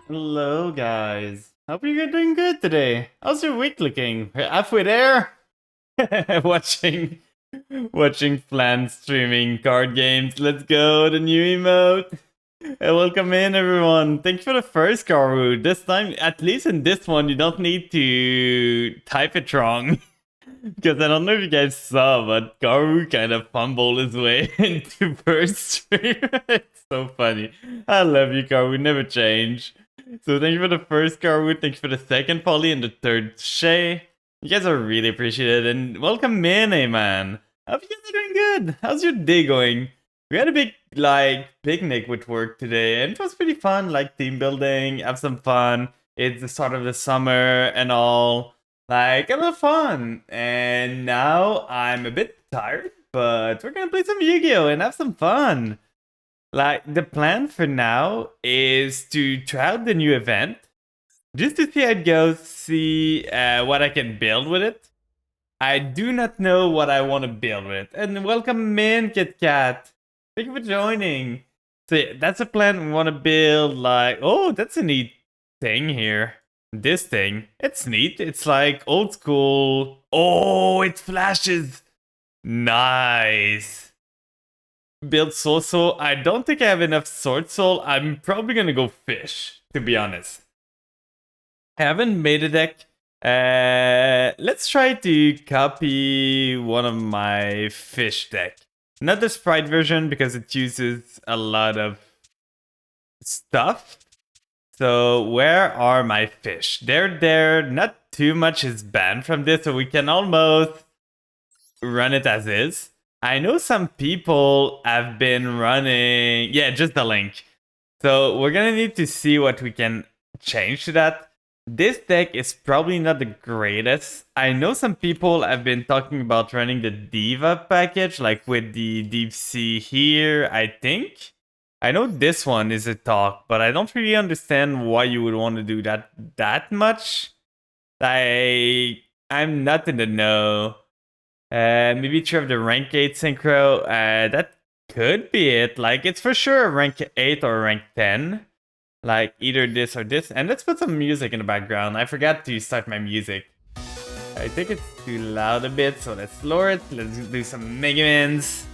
Hello, guys. Hope you're doing good today. How's your week looking? We're halfway there. watching, watching Flan streaming card games. Let's go. The new emote. Welcome in, everyone. Thanks for the first Karu. This time, at least in this one, you don't need to type it wrong. Because I don't know if you guys saw, but Karu kind of fumbled his way into first stream. It's so funny. I love you, Karu. Never change. So thank you for the first Carwood, thank you for the second Polly, and the third Shay. You guys are really appreciated, and welcome in, man. Hope you guys are doing good. How's your day going? We had a big, picnic with work today, and it was pretty fun, team building, have some fun. It's the start of the summer and all. A lot of fun. And now I'm a bit tired, but we're gonna play some Yu-Gi-Oh! And have some fun. The plan for now is to try out the new event, just to see how it goes, see what I can build with it. I do not know what I want to build with. And welcome in, Kit Kat. Thank you for joining. So yeah, that's a plan. We want to build oh, that's a neat thing here. This thing, it's neat. It's like old school. Oh, it flashes. Nice. Build Soul Soul. I don't think I have enough Sword Soul. I'm probably gonna go Fish, to be honest. I haven't made a deck. Let's try to copy one of my Fish deck. Not the Sprite version, because it uses a lot of stuff. So where are my Fish? They're there. Not too much is banned from this, so we can almost run it as is. I know some people have been running... Yeah, just the link. So we're gonna need to see what we can change to that. This deck is probably not the greatest. I know some people have been talking about running the Diva package, with the Deep Sea here, I think. I know this one is a talk, but I don't really understand why you would want to do that much. I'm not in the know. Maybe try the rank 8 synchro. That could be it. It's for sure a rank 8 or rank 10. Either this or this. And let's put some music in the background. I forgot to start my music. I think it's too loud a bit, so let's lower it. Let's do some Mega Mans.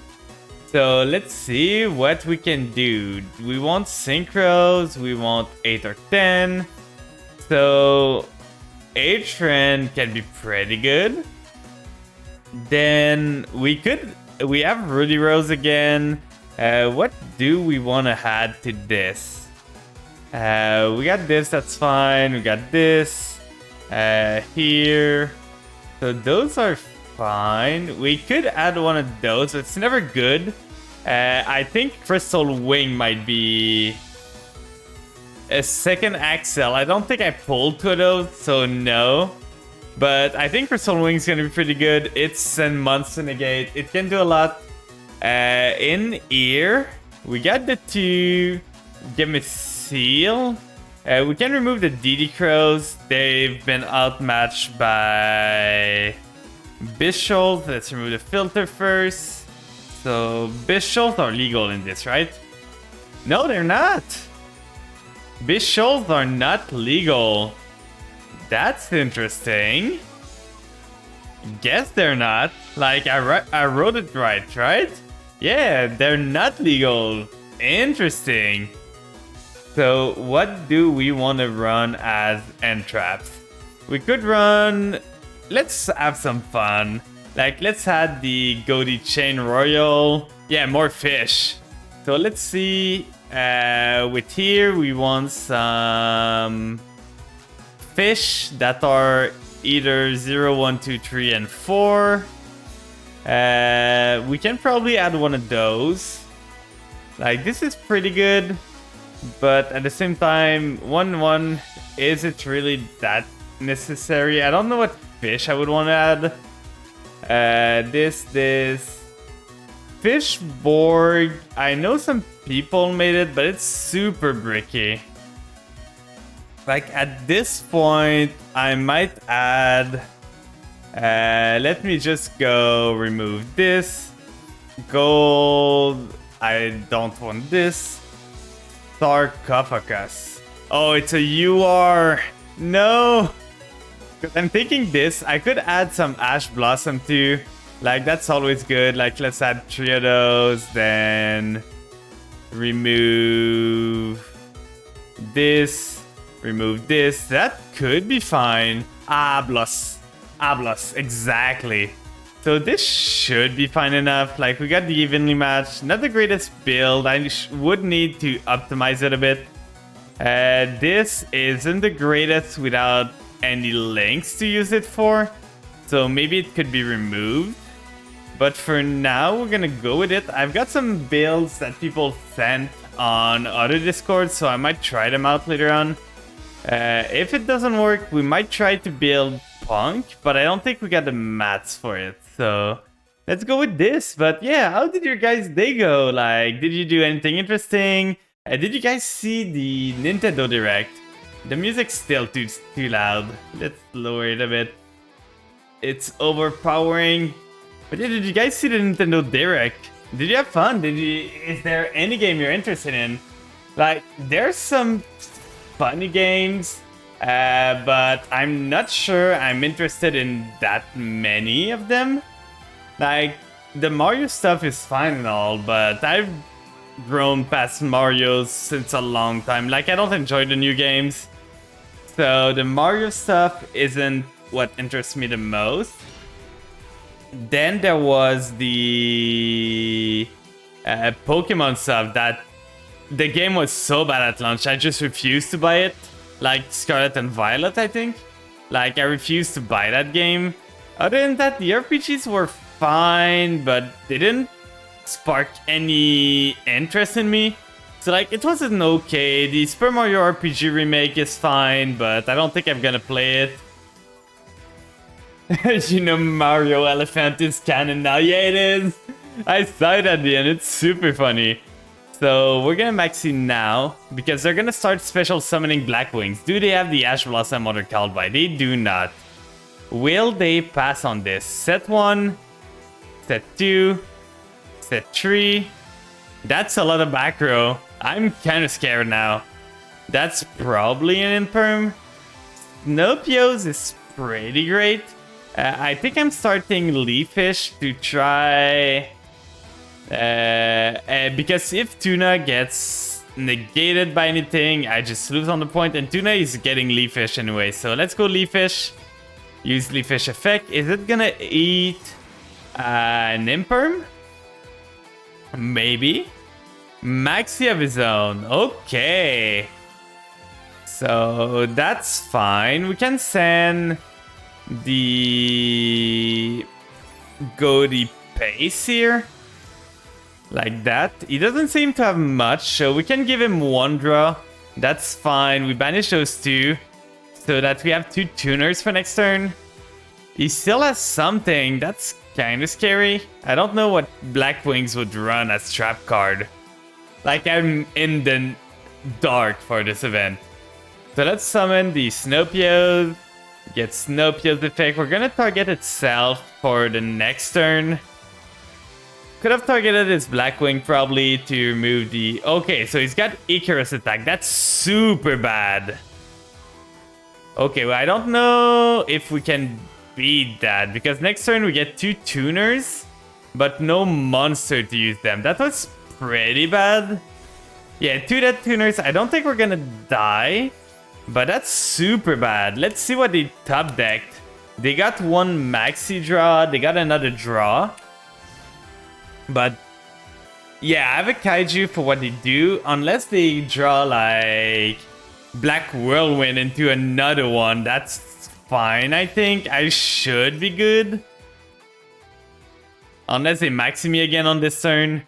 So let's see what we can do. We want synchros. We want 8 or 10. So Atron can be pretty good. Then we have Rudy Rose again. What do we want to add to this? We got this, that's fine. We got this here. So those are fine. We could add one of those. It's never good. I think Crystal Wing might be a second Axel. I don't think I pulled two of those, so no. But I think Crystal Wing's gonna be pretty good. It's send months to negate. It can do a lot. In ear, we got the two. Give me seal. We can remove the DD Crows. They've been outmatched by Bishops. Let's remove the filter first. So Bishops are legal in this, right? No, they're not. Bishops are not legal. That's interesting. Guess they're not. I wrote it right? Yeah, they're not legal. Interesting. So what do we want to run as end traps? We could run... Let's have some fun. Let's add the Goldie Chain Royal. Yeah, more fish. So let's see. With here, we want some... fish that are either 0, 1, 2, 3, and 4. We can probably add one of those. This is pretty good, but at the same time, 1/1 isn't really that necessary. I don't know what fish I would want to add. This fish board. I know some people made it, but it's super bricky. At this point, I might add... let me just go remove this. Gold. I don't want this. Sarcophagus. Oh, it's a UR. No. Because I'm thinking this. I could add some Ash Blossom too. Like, that's always good. Like, let's add 3 of those. Then remove this. Remove this. That could be fine. Ablos. Ablos. Exactly. So this should be fine enough. Like, we got the evenly matched. Not the greatest build. I would need to optimize it a bit. This isn't the greatest without any links to use it for. So maybe it could be removed. But for now, we're gonna go with it. I've got some builds that people sent on other Discords, so I might try them out later on. If it doesn't work, we might try to build Punk, but I don't think we got the mats for it. So let's go with this. But yeah, how did your guys' day go? Like, did you do anything interesting? Did you guys see the Nintendo Direct? The music's still too loud. Let's lower it a bit. It's overpowering. But yeah, did you guys see the Nintendo Direct? Did you have fun? Is there any game you're interested in? Like, there's some funny games, but I'm not sure I'm interested in that many of them. Like, the Mario stuff is fine and all, but I've grown past Mario since a long time. Like, I don't enjoy the new games. So the Mario stuff isn't what interests me the most. Then there was the Pokemon stuff that the game was so bad at launch, I just refused to buy it. Like Scarlet and Violet, I think. Like, I refused to buy that game. Other than that, the RPGs were fine, but they didn't spark any interest in me. So, like, it wasn't okay. The Super Mario RPG remake is fine, but I don't think I'm gonna play it. You know, Mario Elephant is canon now. Yeah, it is. I saw it at the end. It's super funny. So we're gonna maxi now because they're gonna start special summoning Black Wings. Do they have the Ash Blossom or the called by? They do not. Will they pass on this? Set 1, set 2, set 3. That's a lot of back row. I'm kind of scared now. That's probably an imperm. Snopios is pretty great. I think I'm starting Leafish to try... because if Tuna gets negated by anything, I just lose on the point, and Tuna is getting Leafish anyway. So let's go Leafish. Use Leafish effect. Is it gonna eat an imperm? Maybe. Maxi of his own. Okay. So that's fine. We can send the Goaty Pace here. Like that. He doesn't seem to have much, so we can give him 1 draw. That's fine. We banish those 2 so that we have 2 tuners for next turn. He still has something. That's kind of scary. I don't know what Black Wings would run as trap card. Like, I'm in the dark for this event. So let's summon the Snopios. Get Snopio's effect. We're gonna target itself for the next turn. Could have targeted his Blackwing probably to remove the... Okay, so he's got Icarus attack. That's super bad. Okay, well, I don't know if we can beat that. Because next turn we get 2 tuners, but no monster to use them. That was pretty bad. Yeah, 2 dead tuners. I don't think we're gonna die. But that's super bad. Let's see what they top decked. They got 1 maxi draw. They got another draw. But yeah, I have a kaiju for what they do. Unless they draw like Black Whirlwind into another one. That's fine, I think. I should be good. Unless they maxi me again on this turn.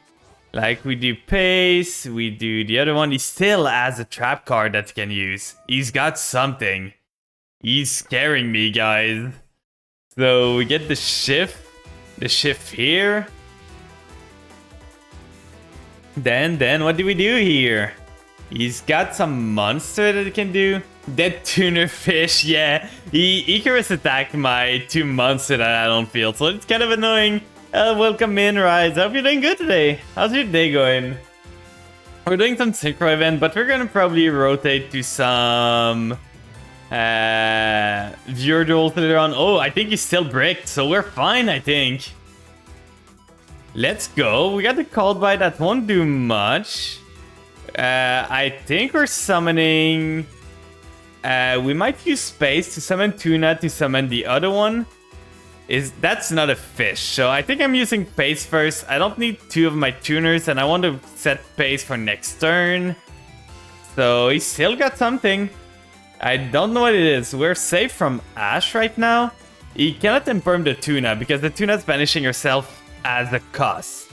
Like, we do Pace, we do the other one. He still has a trap card that he can use. He's got something. He's scaring me, guys. So we get the shift. The shift here. Then what do we do here? He's got some monster that he can do. Dead tuner fish, yeah. He Icarus attacked my 2 monster that I don't feel, so it's kind of annoying. Welcome in, Rise. Hope you're doing good today. How's your day going? We're doing some synchro event, but we're gonna probably rotate to some viewer duels later on. Oh, I think he's still bricked, so we're fine, I think. Let's go. We got the called by, that won't do much. I think we're summoning... we might use space to summon Tuna to summon the other one. That's not a fish, so I think I'm using pace first. I don't need 2 of my tuners, and I want to set pace for next turn. So he's still got something. I don't know what it is. We're safe from Ash right now. He cannot imperm the Tuna because the Tuna's banishing herself as a cost.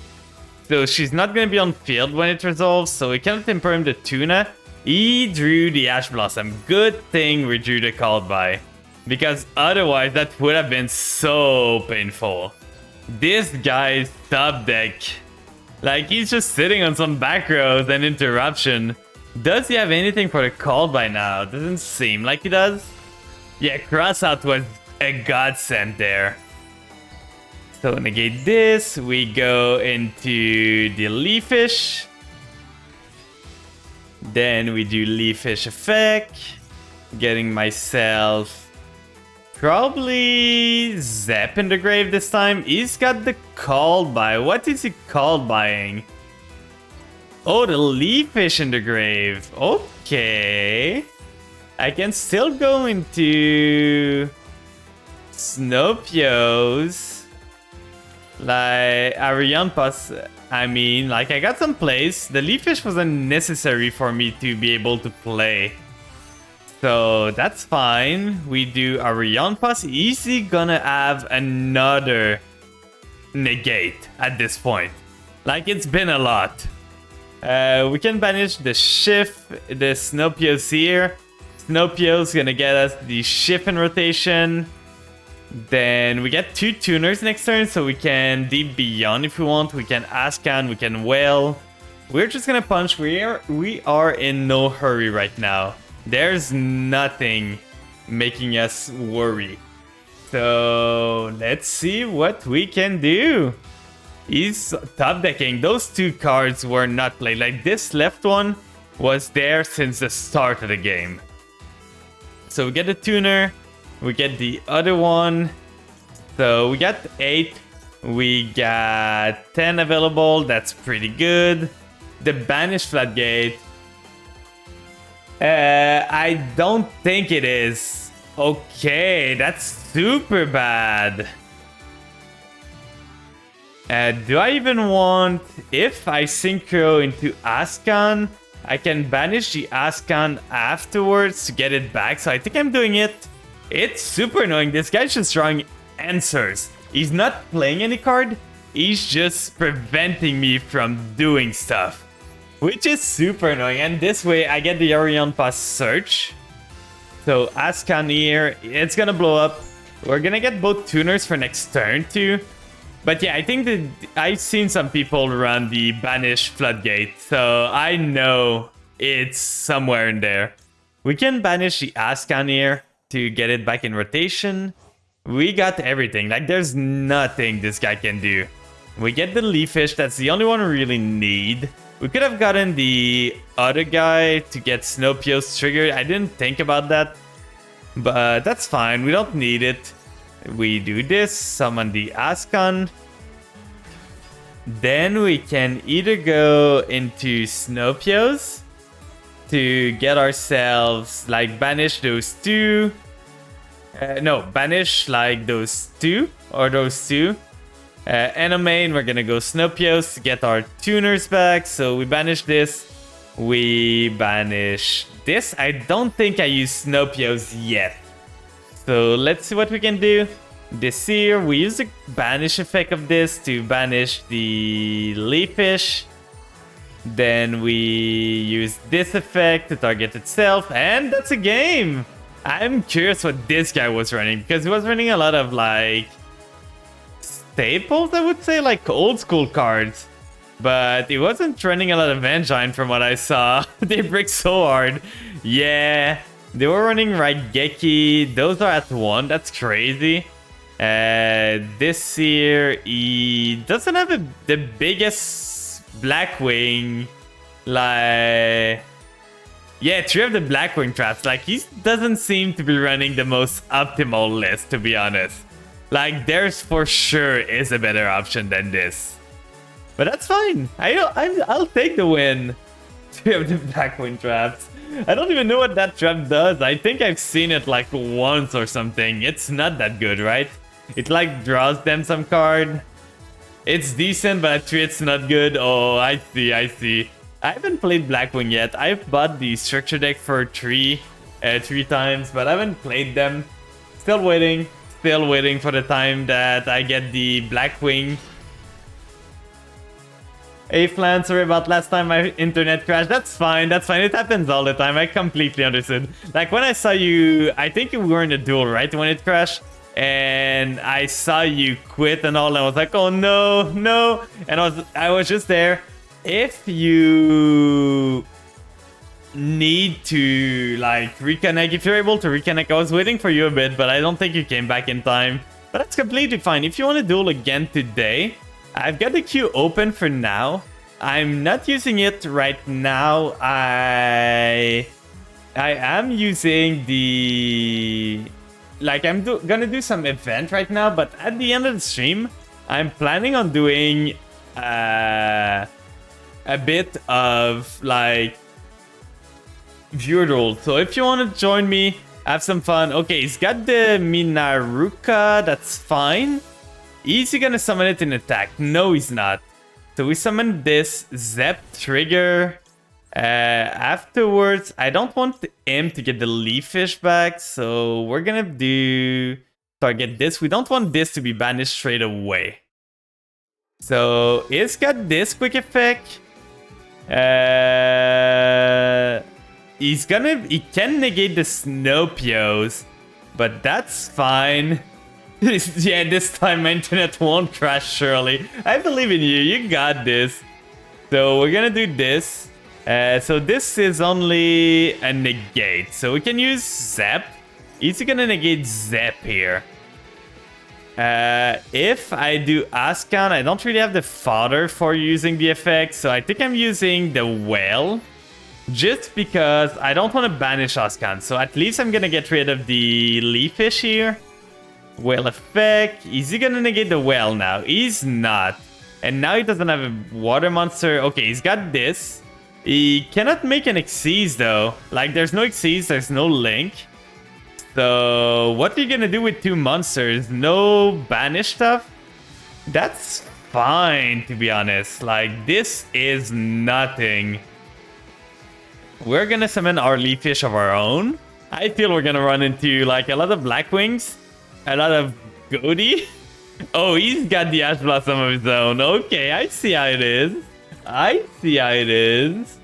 So she's not going to be on field when it resolves, so we cannot imperm the Tuna. He drew the Ash Blossom. Good thing we drew the called by, because otherwise that would have been so painful. This guy's top deck, like, he's just sitting on some back rows and interruption. Does he have anything for the called by now? Doesn't seem like he does. Yeah, cross out was a godsend there. So negate this, we go into the Leafish. Then we do Leafish effect. Getting myself probably Zep in the grave this time. He's got the called by. What is he called buying? Oh, the Leafish in the grave. Okay. I can still go into Snowpios. Like, Arianpas, I mean, like, I got some plays. The Leafish wasn't necessary for me to be able to play. So, that's fine. We do Arianpas. Easy gonna have another negate at this point. Like, it's been a lot. We can banish the Shift, the Snowpios here. Snowpios gonna get us the Shift in rotation. Then we get 2 tuners next turn, so we can Deep Beyond if we want. We can Ascan, we can Whale. We're just gonna punch. We are in no hurry right now. There's nothing making us worry. So let's see what we can do. He's top decking. Those 2 cards were not played. Like, this left one was there since the start of the game. So we get the tuner. We get the other one. So we got 8. We got 10 available. That's pretty good. The Banish Floodgate. I don't think it is. Okay, that's super bad. Do I even want... If I synchro into Ascan, I can banish the Ascan afterwards to get it back. So I think I'm doing it. It's super annoying. This guy's just drawing answers. He's not playing any card. He's just preventing me from doing stuff, which is super annoying. And this way, I get the Orion Pass search. So Ascan here, it's gonna blow up. We're gonna get both tuners for next turn too. But yeah, I think that I've seen some people run the Banish Floodgate, so I know it's somewhere in there. We can banish the Ascan here to get it back in rotation. We got everything. Like, there's nothing this guy can do. We get the Leafish. That's the only one we really need. We could have gotten the other guy to get Snowpios triggered. I didn't think about that, but that's fine. We don't need it. We do this, summon the Ascan. Then we can either go into Snowpios to get ourselves, like, banish those 2. No, banish, like, those 2 or those 2. Main, we're gonna go Snowpios to get our tuners back. So we banish this. We banish this. I don't think I use Snowpios yet. So let's see what we can do. This here, we use the banish effect of this to banish the Leafish. Then we use this effect to target itself, and that's a game! I'm curious what this guy was running, because he was running a lot of, like, staples, I would say, like old school cards. But he wasn't running a lot of Engine from what I saw. They brick so hard. Yeah, they were running Raigeki. Those are at 1, that's crazy. This here, he doesn't have the biggest Blackwing Like... Yeah, 3 of the Blackwing traps. Like, he doesn't seem to be running the most optimal list, to be honest. Like, there's for sure is a better option than this. But that's fine. I'll take the win. 3 of the Blackwing traps. I don't even know what that trap does. I think I've seen it like once or something. It's not that good, right? It like draws them some card. It's decent, but at 3 it's not good. Oh, I see, I see. I haven't played Blackwing yet. I've bought the structure deck for 3 times, but I haven't played them. Still waiting for the time that I get the Blackwing. Hey Flan, sorry about last time my internet crashed. That's fine, that's fine. It happens all the time. I completely understood. Like when I saw you, I think you were in a duel, right? When it crashed. And I saw you quit and all, and I was like, oh no, no. And I was just there. If you need to like reconnect, if you're able to reconnect, I was waiting for you a bit, but I don't think you came back in time. But that's completely fine. If you want to duel again today, I've got the queue open for now. I'm not using it right now. I am using the... Like, I'm gonna do some event right now, but at the end of the stream, I'm planning on doing a bit of, like, viewer duel. So if you want to join me, have some fun. Okay, he's got the Minaruka, that's fine. Is he gonna summon it in attack? No, he's not. So we summon this Zep trigger. Afterwards, I don't want him to get the Leaf Fish back, so we're gonna do target this. We don't want this to be banished straight away. So it's got this quick effect. He can negate the Snowpios, but that's fine. Yeah, this time my internet won't crash, surely. I believe in you, you got this. So we're gonna do this. So this is only a negate. So we can use Zep. Is he gonna negate Zep here? If I do Ascan, I don't really have the fodder for using the effect. So I think I'm using the Whale. Just because I don't want to banish Ascan. So at least I'm gonna get rid of the Leaf Fish here. Whale effect. Is he gonna negate the Whale now? He's not. And now he doesn't have a water monster. Okay, he's got this. He cannot make an Xyz though. Like, there's no Xyz, there's no link. So, what are you gonna do with 2 monsters? No banish stuff? That's fine, to be honest. Like, this is nothing. We're gonna summon our Leaf Fish of our own. I feel we're gonna run into, like, a lot of Blackwings. A lot of Goaty. Oh, he's got the Ash Blossom of his own. Okay, I see how it is. I see how it is.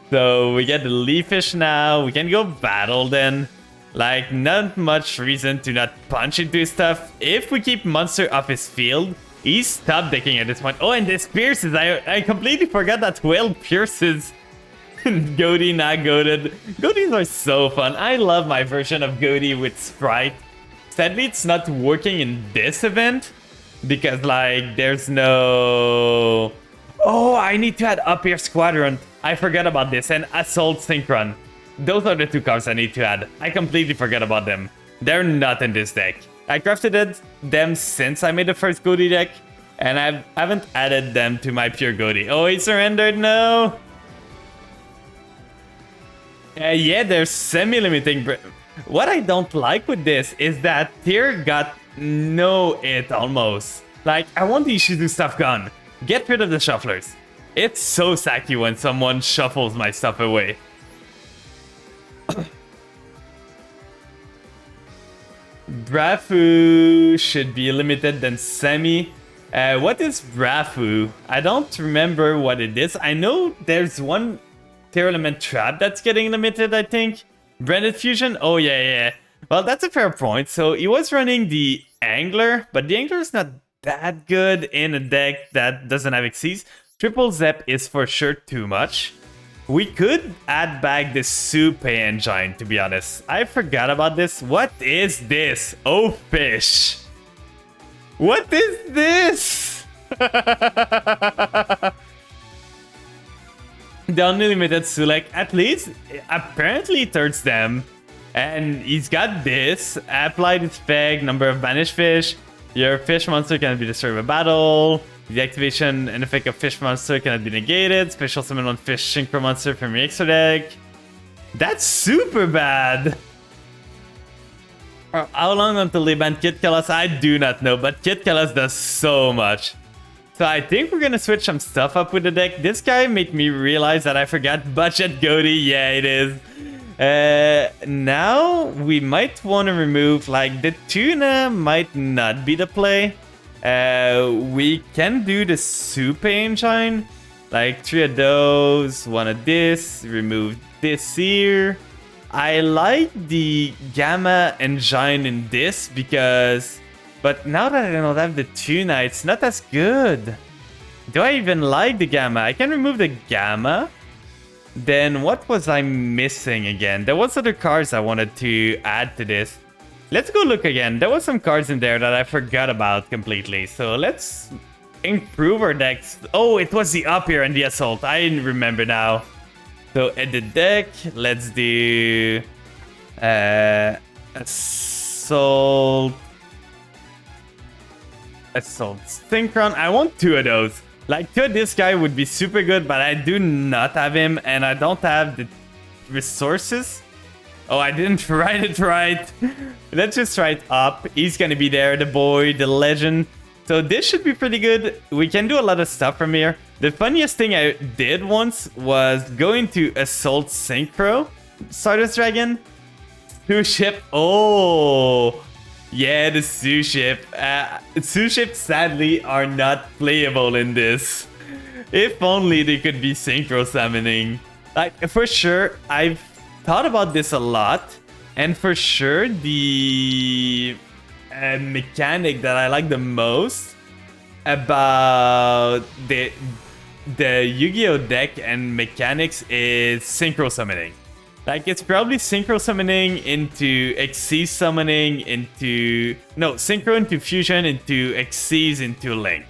So we get the Leaf Fish now. We can go battle then. Like, not much reason to not punch into his stuff. If we keep monster off his field, he's top decking at this point. Oh, and this pierces. I completely forgot that Whale pierces. Goaty not goated. Goaties are so fun. I love my version of Goaty with Sprite. Sadly, it's not working in this event. Because, like, there's no... Oh, I need to add Up Air Squadron. I forgot about this. And Assault Synchron. Those are the 2 cards I need to add. I completely forgot about them. They're not in this deck. I crafted them since I made the first Goaty deck. And I haven't added them to my pure Goaty. Oh, he surrendered? No. Yeah, they're semi-limiting. What I don't like with this is that Tyr got no it almost. Like, I want the Ishizu stuff gone. Get rid of the shufflers. It's so sacky when someone shuffles my stuff away. Brafu should be limited than semi. What is Brafu? I don't remember what it is. I know there's one Tear Element trap that's getting limited, I think. Branded Fusion? Oh, yeah. Well, that's a fair point. So he was running the Angler, but the Angler is not that good in a deck that doesn't have Xyz. Triple Zep is for sure too much. We could add back the Soup Engine, to be honest. I forgot about this. What is this? Oh, fish. What is this? the unlimited Sulek, at least apparently it hurts them. And he's got this. Applied effect, number of banished fish. Your fish monster cannot be destroyed by battle. The activation and effect of fish monster cannot be negated. Special summon one fish synchro monster from your extra deck. That's super bad. How long until they ban Kid Kalas? I do not know, but Kid Kalas does so much. So I think we're gonna switch some stuff up with the deck. This guy made me realize that I forgot Budget Goatee. Yeah, it is. Now we might want to remove, like, the tuna might not be the play. We can do the soup engine, like 3 of those, 1 of this, remove this here. I like the gamma engine in this because, but now that I don't have the tuna, it's not as good. Do I even like the gamma? I can remove the gamma. Then what was I missing again? There was other cards I wanted to add to this. Let's go look again. There was some cards in there that I forgot about completely. So let's improve our decks. Oh, it was the up here and the assault. I remember now. So edit deck. Let's do assault synchron. I want 2 of those. Like, 2 of this guy would be super good, but I do not have him and I don't have the resources. Oh, I didn't write it right. Let's just write up. He's gonna be there, the boy, the legend. So this should be pretty good. We can do a lot of stuff from here. The funniest thing I did once was going to Assault Synchro Stardust Dragon. Sue Ship. Oh, yeah, the Sue Ship. Sue Ship sadly are not playable in this. If only they could be synchro summoning. Like, for sure, I've thought about this a lot. And for sure, the mechanic that I like the most about the Yu-Gi-Oh deck and mechanics is synchro summoning. Like, it's probably synchro summoning into Xyz summoning into... No, synchro into fusion into Xyz into Link.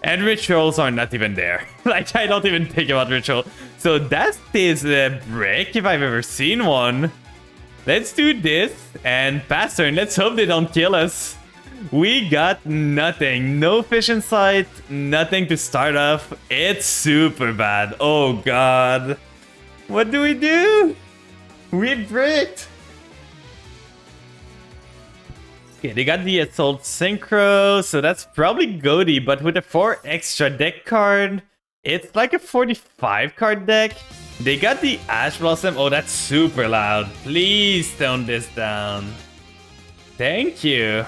And rituals are not even there. Like, I don't even think about ritual. So that is a break if I've ever seen one. Let's do this and pass turn. Let's hope they don't kill us. We got nothing. No fish in sight. Nothing to start off. It's super bad. Oh god. What do we do? We bricked. Okay, they got the Assault Synchro, so that's probably Goatee, but with a 4 extra deck card, it's like a 45 card deck. They got the Ash Blossom. Oh, that's super loud. Please tone this down. Thank you.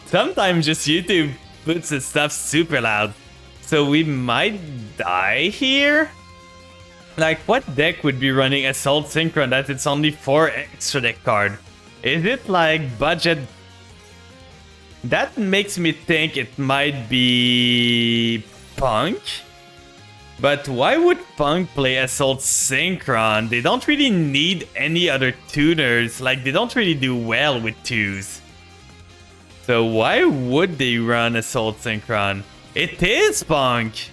Sometimes just YouTube puts the stuff super loud. So we might die here? Like, what deck would be running Assault Synchron that it's only 4 extra deck card? Is it like budget? That makes me think it might be Punk. But why would Punk play Assault Synchron? They don't really need any other tuners. Like, they don't really do well with 2s. So why would they run Assault Synchron? It is Punk.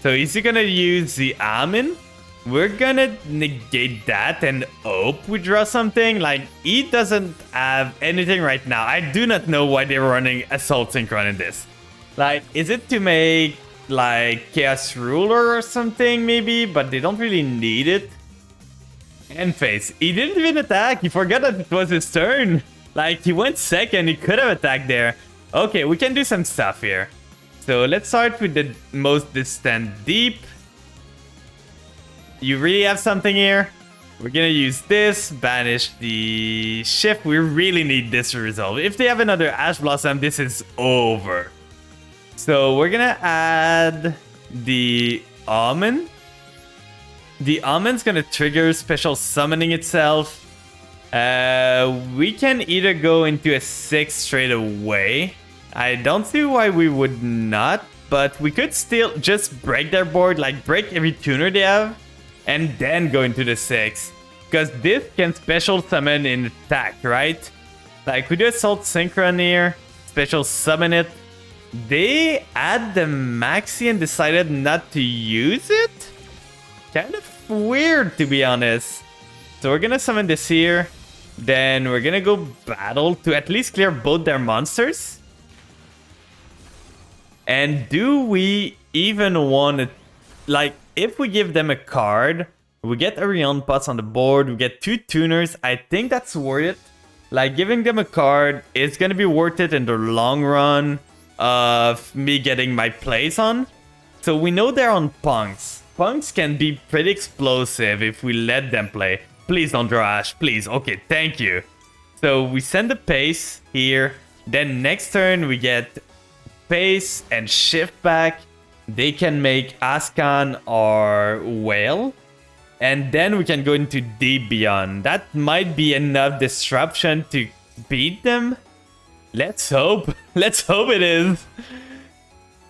So is he gonna use the Amin? We're gonna negate that and hope we draw something. Like, he doesn't have anything right now. I do not know why they're running Assault Synchron in this. Like, is it to make, like, Chaos Ruler or something, maybe? But they don't really need it. End phase. He didn't even attack. He forgot that it was his turn. Like, he went second. He could have attacked there. Okay, we can do some stuff here. So let's start with the most distant deep. You really have something here? We're gonna use this, banish the shift. We really need this to resolve. If they have another Ash Blossom, this is over. So we're gonna add the Almond. The Almond's gonna trigger special summoning itself. We can either go into a 6 straight away. I don't see why we would not, but we could still just break their board, like break every tuner they have. And then go into the 6. Because this can special summon in attack, right? Like, we do Assault Synchron here. Special summon it. They add the Maxi and decided not to use it? kind of weird, to be honest. So we're gonna summon this here. Then we're gonna go battle to at least clear both their monsters. And do we even want to... Like, if we give them a card, we get a Rion Pots on the board, we get 2 tuners. I think that's worth it. Like, giving them a card is gonna be worth it in the long run of me getting my plays on. So we know they're on punks. Punks can be pretty explosive if we let them play. Please don't draw Ash, please. Okay, thank you. So we send the pace here. Then next turn we get pace and shift back. They can make Ascan or Whale. And then we can go into Deep Beyond. That might be enough disruption to beat them. Let's hope. Let's hope it is.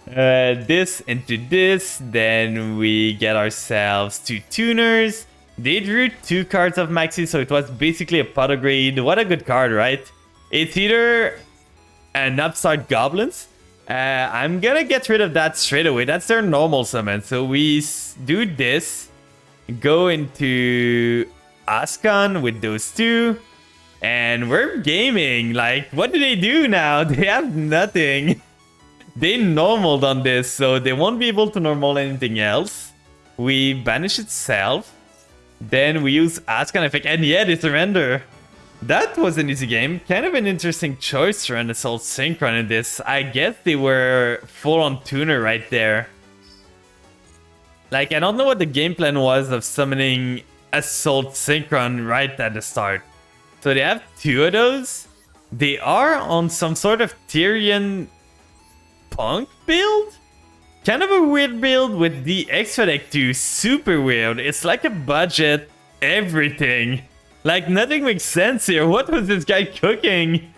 This into this. Then we get ourselves 2 tuners. They drew 2 cards of Maxi, so it was basically a pot of greed. What a good card, right? It's either an Upstart Goblins. I'm gonna get rid of that straight away. That's their normal summon. So we do this. Go into Ascan with those 2. And we're gaming. Like, what do they do now? They have nothing. They normaled on this, so they won't be able to normal anything else. We banish itself. Then we use Ascan effect, and yeah, they surrender. That was an easy game. Kind of an interesting choice to run Assault Synchron in this. I guess they were full on tuner right there. Like, I don't know what the game plan was of summoning Assault Synchron right at the start. So they have 2 of those. They are on some sort of Tyrion Punk build? Kind of a weird build with the extra deck too. Super weird. It's like a budget everything. Like, nothing makes sense here. What was this guy cooking?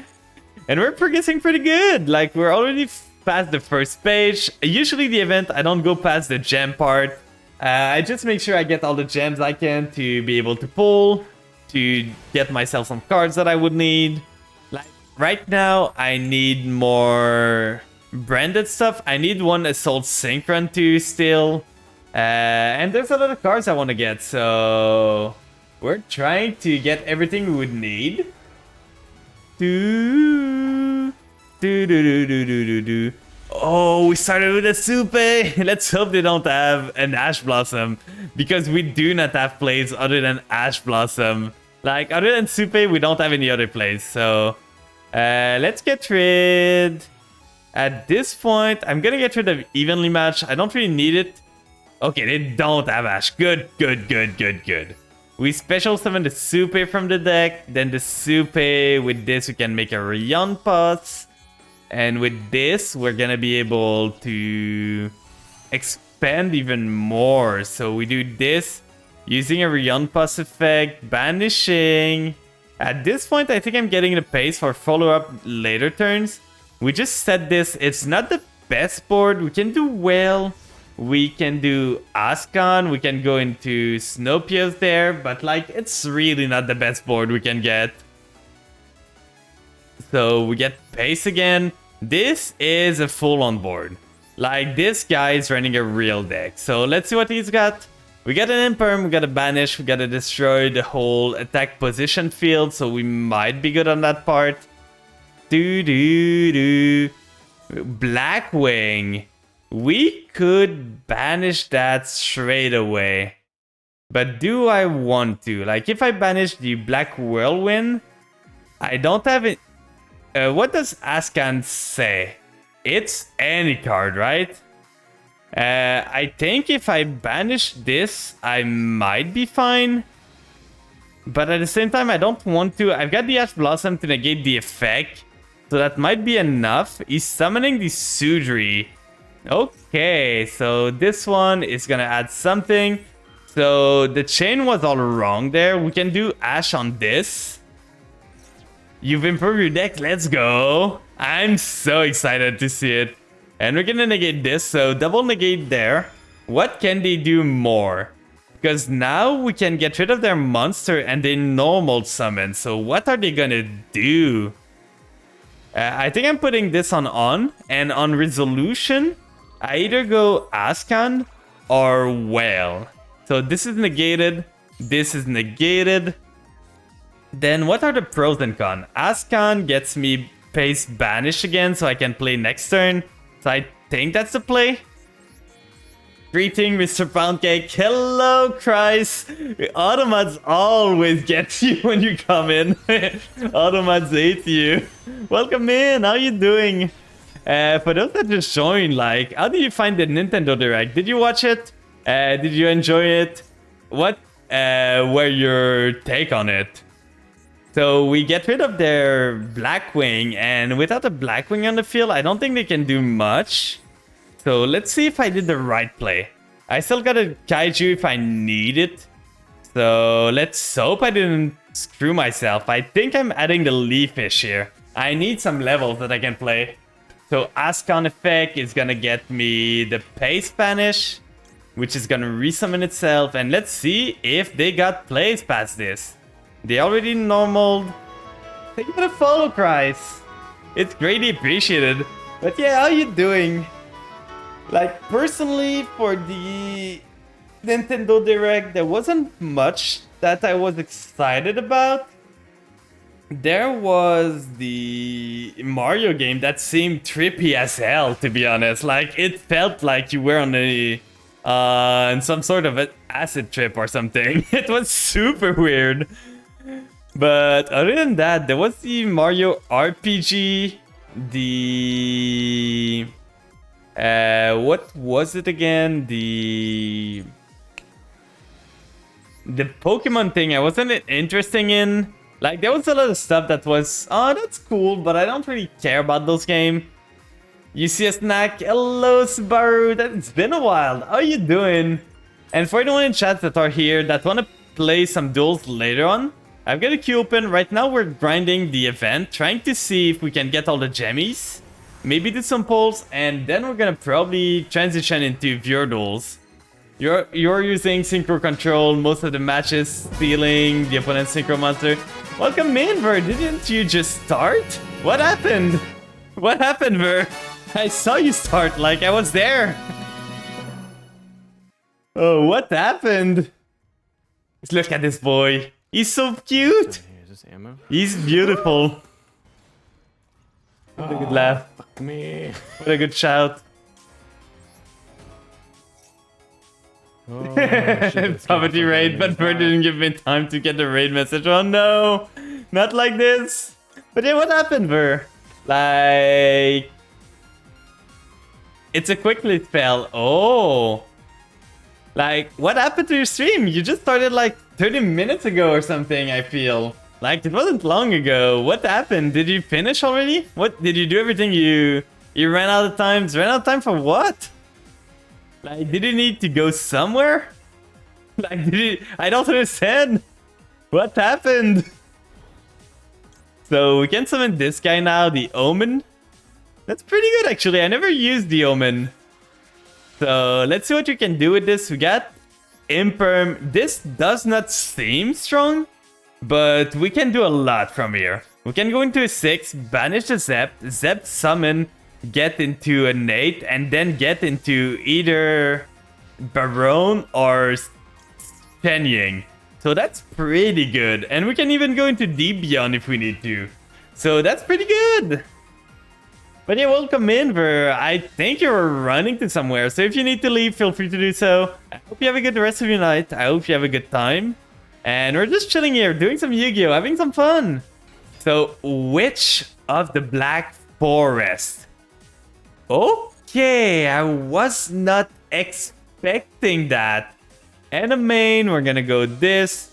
And we're progressing pretty good. Like, we're already past the first page. Usually the event, I don't go past the gem part. I just make sure I get all the gems I can to be able to pull, to get myself some cards that I would need. Like, right now, I need more branded stuff. I need one Assault Synchron too still. And there's a lot of cards I want to get, so we're trying to get everything we would need. Oh, we started with a Supe. Let's hope they don't have an Ash Blossom, because we do not have plays other than Ash Blossom. Like, other than Supe, we don't have any other plays, so let's get rid... At this point, I'm gonna get rid of Evenly Match. I don't really need it. Okay, they don't have Ash. Good, good, good, good, good. We special summon the Supe from the deck. Then the Supe, with this, we can make a Rion Pass. And with this, we're gonna be able to expand even more. So we do this using a Rion Pass effect, banishing. At this point, I think I'm getting the pace for follow-up later turns. We just said this, it's not the best board. We can do Whale, we can do Ascan, we can go into Snowpios there, but like, it's really not the best board we can get. So we get pace again. This is a full-on board. Like, this guy is running a real deck. So let's see what he's got. We got an Imperm, we got a Banish, we got to destroy the whole attack position field, so we might be good on that part. Blackwing. We could banish that straight away. But do I want to? Like, if I banish the Black Whirlwind, I don't have it. What does Ascan say? It's any card, right? I think if I banish this, I might be fine. But at the same time, I don't want to. I've got the Ash Blossom to negate the effect. So that might be enough. He's summoning the Sudri. Okay, so this one is gonna add something. So the chain was all wrong there. We can do Ash on this. You've improved your deck. Let's go. I'm so excited to see it. And we're gonna negate this. So double negate there. What can they do more? Because now we can get rid of their monster and they normal summon. So what are they gonna do? I think I'm putting this on, and on resolution, I either go Ascan or Whale. So this is negated. This is negated. Then what are the pros and cons? Ascon gets me Pace Banish again, so I can play next turn. So I think that's the play. Greeting, Mr. Poundcake. Hello, Christ. Automats always get you when you come in. Automats hate you. Welcome in. How you doing? For those that just joined, like, how do you find the Nintendo Direct? Did you watch it? Did you enjoy it? What were your take on it? So we get rid of their Blackwing, and without a Blackwing on the field, I don't think they can do much. So let's see if I did the right play. I still got a Kaiju if I need it. So let's hope I didn't screw myself. I think I'm adding the Leafish here. I need some levels that I can play. So Ascon effect is gonna get me the Pace Banish, which is gonna resummon itself. And let's see if they got plays past this. They already normaled. Thank you for the follow, Christ. It's greatly appreciated. But yeah, how you doing? Like, personally, for the Nintendo Direct, there wasn't much that I was excited about. There was the Mario game that seemed trippy as hell, to be honest. Like, it felt like you were on a in some sort of an acid trip or something. It was super weird. But other than that, there was the Mario RPG, the... what was it again? The Pokemon thing I wasn't interested in. Like, there was a lot of stuff that was, oh, that's cool, but I don't really care about those games. You see a snack? Hello, Subaru. It's been a while. How you doing? And for anyone in chat that are here that want to play some duels later on, I've got a queue open. Right now, we're grinding the event, trying to see if we can get all the gemmies. Maybe do some polls, and then we're gonna probably transition into viewer duels. You're using synchro control most of the matches, stealing the opponent's synchro monster. Welcome in, Ver. Didn't you just start? What happened? What happened, Ver? I saw you start, like I was there. Oh, what happened? Look at this boy. He's so cute. He's beautiful. What a good laugh. Fuck me. What a good shout. Oh, Poverty raid, but Bird didn't give me time to get the raid message. Oh no, not like this. But yeah, what happened, Ver? Like, it's a quickly spell. Oh, like, what happened to your stream? You just started like 30 minutes ago or something, I feel. Like, it wasn't long ago. What happened? Did you finish already? What, did you do everything you ran out of time? Ran out of time for what? Like, did you need to go somewhere? Like, did you... I don't understand. What happened? So, we can summon this guy now, the Omen. That's pretty good, actually. I never used the Omen. So, let's see what you can do with this. We got Imperm. This does not seem strong, but we can do a lot from here. We can go into a 6, banish the Zep, Zep summon, get into an 8, and then get into either Baron or Shenying. So that's pretty good. And we can even go into Debian if we need to. So that's pretty good. But yeah, welcome in, Ver. I think you're running to somewhere. So if you need to leave, feel free to do so. I hope you have a good rest of your night. I hope you have a good time. And we're just chilling here, doing some Yu-Gi-Oh, having some fun. So, Witch of the Black Forest. Okay, I was not expecting that. And the main, we're gonna go this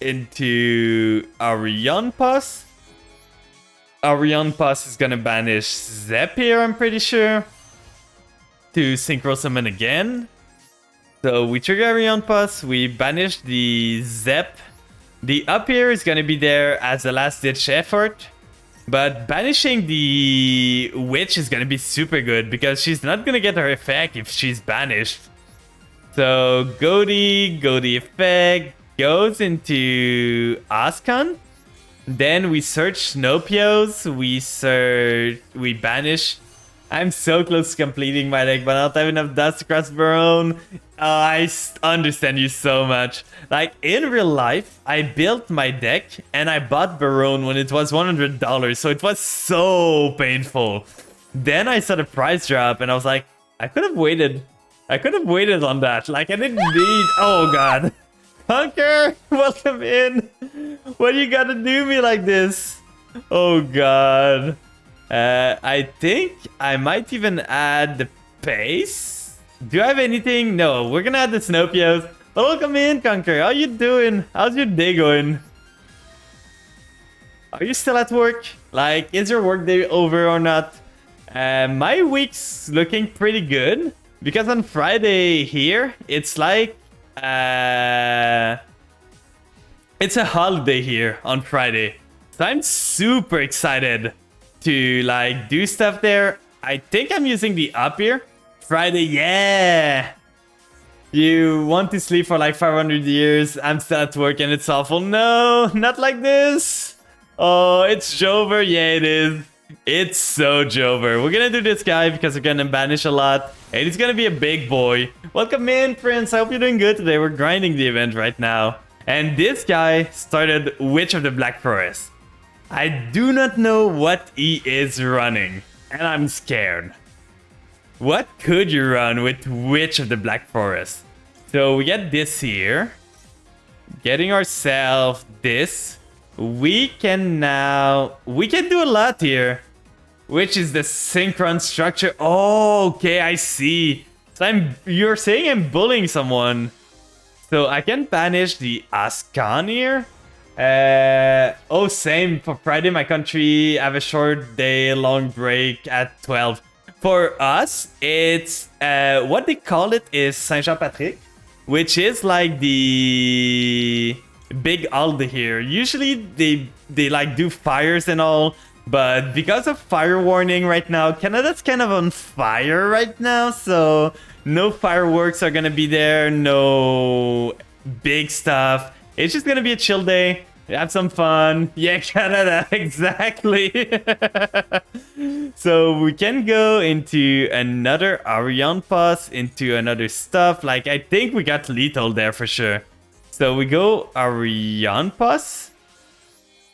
into Arianpus. Arianpus is gonna banish Zep here, I'm pretty sure. To Synchro Summon again. So we trigger Arianpus, we banish the Zep. The up here is gonna be there as a last ditch effort. But banishing the Witch is gonna be super good because she's not gonna get her effect if she's banished. So Goaty effect goes into Ascon. Then we search Snopios, we banish. I'm so close to completing my deck, but I don't have enough dust to cross Baron. understand you so much. Like, in real life, I built my deck and I bought Barone when it was $100, so it was so painful. Then I saw the price drop and I was like, I could have waited. I could have waited on that. Like, I didn't need... Oh, God. Hunker, welcome in. Why do you gotta do me like this? Oh, God. I think I might even add the pace. Do I have anything? No, we're gonna add the Snopios. Welcome in, Conquer. How you doing? How's your day going? Are you still at work? Like, is your work day over or not? My week's looking pretty good. Because on Friday here, it's like... it's a holiday here on Friday. So I'm super excited to like do stuff there. I think I'm using the up here. Friday, yeah. You want to sleep for like 500 years. I'm still at work and it's awful. No, not like this. Oh, it's Jover. Yeah, it is. It's so Jover. We're gonna do this guy because we're gonna banish a lot. And he's gonna be a big boy. Welcome in, Prince. I hope you're doing good today. We're grinding the event right now. And this guy started Witch of the Black Forest. I do not know what he is running. And I'm scared. What could you run with Witch of the Black Forest? So we get this here. Getting ourselves this. We can do a lot here. Which is the synchron structure. Oh, okay, I see. So you're saying I'm bullying someone. So I can banish the Ascan here. Oh, same for Friday, my country. I have a short day, long break at 12. For us, it's what they call it is Saint Jean Patrick, which is like the big holiday here. Usually they like do fires and all, but because of fire warning right now, Canada's kind of on fire right now, so no fireworks are gonna be there, no big stuff. It's just gonna be a chill day. Have some fun. Yeah, Canada, exactly. So we can go into another Arion Pass, into another stuff. Like, I think we got lethal there for sure. So we go Arion Pass.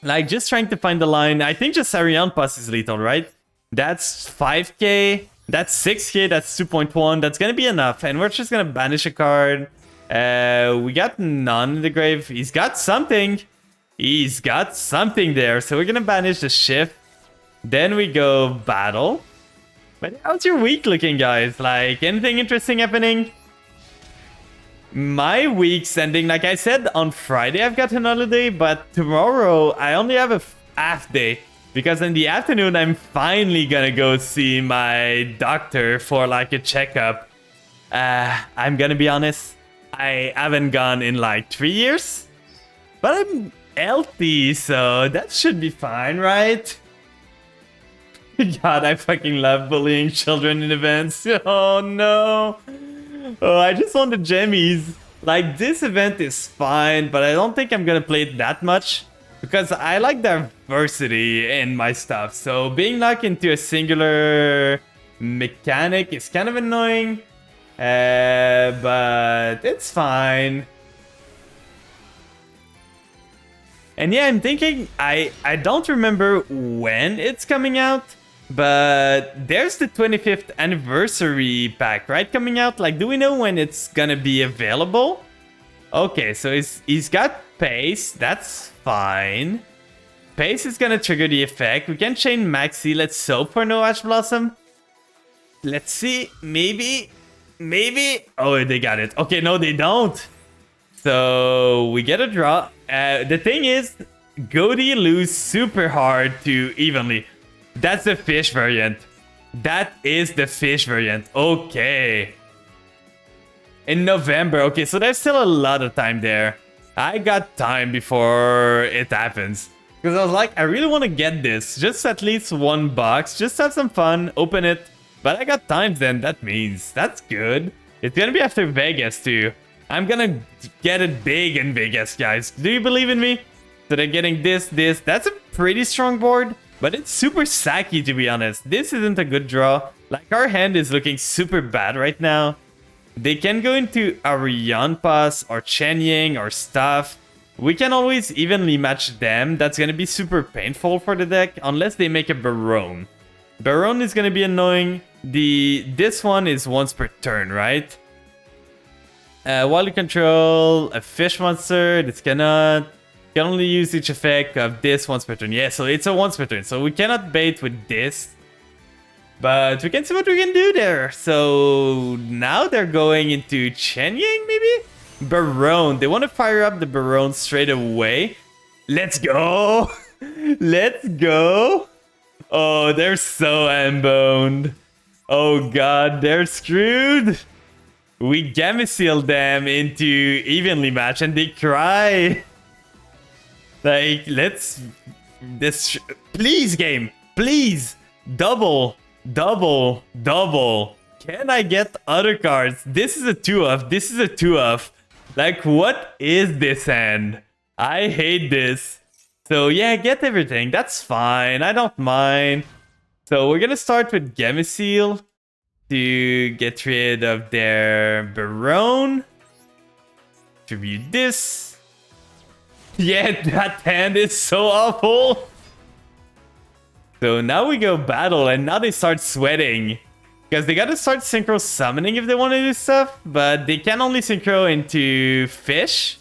Like, just trying to find the line. I think just Arion Pass is lethal, right? That's 5k. That's 6k. That's 2.1. That's going to be enough. And we're just going to banish a card. We got none in the grave. He's got something. He's got something there. So we're going to banish the shift. Then we go battle. But how's your week looking, guys? Like, anything interesting happening? My week's ending, like I said, on Friday I've got an holiday, but tomorrow I only have a half day. Because in the afternoon, I'm finally gonna go see my doctor for like a checkup. I'm gonna be honest, I haven't gone in like 3 years. But I'm healthy, so that should be fine, right? God, I fucking love bullying children in events. Oh no. Oh, I just want the jammies. Like, this event is fine, but I don't think I'm gonna play it that much. Because I like diversity in my stuff. So being locked into a singular mechanic is kind of annoying. But it's fine. And yeah, I'm thinking, I don't remember when it's coming out. But there's the 25th anniversary pack, right? Coming out. Like, do we know when it's gonna be available? Okay, so he's got pace. That's fine. Pace is gonna trigger the effect. We can chain Maxi. Let's hope for no Ash Blossom. Let's see. Maybe. Oh, they got it. Okay, no, they don't. So we get a draw. The thing is, Goaty lose super hard to Evenly. That's the fish variant. That is the fish variant. Okay. In November. Okay, so there's still a lot of time there. I got time before it happens. Because I was like, I really want to get this. Just at least one box. Just have some fun. Open it. But I got time then. That means that's good. It's going to be after Vegas too. I'm going to get it big in Vegas, guys. Do you believe in me? So they're getting this. That's a pretty strong board. But it's super sacky, to be honest. This isn't a good draw. Like, our hand is looking super bad right now. they can go into Arianpas or Chenying or stuff. We can always evenly match them. That's gonna be super painful for the deck unless they make a Baron. Baron is gonna be annoying. This one is once per turn, right? While you control a fish monster, this cannot. You can only use each effect of this once per turn. Yeah, so it's a once per turn. So we cannot bait with this. But we can see what we can do there. So now they're going into Chenying, maybe? Baron. They want to fire up the Baron straight away. Let's go. Let's go. Oh, they're so amboned. Oh god, they're screwed. We gamma seal them into evenly match and they cry. Like, let's... Please, game. Please. Double. Double. Double. Can I get other cards? This is a 2-of. This is a 2-of. Like, what is this hand? I hate this. So, yeah, get everything. That's fine. I don't mind. So, we're gonna start with Gamma Seal to get rid of their Baron. Tribute this. Yeah, that hand is so awful. So now we go battle, and now they start sweating. Because they gotta start synchro summoning if they want to do stuff, but they can only synchro into fish.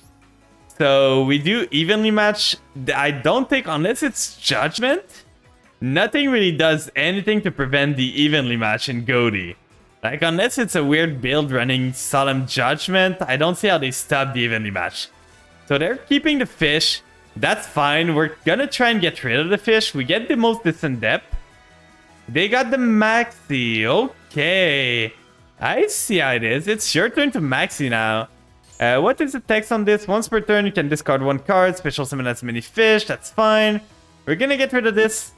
So we do evenly match. I don't think, unless it's Judgment, nothing really does anything to prevent the evenly match in Goaty. Like, unless it's a weird build running Solemn Judgment, I don't see how they stop the evenly match. So they're keeping the fish. That's fine. We're gonna try and get rid of the fish. We get the most distant depth. They got the Maxi. Okay. I see how it is. It's your turn to Maxi now. What is the text on this? Once per turn, you can discard one card. Special summon as many fish. That's fine. We're gonna get rid of this.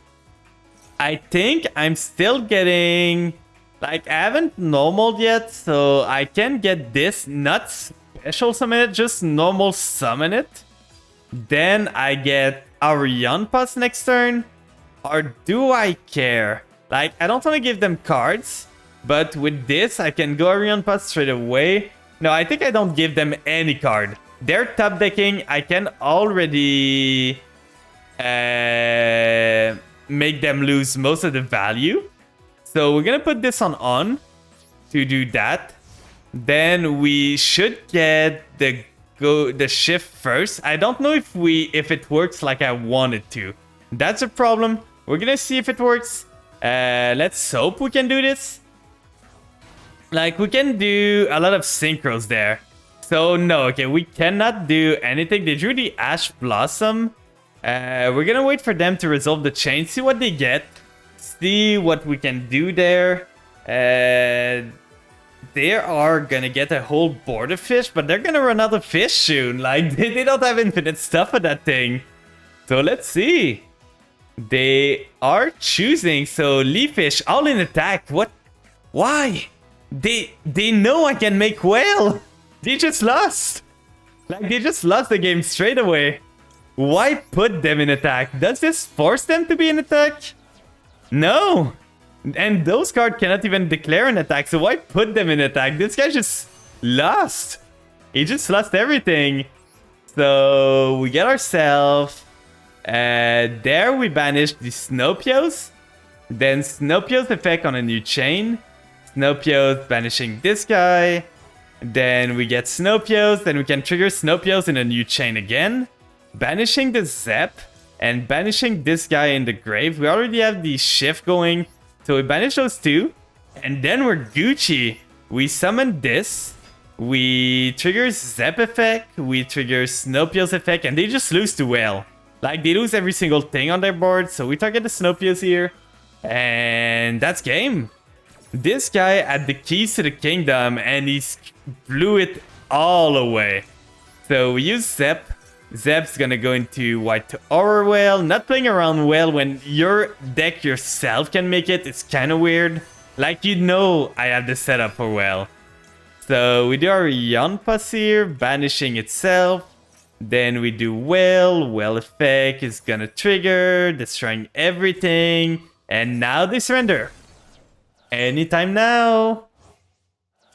I think I'm still getting... Like, I haven't normaled yet, so I can get this. Not special summon it, just normal summon it. Then I get Arianpas next turn. Or do I care? Like, I don't want to give them cards. But with this, I can go Arianpas straight away. No, I think I don't give them any card. They're top decking. I can already make them lose most of the value. So we're going to put this on to do that. Then we should get the shift first. I don't know if it works like I want it to. That's a problem. We're going to see if it works. Let's hope we can do this. Like, we can do a lot of synchros there. So, no, okay, we cannot do anything. They drew the Ash Blossom. We're gonna wait for them to resolve the chain, see what they get. See what we can do there. They are gonna get a whole board of fish, but they're gonna run out of fish soon. Like, they don't have infinite stuff for that thing. So, let's see. They are choosing, so Leaf Fish, all in attack. What? Why? They know I can make whale. They just lost. Like, they just lost the game straight away. Why put them in attack? Does this force them to be in attack? No. And those cards cannot even declare an attack, so why put them in attack? This guy just lost. He just lost everything. So we get ourselves... there we banish the Snowpios. Then Snowpios effect on a new chain. Snowpios banishing this guy. Then we get Snowpios. Then we can trigger Snowpios in a new chain again. Banishing the Zep. And banishing this guy in the grave. We already have the shift going. So we banish those two. And then we're Gucci. We summon this. We trigger Zep effect. We trigger Snowpios effect. And they just lose to Whale. Like, they lose every single thing on their board. So we target the Snowpios here. And that's game. This guy had the keys to the kingdom and he blew it all away. So we use Zep. Zep's gonna go into white to Aurora Whale. Not playing around Whale when your deck yourself can make it. It's kind of weird. Like, you know I have the setup for Whale. So we do our Yonpas here, banishing itself. Then we do Whale. Whale effect is gonna trigger, destroying everything. And now they surrender. Anytime now.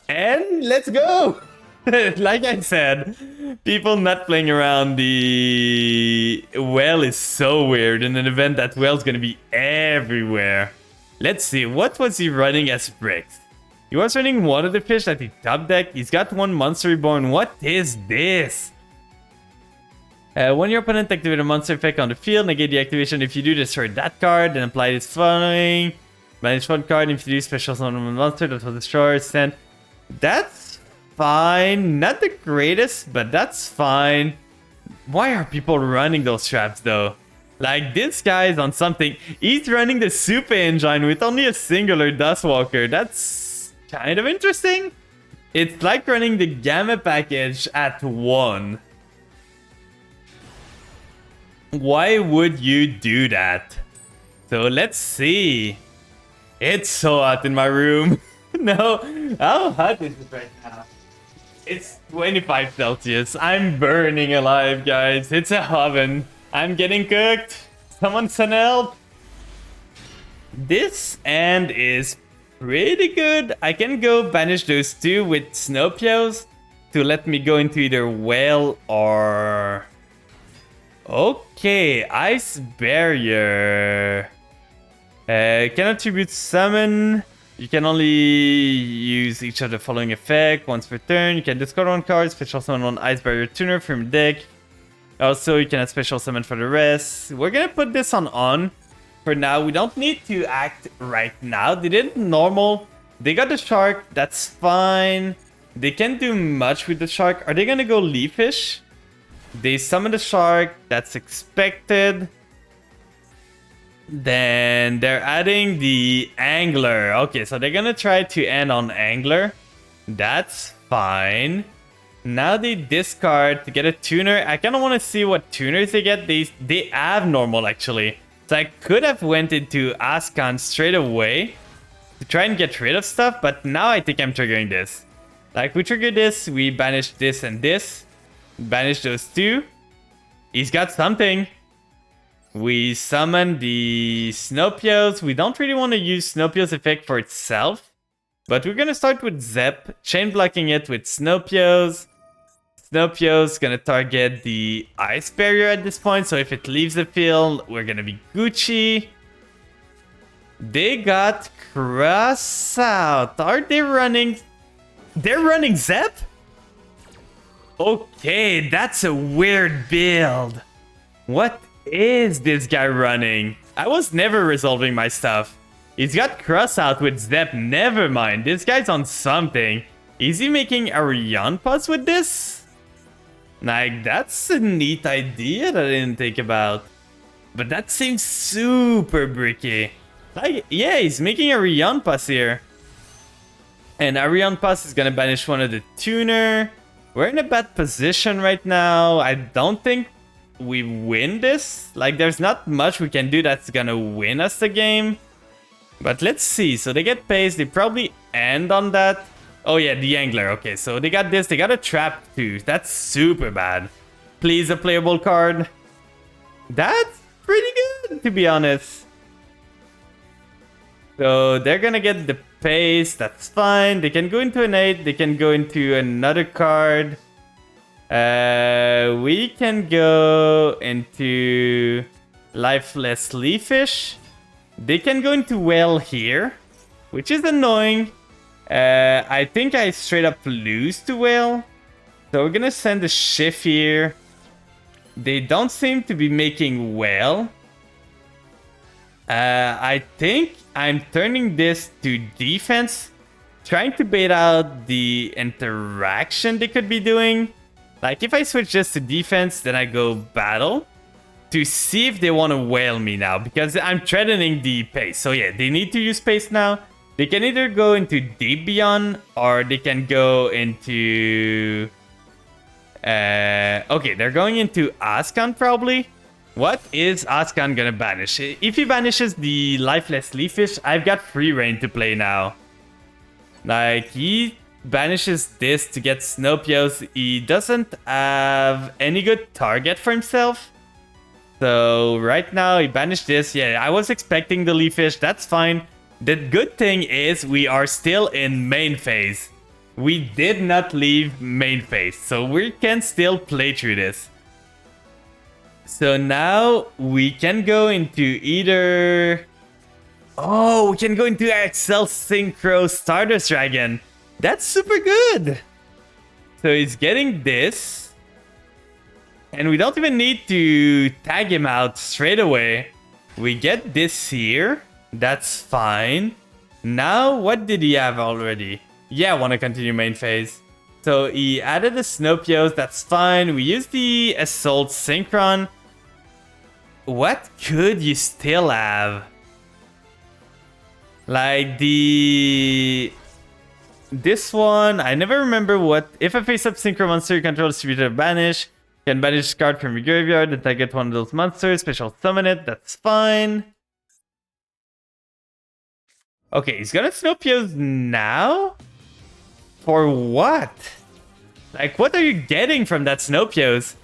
And let's go! Like I said, people not playing around the well is so weird. In an event, that well's gonna be everywhere. Let's see, what was he running as bricks? He was running one of the fish at the top deck. He's got one monster reborn. What is this? When your opponent activates a monster effect on the field, negate the activation. If you do, destroy that card, then apply this following. Manage one card. If you do special summon monster, that will destroy. Send. That's fine. Not the greatest, but that's fine. Why are people running those traps though? Like, this guy's on something. He's running the super engine with only a singular Dustwalker. That's kind of interesting. It's like running the Gamma package at 1. Why would you do that? So let's see. It's so hot in my room. No, how hot is it right now? It's 25 Celsius. I'm burning alive, guys. It's a oven. I'm getting cooked. Someone send help. This end is pretty good. I can go banish those two with Snowpios to let me go into either whale or... Okay, Ice Barrier. Can attribute summon. You can only use each of the following effect once per turn. You can discard one card, special summon one Ice Barrier Tuner from your deck. Also, you can have special summon for the rest. We're gonna put this on for now. We don't need to act right now. They did normal. They got the shark. That's fine. They can't do much with the shark. Are they gonna go Leafish? They summon the shark. That's expected. Then they're adding the angler. Okay, so they're gonna try to end on angler. That's fine. Now they discard to get a tuner. I kind of want to see what tuners they get. They have normal actually. So I could have went into Ascon straight away to try and get rid of stuff. But now I think I'm triggering this. Like, we trigger this, we banish this and this. Banish those two. He's got something. We summon the Snowpios. We don't really want to use Snowpios effect for itself. But we're going to start with Zep. Chain blocking it with Snowpios. Snowpios gonna target the Ice Barrier at this point. So if it leaves the field, we're gonna be Gucci. They got Cross out. Are they running? They're running Zep? Okay, that's a weird build. What is this guy running? I was never resolving my stuff. He's got Cross out with Zep. Never mind. This guy's on something. Is he making Arion Pus with this? Like, that's a neat idea that I didn't think about. But that seems super bricky. Like, yeah, he's making Arion Pus here. And Arion Pus is gonna banish one of the tuner. We're in a bad position right now. I don't think we win this. Like, there's not much we can do that's gonna win us the game. But let's see. So they get paced. They probably end on that. Oh yeah, the angler. Okay, so they got this. They got a trap too. That's super bad. Please, a playable card. That's pretty good, to be honest. So they're gonna get the pace. That's fine. They can go into an 8. They can go into another card. We can go into Lifeless Leafish. They can go into Whale here, which is annoying. I think I straight up lose to Whale. So we're gonna send a Shift here. They don't seem to be making Whale. I think I'm turning this to defense. Trying to bait out the interaction they could be doing. Like, if I switch this to defense, then I go battle. To see if they want to whale me now. Because I'm threatening the pace. So yeah, they need to use pace now. They can either go into Deep Beyond, or they can go into... okay, they're going into Ascon probably. What is Ascon gonna banish? If he banishes the Lifeless Leafish, I've got free reign to play now. Like, he banishes this to get Snowpios. He doesn't have any good target for himself. So right now, he banished this. Yeah, I was expecting the Leafish. That's fine. The good thing is we are still in main phase. we did not leave main phase, so we can still play through this. So now we can go into either... Oh, we can go into Excel Synchro Stardust Dragon. That's super good. So he's getting this. And we don't even need to tag him out straight away. We get this here. That's fine. Now, what did he have already? Yeah, I want to continue main phase. So he added the Snopios. That's fine. We use the Assault Synchron. What could you still have? Like this one, I never remember what. If a face-up synchro monster you control distributor banish, can banish card from your graveyard and target one of those monsters, special summon it, that's fine. Okay, he's gonna Snopios now? For what? Like, what are you getting from that Snopios?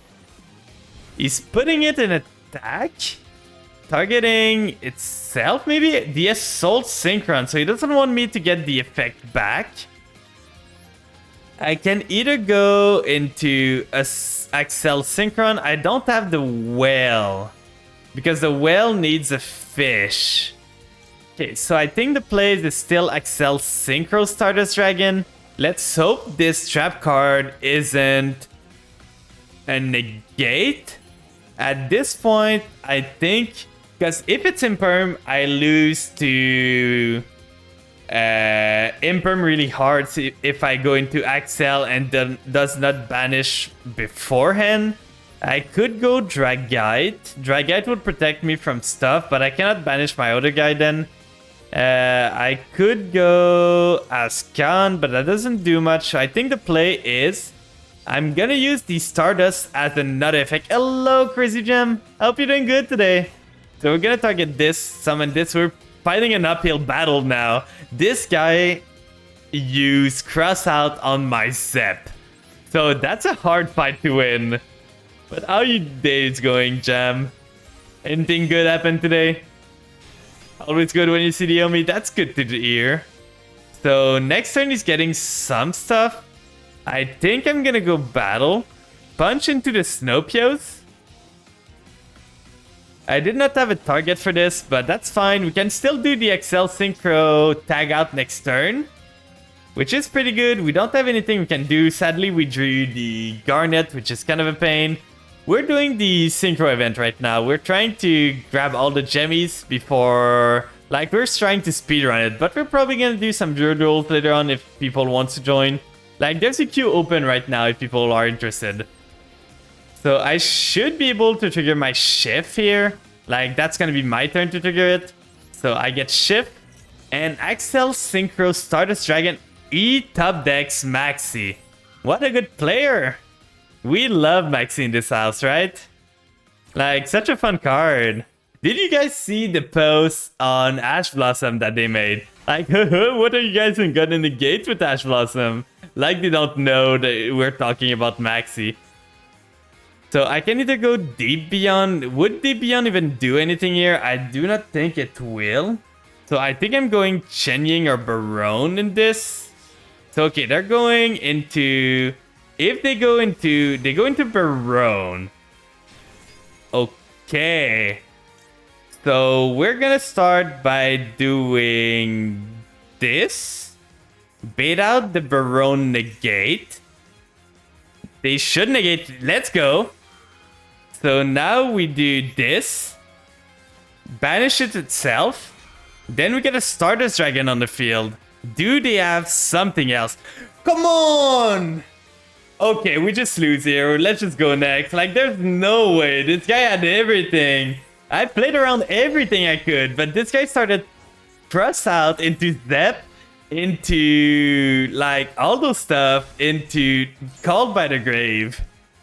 He's putting it in attack? Targeting itself, maybe? The Assault Synchron, so he doesn't want me to get the effect back. I can either go into Excel Synchron. I don't have the whale, because the whale needs a fish. Okay, so I think the play is still Excel Synchro Stardust Dragon. Let's hope this trap card isn't a negate. At this point, I think, because if it's Imperm, I lose to Imperm really hard if I go into Axel and then does not banish beforehand. I could go Dragite. Dragite would protect me from stuff, but I cannot banish my other guy then. I could go Ascan, but that doesn't do much. So I think the play is I'm gonna use the Stardust as another effect. Hello, Crazy Gem. I hope you're doing good today. So we're gonna target this, summon this. We're fighting an uphill battle now. This guy used Cross Out on my Zep. So that's a hard fight to win. But how you days going, Jam? Anything good happened today? Always good when you see the Omi. That's good to hear. So next turn he's getting some stuff. I think I'm gonna go battle. Punch into the Snopios. I did not have a target for this, but that's fine. We can still do the Excel Synchro tag out next turn, which is pretty good. We don't have anything we can do. Sadly, we drew the Garnet, which is kind of a pain. We're doing the Synchro event right now. We're trying to grab all the gemmies before... Like, we're trying to speedrun it, but we're probably gonna do some duels later on if people want to join. Like, there's a queue open right now if people are interested. So I should be able to trigger my Shift here. Like, that's gonna be my turn to trigger it. So I get Shift. And Axel Synchro Stardust Dragon top decks Maxi. What a good player. We love Maxi in this house, right? Like, such a fun card. Did you guys see the post on Ash Blossom that they made? Like, what are you guys in gun in the gate with Ash Blossom? Like, they don't know that we're talking about Maxi. So I can either go Deep Beyond. Would Deep Beyond even do anything here? I do not think it will. So I think I'm going Chen Ying or Barone in this. So okay, they're going into... If they go into... They go into Barone. Okay. So we're gonna start by doing this. Bait out the Barone negate. They should negate. Let's go. So now we do this. Banish it itself. Then we get a Stardust Dragon on the field. Do they have something else? Come on! Okay, we just lose here. Let's just go next. Like, there's no way. This guy had everything. I played around everything I could, but this guy started Cross Out into Zep, into, like, all those stuff, into Called by the Grave.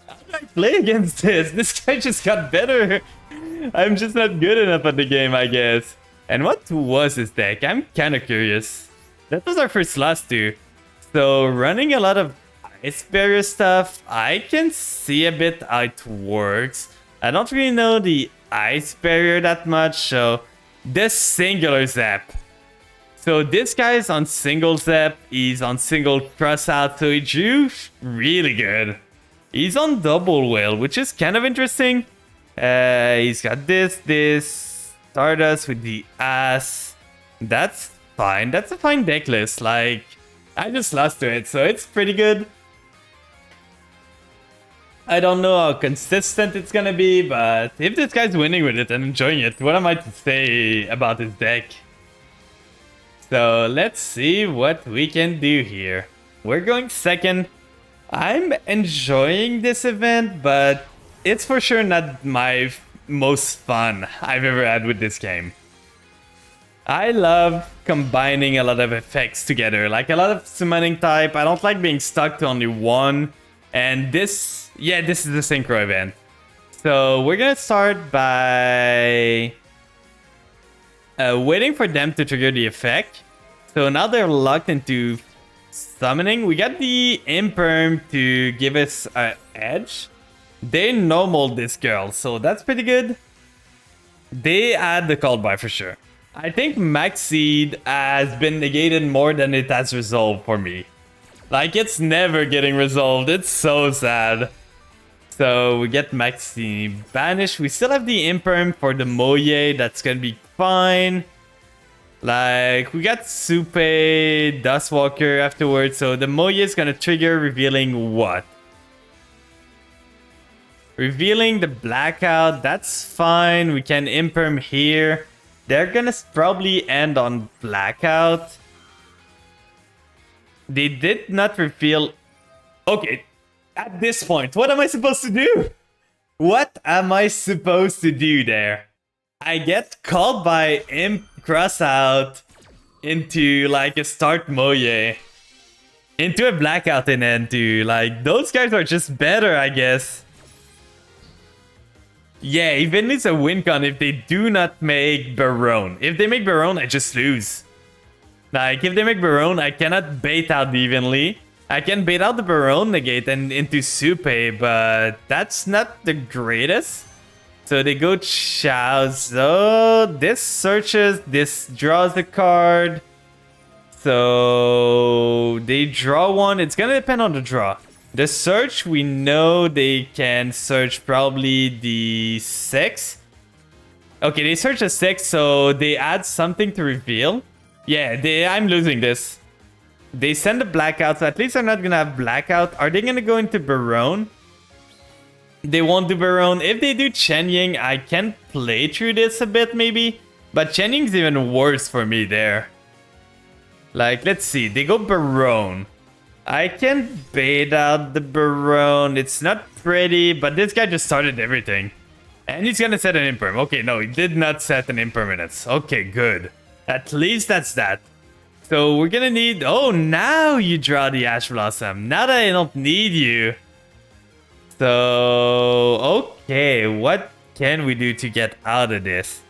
How do I play against this? This guy just got better. I'm just not good enough at the game, I guess. And what was his deck? I'm kind of curious. That was our first loss too. So running a lot of Ice Barrier stuff, I can see a bit how it works. I don't really know the Ice Barrier that much, so this singular Zap. So this guy's on single zep, he's on single cross out, so he drew really good. He's on double whale, which is kind of interesting. He's got this, Stardust with the ass. That's fine, that's a fine deck list. Like, I just lost to it, so it's pretty good. I don't know how consistent it's gonna be, but if this guy's winning with it and enjoying it, what am I to say about his deck? So let's see what we can do here. We're going second. I'm enjoying this event, but it's for sure not my most fun I've ever had with this game. I love combining a lot of effects together, like a lot of summoning type. I don't like being stuck to only one. And this, yeah, this is the synchro event. So we're gonna start by waiting for them to trigger the effect. So now they're locked into summoning. We got the imperm to give us an edge. They normal this girl, so that's pretty good. They add the call by for sure. I think Max Seed has been negated more than it has resolved for me. Like, it's never getting resolved. It's so sad. So we get Max Seed banished. We still have the imperm for the Moye. That's gonna be fine. Like, we got Supe, Dustwalker afterwards. So the Moye is gonna trigger, revealing what? Revealing the blackout. That's fine. We can imperm here. They're gonna probably end on blackout. They did not reveal... Okay, at this point, what am I supposed to do? What am I supposed to do there? I get called by Imp Cross out into like a start Moye. Into a blackout and into like, those guys are just better, I guess. Yeah, even it's a win con if they do not make Baron. If they make Baron, I just lose. Like, if they make Baron, I cannot bait out evenly. I can bait out the Baron negate and into Supe, but that's not the greatest. So they go Chow. So this searches, this draws a card. So they draw one. It's gonna depend on the draw. The search, we know they can search probably the 6. Okay, they search a 6, so they add something to reveal. Yeah, I'm losing this. They send a blackout, so at least I'm not gonna have blackout. Are they gonna go into Baron? They won't do Baron. If they do Chen Ying, I can play through this a bit maybe. But Chen Ying's even worse for me there. Like, let's see. They go Baron. I can bait out the Baron. It's not pretty, but this guy just started everything. And he's gonna set an imperm. Okay, no, he did not set an impermanence. Okay, good. At least that's that. So we're gonna need... Oh, now you draw the Ash Blossom. Now that I don't need you. So, okay, what can we do to get out of this?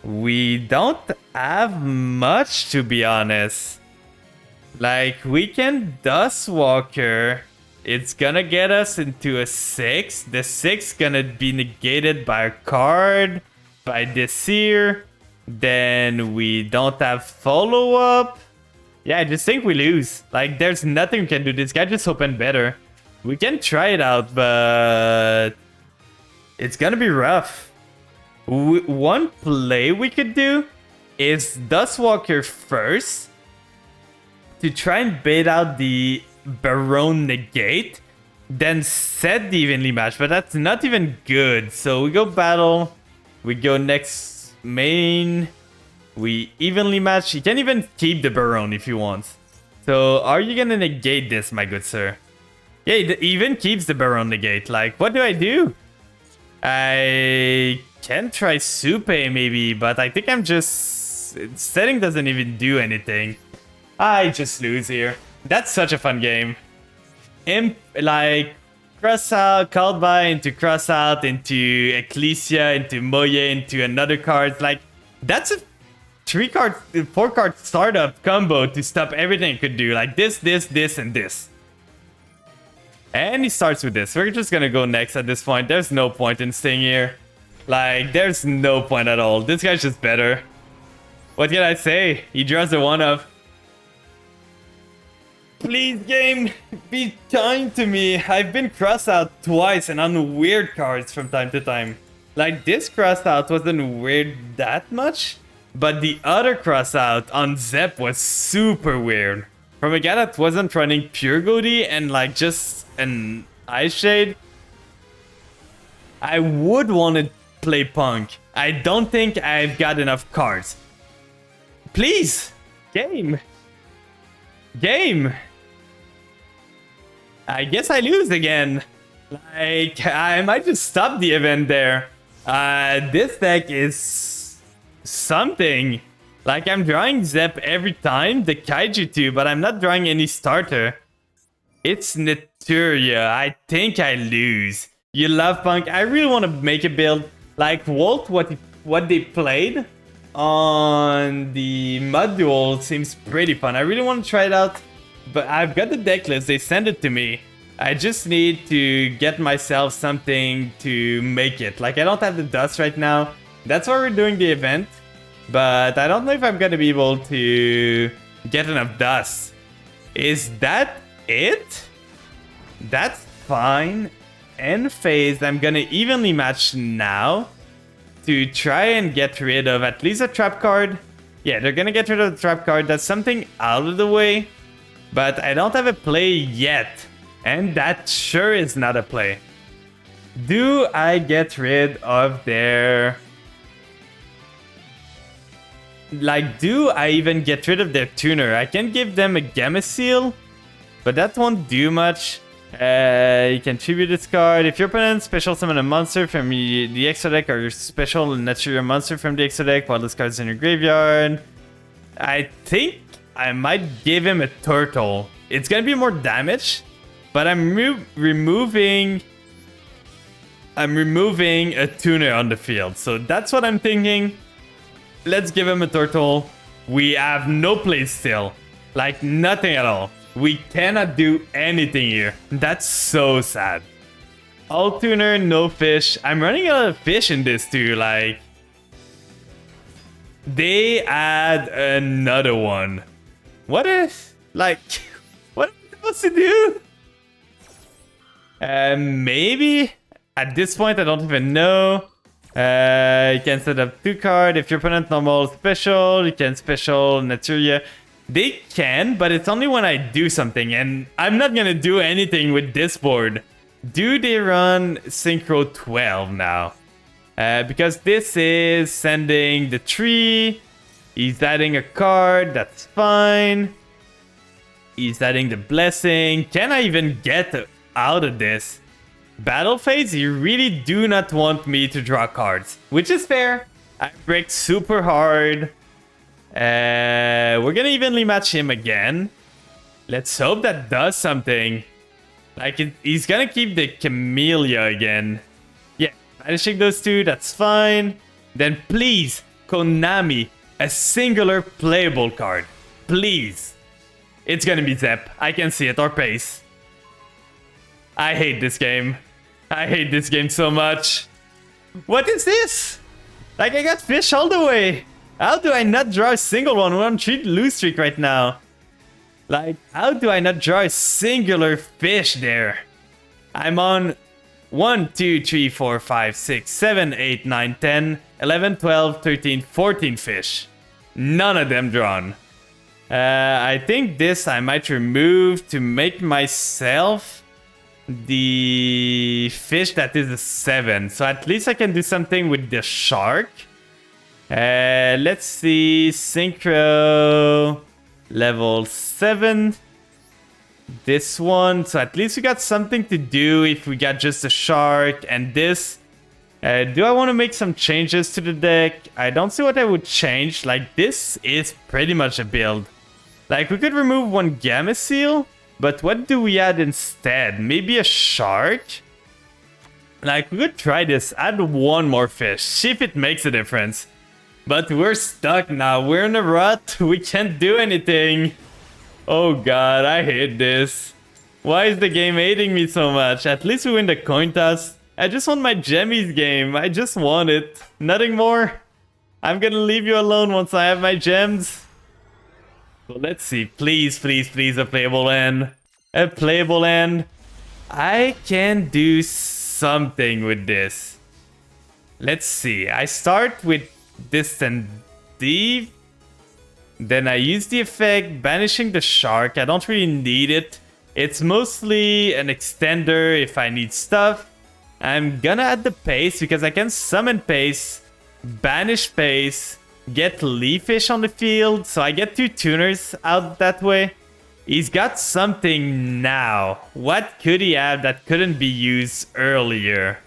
We don't have much, to be honest. Like, we can Dustwalker. It's gonna get us into a 6. The 6 gonna be negated by a card, by Desir. Then we don't have follow-up. Yeah, I just think we lose. Like, there's nothing we can do. This guy just opened better. We can try it out, but it's gonna be rough. One play we could do is Dustwalker first to try and bait out the Baron negate, then set the evenly match, but that's not even good. So we go battle, we go next main, we evenly match. You can even keep the Baron if you want. So are you gonna negate this, my good sir? Yeah, it even keeps the Baron negate. Like, what do I do? I can try Supe maybe, but I think I'm just... Setting doesn't even do anything. I just lose here. That's such a fun game. Imp, like, cross out, called by, into cross out, into Ecclesia, into Moye, into another card. Like, that's a 4-card startup combo to stop everything it could do. Like this, and this. And he starts with this. We're just gonna go next at this point. There's no point in staying here. Like, there's no point at all. This guy's just better. What can I say? He draws a 1-of. Please, game, be kind to me. I've been crossed out twice and on weird cards from time to time. Like, this cross out wasn't weird that much, but the other cross out on Zep was super weird. From a guy that wasn't running pure Goody and like just an Ice Shade, I would want to play Punk. I don't think I've got enough cards. Please, game. Game. I guess I lose again. Like, I might just stop the event there. This deck is something. Like, I'm drawing Zep every time, the Kaiju too, but I'm not drawing any starter. It's Naturia. I think I lose. You love Punk. I really want to make a build like Walt, what they played on the Mud Duel seems pretty fun. I really want to try it out, but I've got the deck list. They sent it to me. I just need to get myself something to make it. Like, I don't have the dust right now. That's why we're doing the event, but I don't know if I'm gonna be able to get enough dust. Is that it? That's fine. End phase, I'm gonna evenly match now to try and get rid of at least a trap card. Yeah, they're gonna get rid of the trap card. That's something out of the way, but I don't have a play yet, and that sure is not a play. Do I get rid of their... Like, do I even get rid of their tuner? I can give them a Gamma Seal, but that won't do much. You can tribute this card. If your opponent special summon a monster from the extra deck or your special natural monster from the extra deck while this card's in your graveyard, I think I might give him a turtle. It's gonna be more damage, but I'm removing a tuner on the field. So that's what I'm thinking. Let's give him a turtle. We have no play still. Like, nothing at all. We cannot do anything here. That's so sad. All tuner, no fish. I'm running out of fish in this too. Like, they add another one. What if, like, what am I supposed to do? Maybe at this point, I don't even know. You can set up 2 cards. If your opponent normal special, you can special Naturia. They can, but it's only when I do something, and I'm not gonna do anything with this board. Do they run Synchro 12 now? Because this is sending the tree. He's adding a card, that's fine. He's adding the blessing. Can I even get out of this? Battle phase, you really do not want me to draw cards, which is fair. I break super hard. We're gonna evenly match him again. Let's hope that does something. Like, he's gonna keep the Camellia again. Yeah, banishing those two, that's fine. Then please, Konami, a singular playable card. Please. It's gonna be Zep. I can see it, or Pace. I hate this game. I hate this game so much. What is this? Like, I got fish all the way. How do I not draw a single one? We're on 3 lose streak right now. Like, how do I not draw a singular fish there? I'm on 1, 2, 3, 4, 5, 6, 7, 8, 9, 10, 11, 12, 13, 14 fish. None of them drawn. I think this I might remove to make myself the fish that is a 7. So at least I can do something with the shark. Let's see, Synchro level 7. This one, so at least we got something to do if we got just a shark and this. Do I want to make some changes to the deck? I don't see what I would change. Like, this is pretty much a build. Like, we could remove one Gamma Seal, but what do we add instead? Maybe a shark? Like, we could try this, add one more fish, see if it makes a difference. But we're stuck now. We're in a rut. We can't do anything. Oh god, I hate this. Why is the game hating me so much? At least we win the coin toss. I just want my Jemmy's game. I just want it. Nothing more. I'm gonna leave you alone once I have my gems. So let's see. Please, please, please, a playable end. A playable end. I can do something with this. Let's see. I start with Distant Thief. Then I use the effect, banishing the shark. I don't really need it. It's mostly an extender if I need stuff. I'm gonna add the pace because I can summon pace, banish pace, get Leafish on the field. So I get 2 tuners out that way. He's got something now. What could he have that couldn't be used earlier?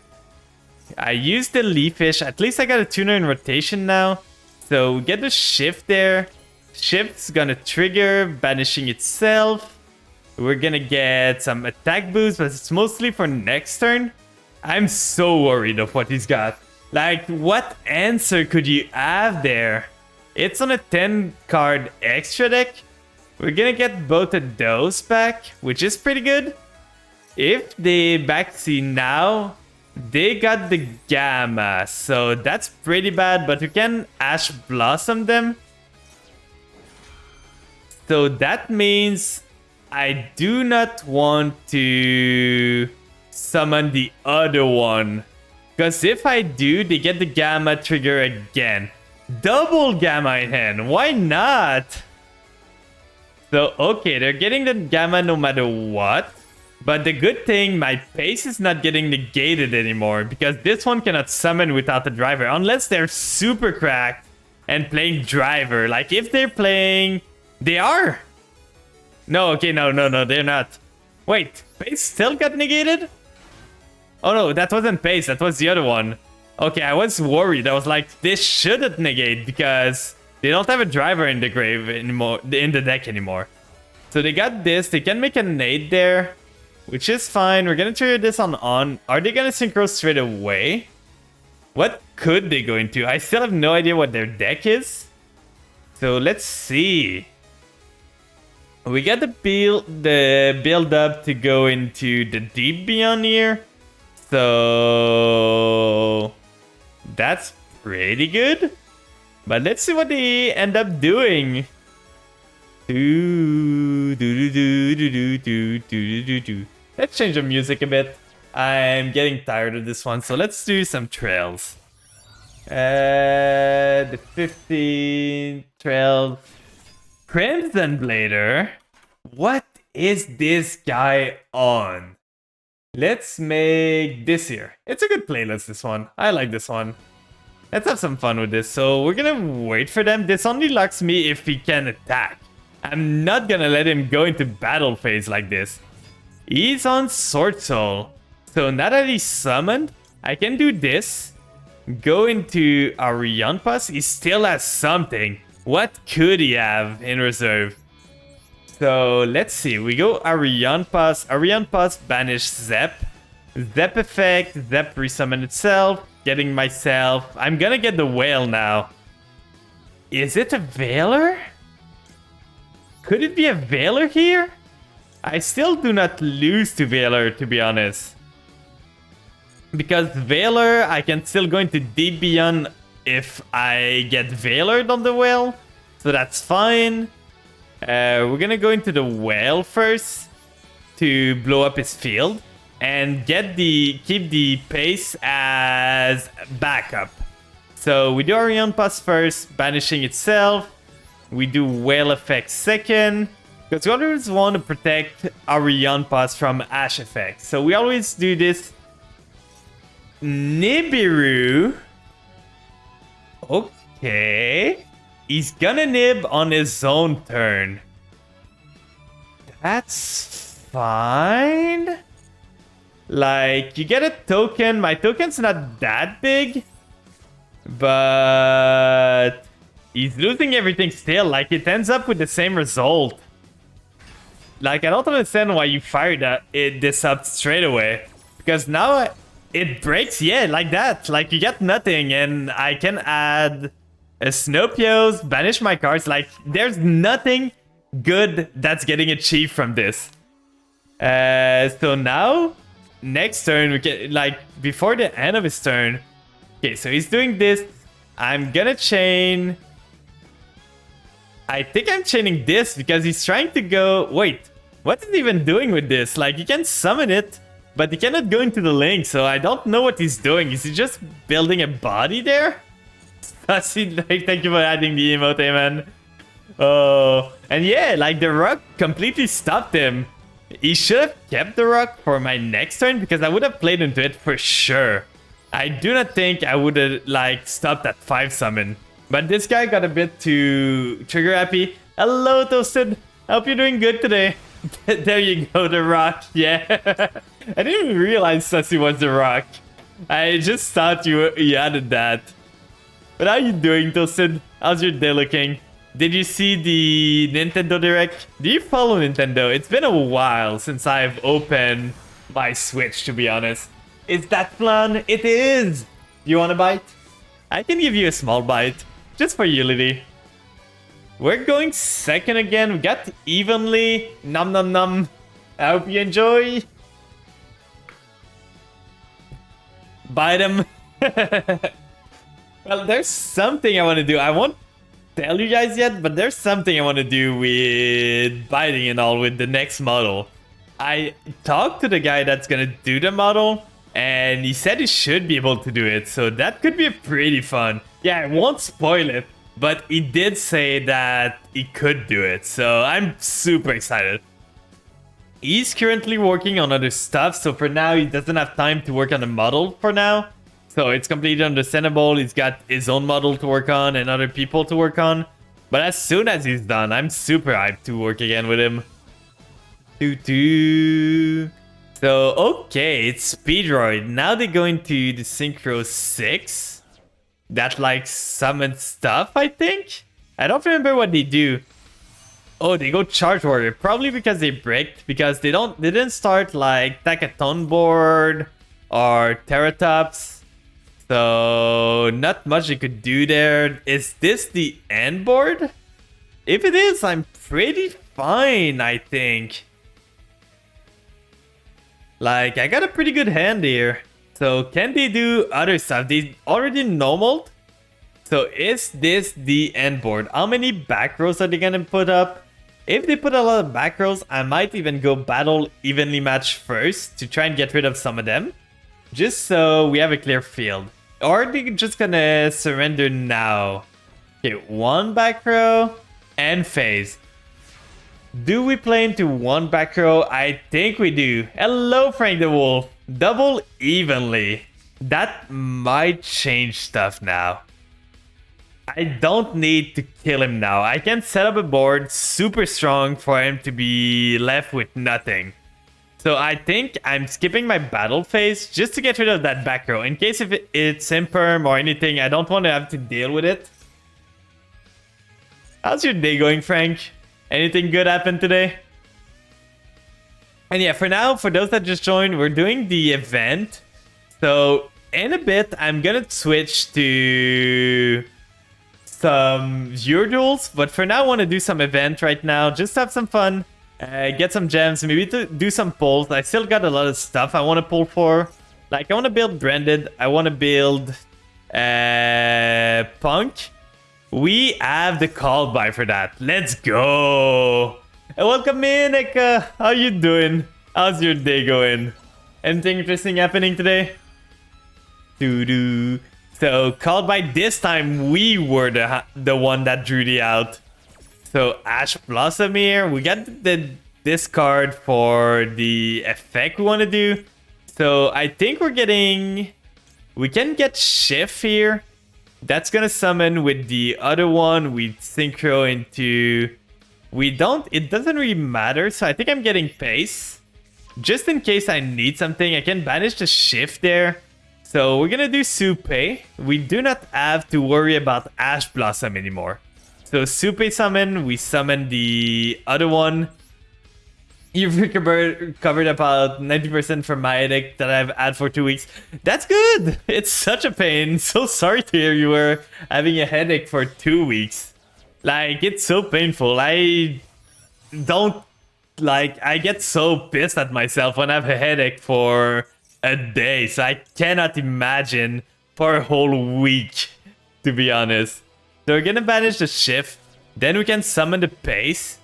I used the Leafish. At least I got a tuner in rotation now. So get the shift there. Shift's gonna trigger, banishing itself. We're gonna get some attack boost, but it's mostly for next turn. I'm so worried of what he's got. Like, what answer could you have there? It's on a 10 card extra deck. We're gonna get both of those back, which is pretty good. If they backseat now, they got the Gamma, so that's pretty bad, but we can Ash Blossom them. So that means I do not want to summon the other one. Because if I do, they get the Gamma trigger again. Double Gamma in hand, why not? So, okay, they're getting the Gamma no matter what. But the good thing, my pace is not getting negated anymore. Because this one cannot summon without the driver. Unless they're super cracked and playing driver. Like, if they're playing... They are! No, okay, no, they're not. Wait, pace still got negated? Oh no, that wasn't pace, that was the other one. Okay, I was worried. I was like, this shouldn't negate because they don't have a driver in the grave anymore, in the deck anymore. So they got this, they can make a nade there, which is fine. We're gonna trigger this on. Are they gonna synchro straight away? What could they go into? I still have no idea what their deck is. So let's see. We got the build up to go into the Deep Beyond here. So that's pretty good. But let's see what they end up doing. Let's change the music a bit. I'm getting tired of this one, so let's do some trails. The 15 trails. Crimson Blader? What is this guy on? Let's make this here. It's a good playlist, this one. I like this one. Let's have some fun with this. So we're gonna wait for them. This only locks me if he can attack. I'm not gonna let him go into battle phase like this. He's on Sword Soul. So now that he's summoned, I can do this. Go into Arianpas. He still has something. What could he have in reserve? So let's see. We go Arianpas. Arianpas banish Zep. Zep effect. Zep resummon itself. Getting myself. I'm gonna get the whale now. Is it a Veiler? Could it be a Veiler here? I still do not lose to Veiler, to be honest. Because Veiler, I can still go into Deep Beyond if I get Veilered on the whale. So that's fine. We're gonna go into the whale first to blow up his field. And keep the pace as backup. So we do Orion Pass first, banishing itself. We do whale effect second. Because we always want to protect Orion Pass from Ash effect. So we always do this. Nibiru. Okay. He's gonna nib on his own turn. That's fine. Like, you get a token. My token's not that big. But he's losing everything still. Like, it ends up with the same result. Like, I don't understand why you fired this up straight away. Because now it breaks, yeah, like that. Like, you get nothing, and I can add a Snowpios, banish my cards. Like, there's nothing good that's getting achieved from this. So now, next turn, we get, like, before the end of his turn. Okay, so he's doing this. I'm gonna chain... I think I'm chaining this because he's trying to go... Wait, what is he even doing with this? Like, you can summon it, but he cannot go into the link, so I don't know what he's doing. Is he just building a body there? Thank you for adding the emote, man. Oh, and yeah, like the rock completely stopped him. He should have kept the rock for my next turn because I would have played into it for sure. I do not think I would have like stopped that 5 summon. But this guy got a bit too trigger happy. Hello, Toasted. Hope you're doing good today. There you go, the rock. Yeah. I didn't even realize Sussy was the rock. I just thought you added that. But how you doing, Toasted? How's your day looking? Did you see the Nintendo Direct? Do you follow Nintendo? It's been a while since I've opened my Switch, to be honest. Is that flan? It is! You want a bite? I can give you a small bite. Just for you, Liddy. We're going second again. We got evenly. Nom nom nom. I hope you enjoy. Bite him. Well, there's something I want to do. I won't tell you guys yet, but there's something I want to do with biting and all with the next model. I talked to the guy that's going to do the model, and he said he should be able to do it. So that could be pretty fun. Yeah, I won't spoil it, but he did say that he could do it. So I'm super excited. He's currently working on other stuff. So for now, he doesn't have time to work on the model for now. So it's completely understandable. He's got his own model to work on and other people to work on. But as soon as he's done, I'm super hyped to work again with him. So, okay, it's Speedroid. Now they go into the Synchro 6. That, like, summon stuff, I think? I don't remember what they do. Oh, they go Charge Warrior. Probably because they bricked. Because they didn't start, like, Takaton Board or Terratops. So, not much you could do there. Is this the end board? If it is, I'm pretty fine, I think. Like, I got a pretty good hand here. So, can they do other stuff? They already normaled. So, is this the end board? How many back rows are they gonna put up? If they put a lot of back rows, I might even go battle evenly match first to try and get rid of some of them. Just so we have a clear field. Or are they just gonna surrender now? Okay, 1 back row and phase. Do we play into 1 back row? I think we do. Hello, Frank the Wolf. Double evenly. That might change stuff now. I don't need to kill him now. I can set up a board super strong for him to be left with nothing. So I think I'm skipping my battle phase just to get rid of that back row. In case if it's imperm or anything, I don't want to have to deal with it. How's your day going, Frank? Anything good happened today? And yeah, for now, for those that just joined, we're doing the event. So in a bit, I'm gonna switch to some viewer duels. But for now, I want to do some event right now. Just have some fun. Get some gems, maybe to do some pulls. I still got a lot of stuff I want to pull for. Like, I want to build Branded. I want to build Punk. We have the call by for that. Let's go. Welcome in, Eka. How you doing? How's your day going? Anything interesting happening today? So, called by this time, we were the one that drew the out. So, Ash Blossom here. We got this card for the effect we want to do. So, I think we're getting... We can get Shift here. That's going to summon with the other one. We synchro into... We don't... It doesn't really matter. So, I think I'm getting Pace. Just in case I need something, I can banish the Shift there. So, we're going to do Supe. We do not have to worry about Ash Blossom anymore. So, Supe summon, we summon the other one. You've recovered about 90% from my headache that I've had for 2 weeks. That's good! It's such a pain. So sorry to hear you were having a headache for 2 weeks. Like, it's so painful. I don't... Like, I get so pissed at myself when I have a headache for a day. So I cannot imagine for a whole week to be honest. So we're gonna banish the shift. Then we can summon the pace.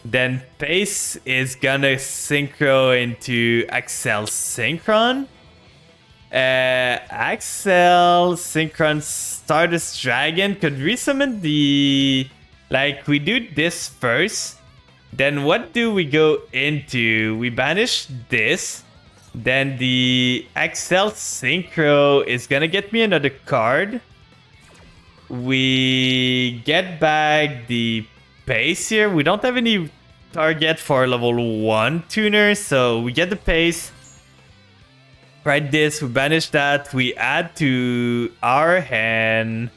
Then pace is gonna synchro into Axel Synchron. Axel Synchron Stardust Dragon could resummon the... Like, we do this first. Then what do we go into? We banish this. Then the Axel Synchro is gonna get me another card. We get back the pace here. We don't have any target for level 1 tuner, so we get the pace. Right, this, we banish that. We add to our hand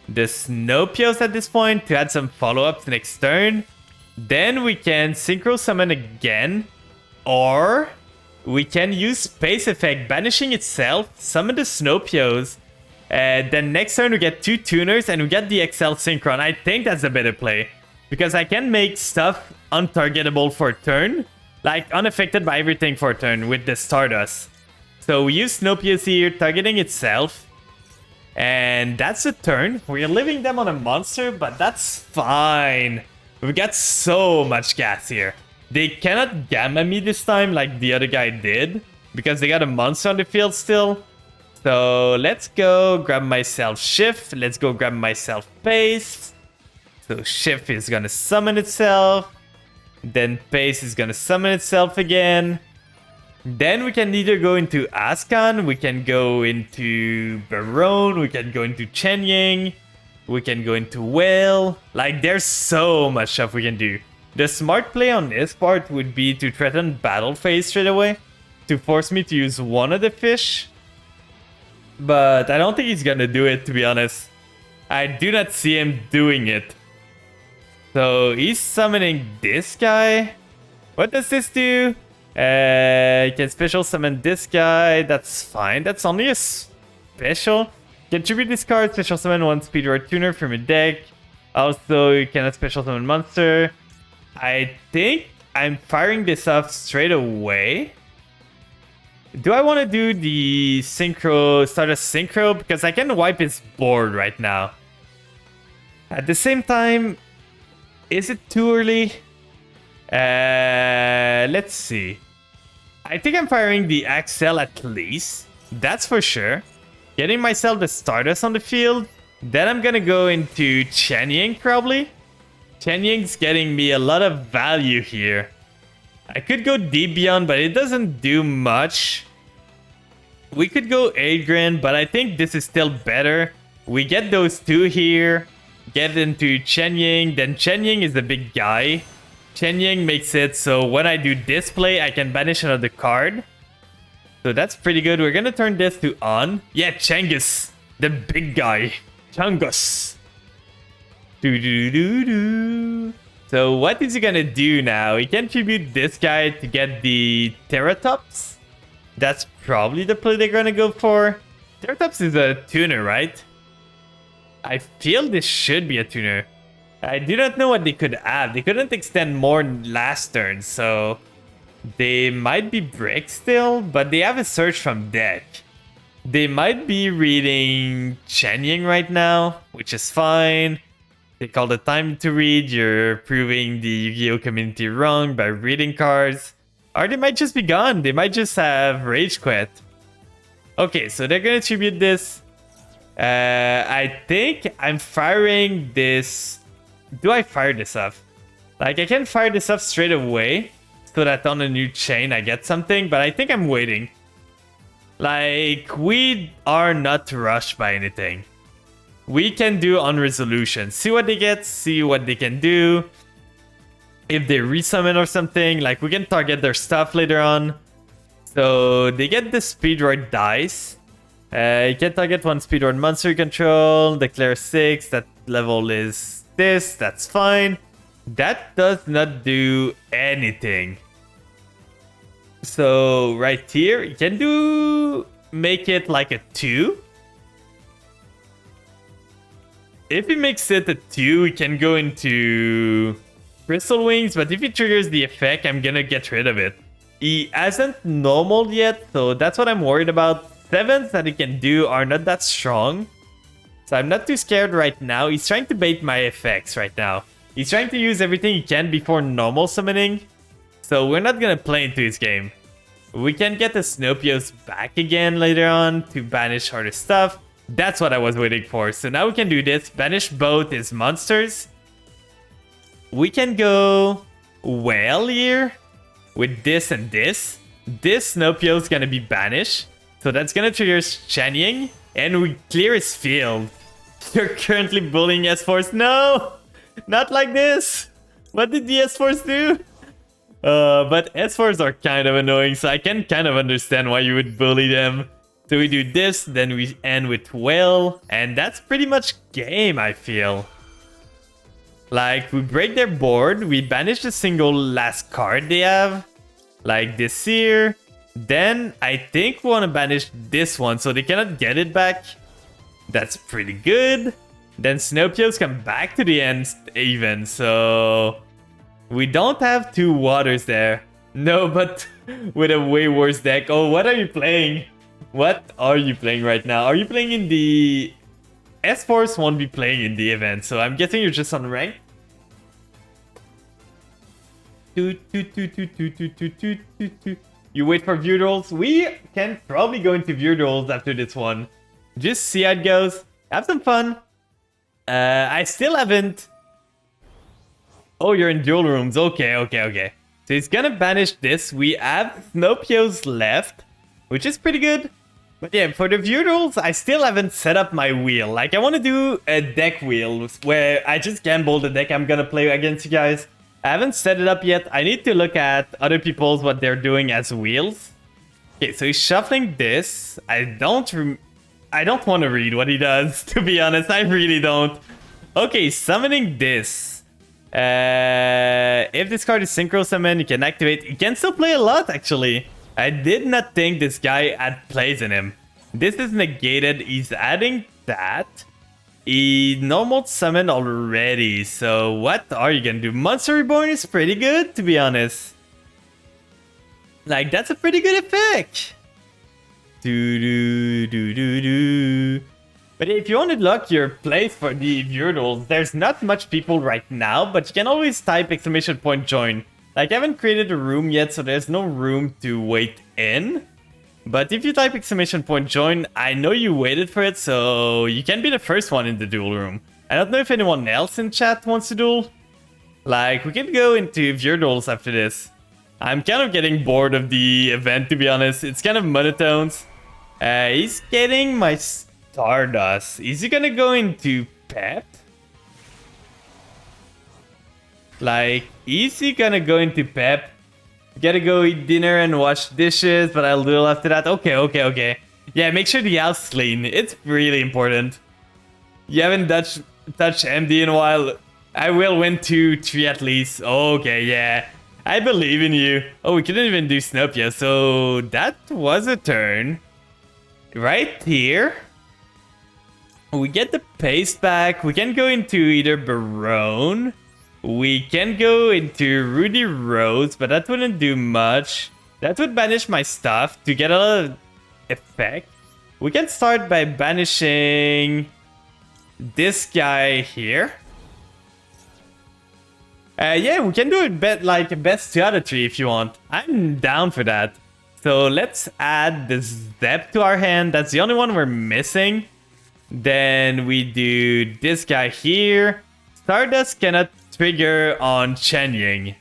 the Snopios at this point to add some follow-ups next turn. Then we can synchro summon again, or we can use space effect, banishing itself, summon the Snopios. Then next turn we get 2 tuners and we get the XL Synchron. I think that's a better play, because I can make stuff untargetable for a turn, like unaffected by everything for a turn with the Stardust. So we use Snopios here, targeting itself. And that's a turn. We're leaving them on a monster, but that's fine. We've got so much gas here. They cannot gamma me this time like the other guy did, because they got a monster on the field still. So let's go grab myself shift. Let's go grab myself pace. So shift is gonna summon itself. Then pace is gonna summon itself again. Then we can either go into Ascan, we can go into Barone, we can go into Chenying, we can go into Whale. Like, there's so much stuff we can do. The smart play on this part would be to threaten battle phase straight away, to force me to use one of the fish. But I don't think he's gonna do it, to be honest. I do not see him doing it. So he's summoning this guy. What does this do? You can special summon this guy. That's fine. That's only a special. You can tribute this card, special summon 1 Speedroid Tuner from your deck. Also, you cannot special summon monster. I think I'm firing this off straight away. Do I want to do the synchro, start a synchro? Because I can wipe his board right now. At the same time, is it too early? Let's see. I think I'm firing the Axel at least. That's for sure. Getting myself the Stardust on the field. Then I'm gonna go into Chenying probably. Chenying's getting me a lot of value here. I could go Deep Beyond, but it doesn't do much. We could go Adrian, but I think this is still better. We get those 2 here. Get into Chenying. Then Chenying is the big guy. Chenying makes it so when I do display, I can banish another card. So that's pretty good. We're gonna turn this to on. Yeah, Changus, the big guy. Changus. So what is he gonna do now? He can tribute this guy to get the Teratops. That's probably the play they're gonna go for. Teratops is a tuner, right? I feel this should be a tuner. I do not know what they could add. They couldn't extend more last turn, so they might be brick still, but they have a search from deck. They might be reading Chenying right now, which is fine. Take all the time to read. You're proving the Yu-Gi-Oh community wrong by reading cards. Or they might just be gone. They might just have Rage Quit. Okay, so they're gonna tribute this. I think I'm firing this. Do I fire this off? Like, I can fire this off straight away so that on a new chain I get something, but I think I'm waiting. Like, we are not rushed by anything. We can do on resolution. See what they get, see what they can do. If they resummon or something, like, we can target their stuff later on. So they get the Speedroid dice. You can target 1 Speedroid monster you control, declare 6, that level is this, that's fine. That does not do anything. So right here, you can make it like a 2. If he makes it a 2, we can go into Crystal Wings, but if he triggers the effect, I'm gonna get rid of it. He hasn't normaled yet, so that's what I'm worried about. 7s that he can do are not that strong. So I'm not too scared right now. He's trying to bait my effects right now. He's trying to use everything he can before normal summoning. So we're not gonna play into his game. We can get the Snopios back again later on to banish harder stuff. That's what I was waiting for. So now we can do this. Banish both his monsters. We can go Whale here with this and this. This Snopio is gonna be banished. So that's gonna trigger Chanyeong. And we clear his field. You're currently bullying S-Force. No! Not like this! What did the S-Force do? But S-Force are kind of annoying, so I can kind of understand why you would bully them. So we do this, then we end with Whale. And that's pretty much game, I feel. Like, we break their board, we banish the single last card they have. Like this here. Then, I think we want to banish this one, so they cannot get it back. That's pretty good. Then Snopios come back to the end even, so... We don't have two waters there. No, but with a way worse deck. Oh, what are you playing? What are you playing right now? Are you playing in the... S-Force won't be playing in the event, so I'm guessing you're just on rank. You wait for view duels. We can probably go into view duels after this one. Just see how it goes. Have some fun. I still haven't... Oh, you're in duel rooms. Okay. So he's gonna banish this. We have Snopios left, which is pretty good. But yeah, for the view duels, I still haven't set up my wheel. Like, I want to do a deck wheel where I just gamble the deck I'm gonna play against you guys. I haven't set it up yet. I need to look at other people's what they're doing as wheels. Okay, so he's shuffling this. I don't want to read what he does, to be honest. I really don't. Okay, summoning this. If this card is synchro summon, you can activate. He can still play a lot, actually. I did not think this guy had plays in him. This is negated. He's adding that. He normal summoned already. So what are you gonna do? Monster Reborn is pretty good, to be honest. Like, that's a pretty good effect. But if you want to lock your place for the view duels, there's not much people right now, but you can always type !join. Like, I haven't created a room yet, so there's no room to wait in. But if you type !join, I know you waited for it, so you can be the first one in the duel room. I don't know if anyone else in chat wants to duel. Like, we can go into view duels after this. I'm kind of getting bored of the event, to be honest. It's kind of monotones. He's getting my Stardust. Is he gonna go into Pep? Like, is he gonna go into Pep? Gotta go eat dinner and wash dishes, but I'll do it after that. Okay. Yeah, make sure the house is clean. It's really important. You haven't touched MD in a while. I will win 2-3 at least. Okay, yeah. I believe in you. Oh, we couldn't even do Snopia, so that was a turn. Right here. We get the paste back. We can go into either Barone. We can go into Rudy Rose, but that wouldn't do much. That would banish my stuff to get a lot of effect. We can start by banishing this guy here. Yeah, we can do it like a best 2 out of 3 if you want. I'm down for that. So let's add the Zep to our hand. That's the only one we're missing. Then we do this guy here. Stardust cannot trigger on Chanyeong.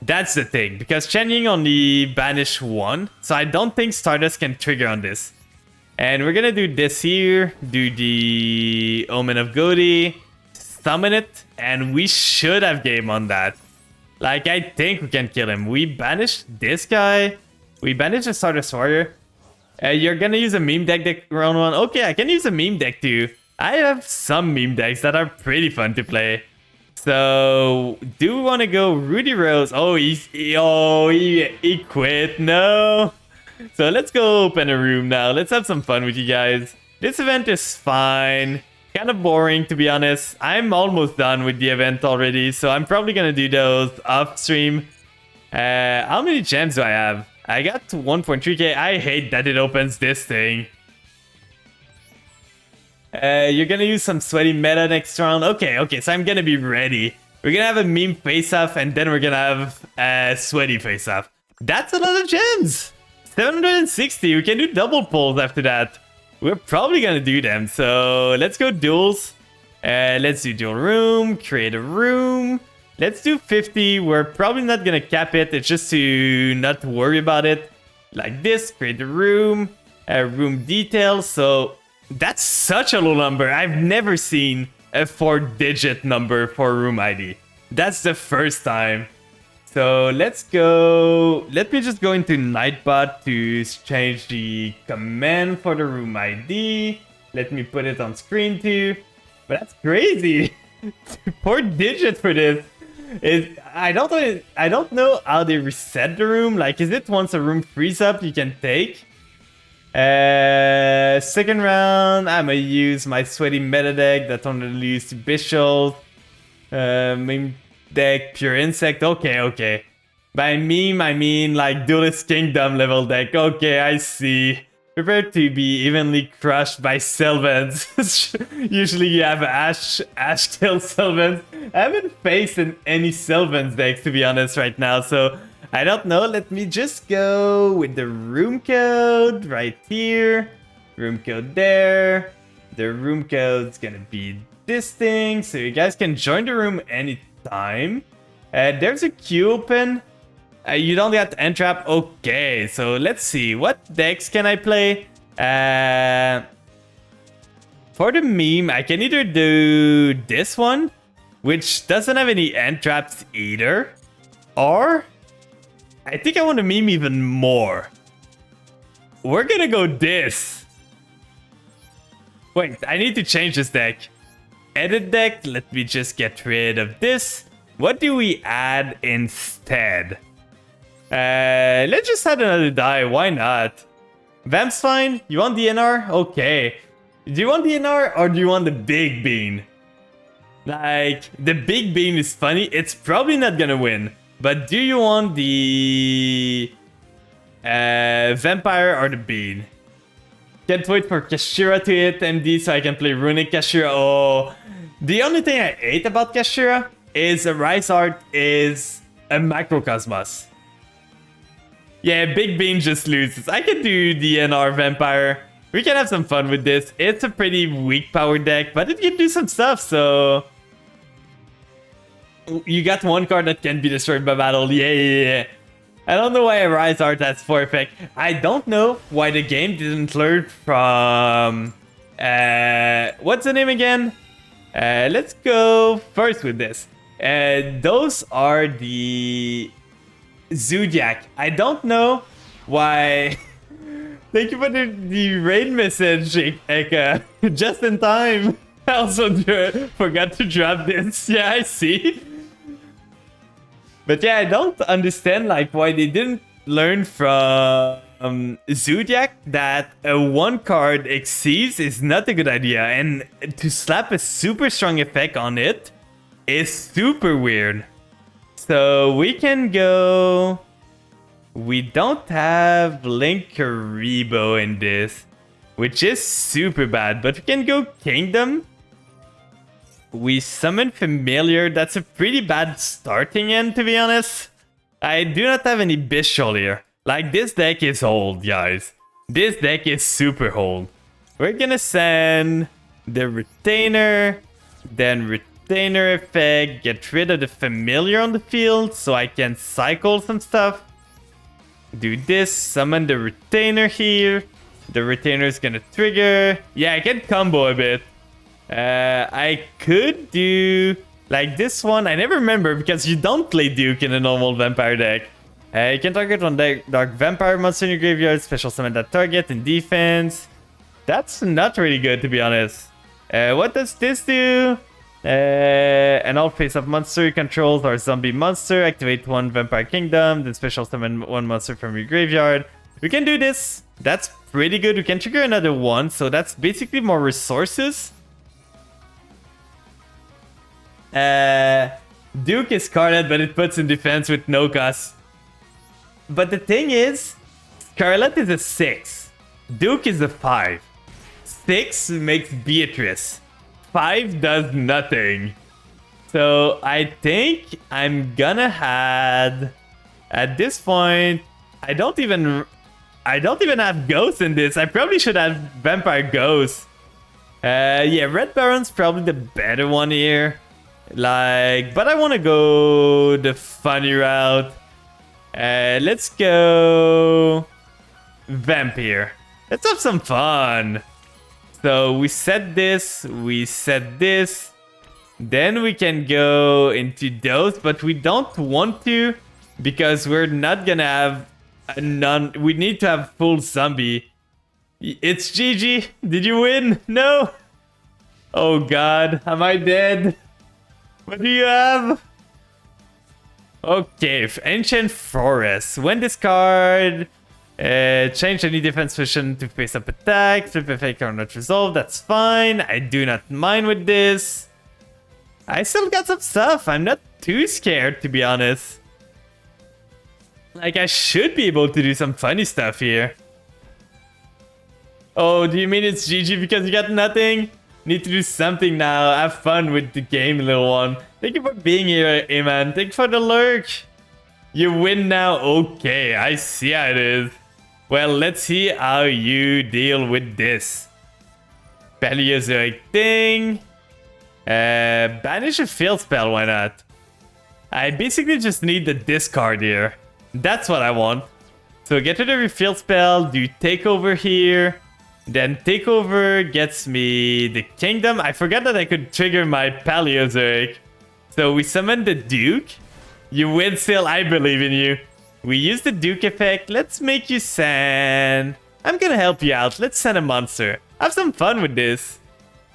That's the thing, because Chanyeong only banish 1. So I don't think Stardust can trigger on this. And we're gonna do this here. Do the Omen of Godi. Summon it. And we should have game on that. Like, I think we can kill him. We banished this guy. We banished the Stardust Warrior. You're gonna use a meme deck round 1. Okay, I can use a meme deck too. I have some meme decks that are pretty fun to play. So, do we want to go Rudy Rose? Oh, he quit. No. So let's go open a room now. Let's have some fun with you guys. This event is fine. Kind of boring, to be honest. I'm almost done with the event already, so I'm probably gonna do those off stream. How many gems do I have? I got 1.3k. I hate that it opens this thing. You're gonna use some sweaty meta next round. Okay, so I'm gonna be ready. We're gonna have a meme face-off, and then we're gonna have a sweaty face-off. That's a lot of gems! 760, we can do double pulls after that. We're probably gonna do them, so let's go duels. Let's do dual room, create a room. Let's do 50, we're probably not gonna cap it, it's just to not worry about it. Like this, create a room details, so that's such a low number. I've never seen a 4-digit number for room ID. That's the first time. So let's go. Let me just go into Nightbot to change the command for the room ID. Let me put it on screen too. But that's crazy. 4-digit for this. I don't know how they reset the room. Like, is it once a room frees up you can take? Second round, I'm gonna use my sweaty meta deck that only leads to Bishop. Main deck, pure insect. Okay. By meme, I mean like Duelist Kingdom level deck. Okay, I see. Prepare to be evenly crushed by Sylvans. Usually you have Ash Tail Sylvans. I haven't faced any Sylvans decks to be honest right now, so I don't know. Let me just go with the room code right here. Room code there. The room code's gonna be this thing, so you guys can join the room anytime. There's a queue open. You don't get entrap. Okay, so let's see. What decks can I play? For the meme, I can either do this one, which doesn't have any entraps either, or I think I want to meme even more. We're gonna go this. Wait, I need to change this deck. Edit deck, let me just get rid of this. What do we add instead? Let's just add another die, why not? Vamp's fine, you want DNR? Okay. Do you want DNR or do you want the big bean? Like, the big bean is funny, it's probably not gonna win. But do you want the vampire or the bean? Can't wait for Kashira to hit MD so I can play Runic Kashira. Oh, the only thing I hate about Kashira is a Rise Art is a Macrocosmos. Yeah, Big Bean just loses. I can do DNR Vampire. We can have some fun with this. It's a pretty weak power deck, but it can do some stuff, so... You got one card that can be destroyed by battle. Yeah. I don't know why a Rise Art has 4 effect. I don't know why the game didn't learn from... what's the name again? Let's go first with this. Those are the... Zodiac. I don't know why... Thank you for the raid message, Eka. Just in time. I also forgot to drop this. Yeah, I see. But yeah, I don't understand like why they didn't learn from Zodiac that a 1 card exceeds is not a good idea. And to slap a super strong effect on it is super weird. So we can go... We don't have Linkaribo in this, which is super bad, but we can go Kingdom. We summon Familiar. That's a pretty bad starting end, to be honest. I do not have any Bishol here. Like, this deck is old, guys. This deck is super old. We're gonna send the Retainer, then Retainer effect, get rid of the Familiar on the field so I can cycle some stuff. Do this, summon the Retainer here. The Retainer is gonna trigger. Yeah, I can combo a bit. I could do like this one. I never remember because you don't play Duke in a normal vampire deck. You can target one dark vampire monster in your graveyard, special summon that target in defense. That's not really good, to be honest. What does this do? An all face-up monster controls or zombie monster. Activate 1 Vampire Kingdom, then special summon 1 monster from your graveyard. We can do this. That's pretty good. We can trigger another one, so that's basically more resources. Duke is Scarlet, but it puts in defense with no cost. But the thing is, Scarlet is a 6. Duke is a 5. 6 makes Beatrice. 5 does nothing. So I think I'm gonna have... At this point, I don't even have Ghost in this. I probably should have Vampire Ghost. Yeah, Red Baron's probably the better one here. Like, but I want to go the funny route. Let's go Vamp here. Let's have some fun. So we set this, then we can go into those, but we don't want to because we're not gonna have a none. We need to have full zombie. It's GG. Did you win? No. Oh God, am I dead? What do you have? Okay, Ancient Forest. When discard, change any defense position to face up attack. Flip effect are not resolved. That's fine. I do not mind with this. I still got some stuff. I'm not too scared, to be honest. Like, I should be able to do some funny stuff here. Oh, do you mean it's GG because you got nothing? Need to do something now. Have fun with the game, little one. Thank you for being here, Eman. Thank you for the lurk. You win now? Okay, I see how it is. Well, let's see how you deal with this. Paleozoic thing. Banish a field spell, why not? I basically just need the discard here. That's what I want. So get rid of your field spell, do takeover here. Then takeover gets me the kingdom. I forgot that I could trigger my Paleozoic. So we summon the Duke. You win still, I believe in you. We use the Duke effect. Let's make you send. I'm gonna help you out. Let's send a monster. Have some fun with this.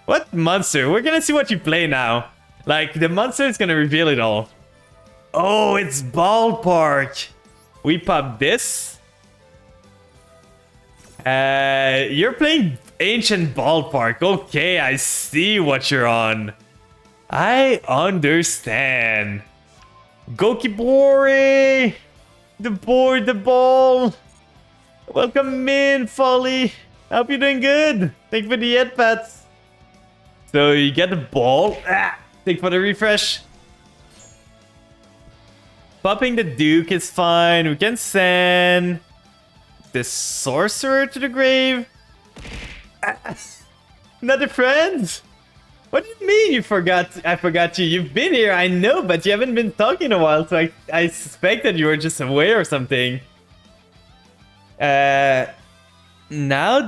What monster? We're gonna see what you play now. Like, the monster is gonna reveal it all. Oh, it's Ballpark. We pop this. You're playing Ancient Ballpark. Okay, I see what you're on. I understand. Gokibori! The board, the ball! Welcome in, Folly! I hope you're doing good! Thank you for the headpats. So you get the ball. Thank you for the refresh. Popping the Duke is fine. We can send the Sorcerer to the grave. Another friend? What do you mean you forgot? I forgot you. You've been here, I know, but you haven't been talking in a while, so I suspect that you were just away or something. Now,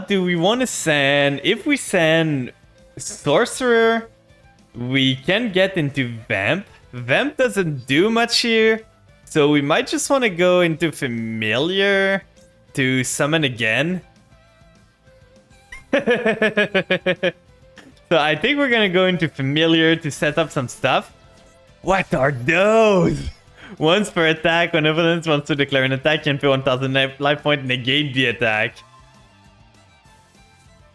do we want to send... If we send Sorcerer, we can get into Vamp. Vamp doesn't do much here, so we might just want to go into Familiar to summon again. So I think we're gonna go into Familiar to set up some stuff. What are those? Once per attack, when opponent wants to declare an attack, you can pay 1000 life point, negate the attack.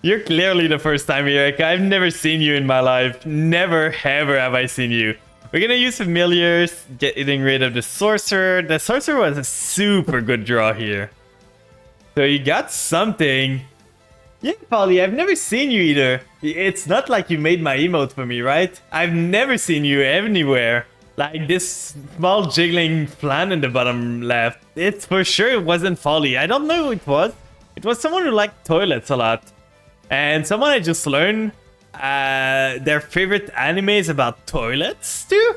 You're clearly the first time here, Eka. I've never seen you in my life. Never, ever have I seen you. We're gonna use Familiars, getting rid of the Sorcerer. The Sorcerer was a super good draw here. So you got something. Yeah, Polly, I've never seen you either. It's not like you made my emote for me, right? I've never seen you anywhere. Like this small jiggling flan in the bottom left. It's for sure it wasn't Folly. I don't know who it was. It was someone who liked toilets a lot. And someone I just learned their favorite anime is about toilets too.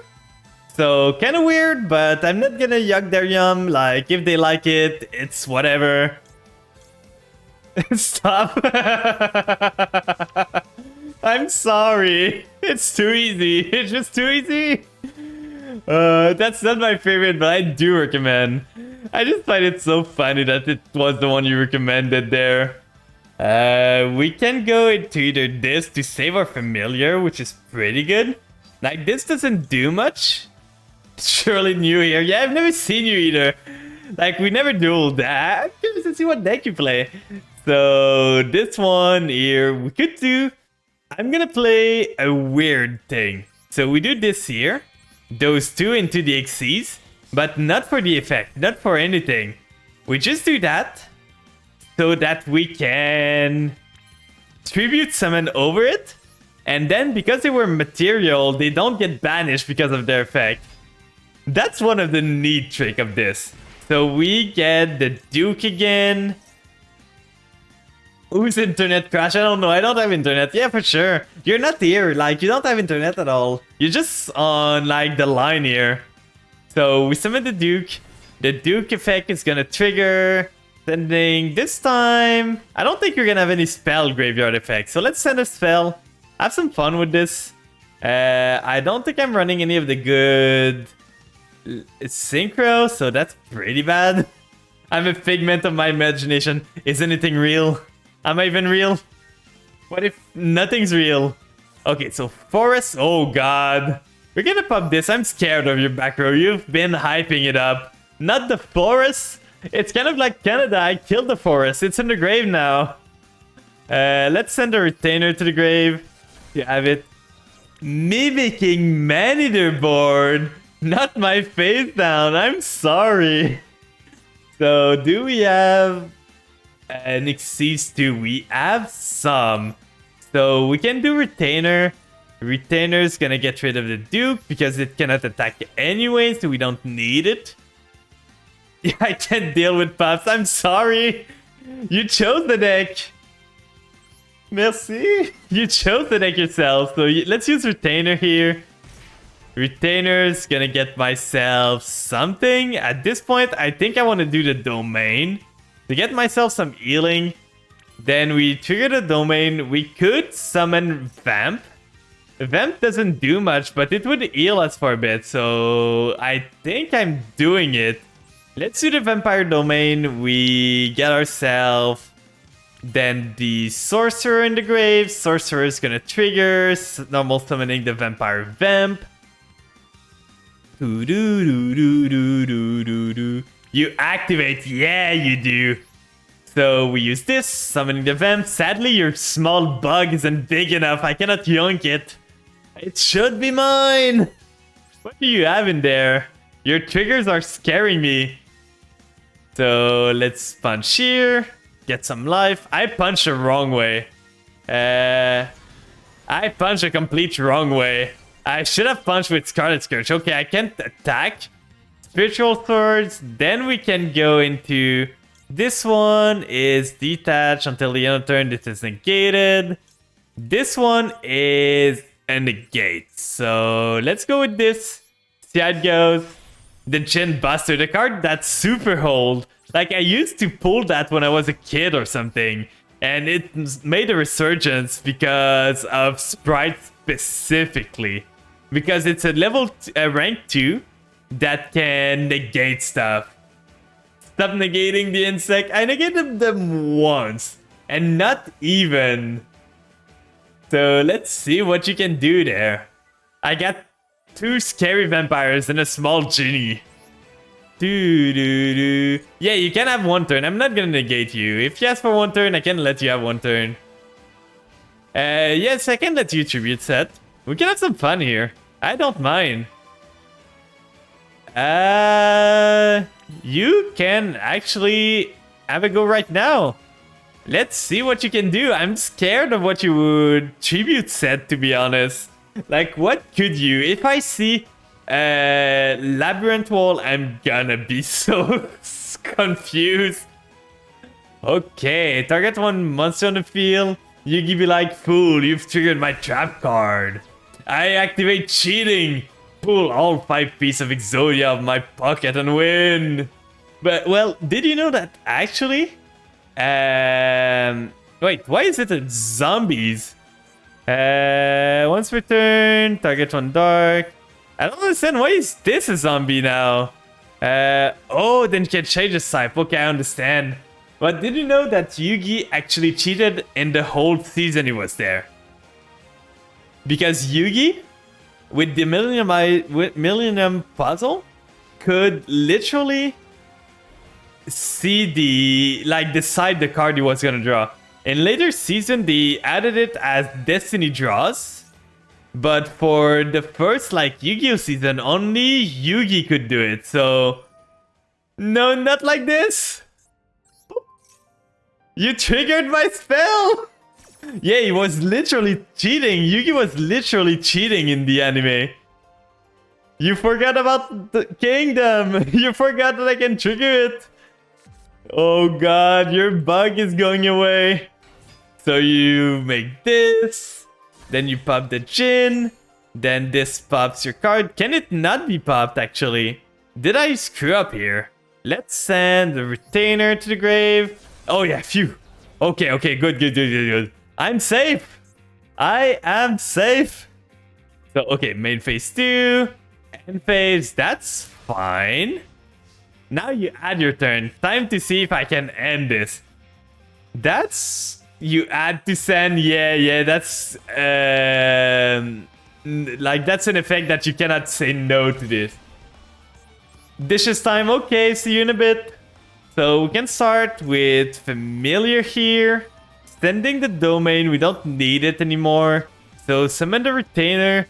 So kind of weird, but I'm not gonna yuck their yum. Like if they like it, it's whatever. Stop. I'm sorry. It's too easy. It's just too easy. That's not my favorite, but I do recommend. I just find it so funny that it was the one you recommended there. We can go into either this to save our Familiar, which is pretty good. Like, this doesn't do much. Surely new here. Yeah, I've never seen you either. Like, we never dueled that. I'm curious to see what deck you play. So, this one here, we could do... I'm gonna play a weird thing. So, we do this here. Those two into the Xyz. But not for the effect. Not for anything. We just do that. So that we can tribute summon over it. And then because they were material, they don't get banished because of their effect. That's one of the neat trick of this. So we get the Duke again. Who's internet crash? I don't know. I don't have internet. Yeah, for sure. You're not here. Like, you don't have internet at all. You're just on, like, the line here. So we summon the Duke. The Duke effect is gonna trigger. Sending this time. I don't think you're gonna have any spell graveyard effects. So let's send a spell. Have some fun with this. I don't think I'm running any of the good synchro, so that's pretty bad. I'm a figment of my imagination. Is anything real? Am I even real? What if nothing's real? Okay, so forest. Oh god. We're gonna pop this. I'm scared of your back row. You've been hyping it up. Not the forest. It's kind of like Canada. I killed the forest. It's in the grave now. Let's send a retainer to the grave. You have it. Mimicking man-eater board. Not my face down. I'm sorry. So, do we have an Xyz 2? We have some. So, we can do retainer. Retainer is gonna get rid of the Duke because it cannot attack anyway, so we don't need it. Yeah, I can't deal with pups. I'm sorry. You chose the deck. Merci. You chose the deck yourself. So let's use retainer here. Retainer's gonna get myself something. At this point, I think I want to do the domain to get myself some healing. Then we trigger the domain. We could summon Vamp. Vamp doesn't do much, but it would heal us for a bit. So I think I'm doing it. Let's do the Vampire Domain. We get ourselves then the Sorcerer in the grave. Sorcerer is gonna trigger. Normal summoning the Vampire Vamp. You activate. Yeah, you do. So we use this, summoning the Vamp. Sadly, your small bug isn't big enough. I cannot yoink it. It should be mine. What do you have in there? Your triggers are scaring me. So let's punch here. Get some life. I punched the wrong way. I punched a complete wrong way. I should have punched with Scarlet Scourge. Okay, I can't attack. Spiritual Swords. Then we can go into... This one is detached until the end of turn. This is negated. This one is a negate. So let's go with this. See how it goes. The Chin Buster, the card that's super hold. Like, I used to pull that when I was a kid or something. And it made a resurgence because of Sprite specifically. Because it's a rank 2 that can negate stuff. Stop negating the insect. I negated them once. And not even. So let's see what you can do there. I got 2 scary vampires and a small genie. Yeah, you can have 1 turn. I'm not gonna negate you. If you ask for 1 turn, I can let you have 1 turn. Yes, I can let you tribute set. We can have some fun here. I don't mind. You can actually have a go right now. Let's see what you can do. I'm scared of what you would tribute set, to be honest. Like, what could you? If I see Labyrinth Wall, I'm gonna be so confused. Okay, target 1 monster on the field. You give me like, fool, you've triggered my trap card. I activate cheating. Pull all 5 pieces of Exodia of my pocket and win. But, well, did you know that actually? Wait, why is it zombies? Once per turn, target 1 dark. I don't understand, why is this a zombie now? Oh, then you can change the type. Okay, I understand. But did you know that Yugi actually cheated in the whole season he was there? Because Yugi, with the Millennium Puzzle, could literally see decide the card he was gonna draw. In later season, they added it as Destiny Draws. But for the first, Yu-Gi-Oh! Season, only Yugi could do it. So, no, not like this. You triggered my spell. Yeah, he was literally cheating. Yugi was literally cheating in the anime. You forgot about the kingdom. You forgot that I can trigger it. Oh god, your bug is going away. So you make this. Then you pop the Jin. Then this pops your card. Can it not be popped actually? Did I screw up here? Let's send the retainer to the grave. Oh yeah, phew. Okay, okay, good. I'm safe. I am safe. So, okay, main phase 2. End phase, that's fine. Now you add your turn. Time to see if I can end this. That's... You add to send. Yeah, that's... like, that's an effect that you cannot say no to this. Dishes time. Okay, see you in a bit. So we can start with Familiar here. Sending the domain. We don't need it anymore. So summon the Retainer.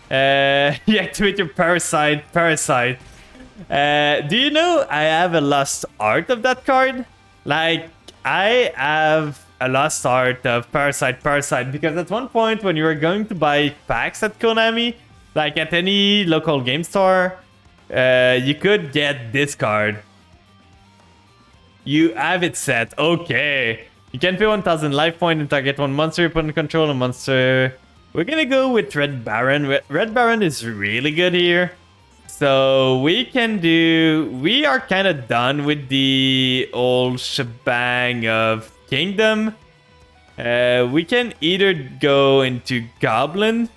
You activate your Parasite. Do you know I have a lost art of that card? Like, I have a lost art of Parasite. Because at one point when you were going to buy packs at Konami, like at any local game store, you could get this card. You have it set. Okay. You can pay 1000 life point and target one monster you put in control. A monster. We're gonna go with Red Baron. Red Baron is really good here. So we can do... We are kind of done with the old shebang of Kingdom. We can either go into Goblin,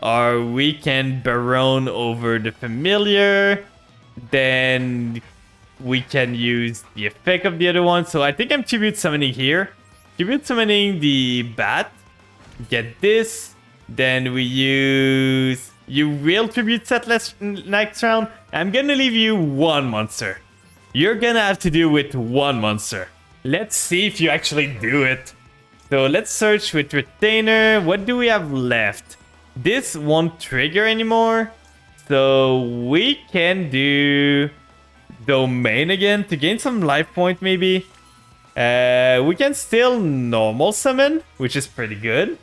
or we can Baron over the Familiar. Then we can use the effect of the other one. So I think I'm Tribute Summoning here. Tribute Summoning the Bat. Get this. Then we use... You will Tribute set next round. I'm gonna leave you one monster. You're gonna have to do with one monster. Let's see if you actually do it. So let's search with Retainer. What do we have left? This won't trigger anymore. So we can do Domain again to gain some life point maybe. We can still normal summon, which is pretty good.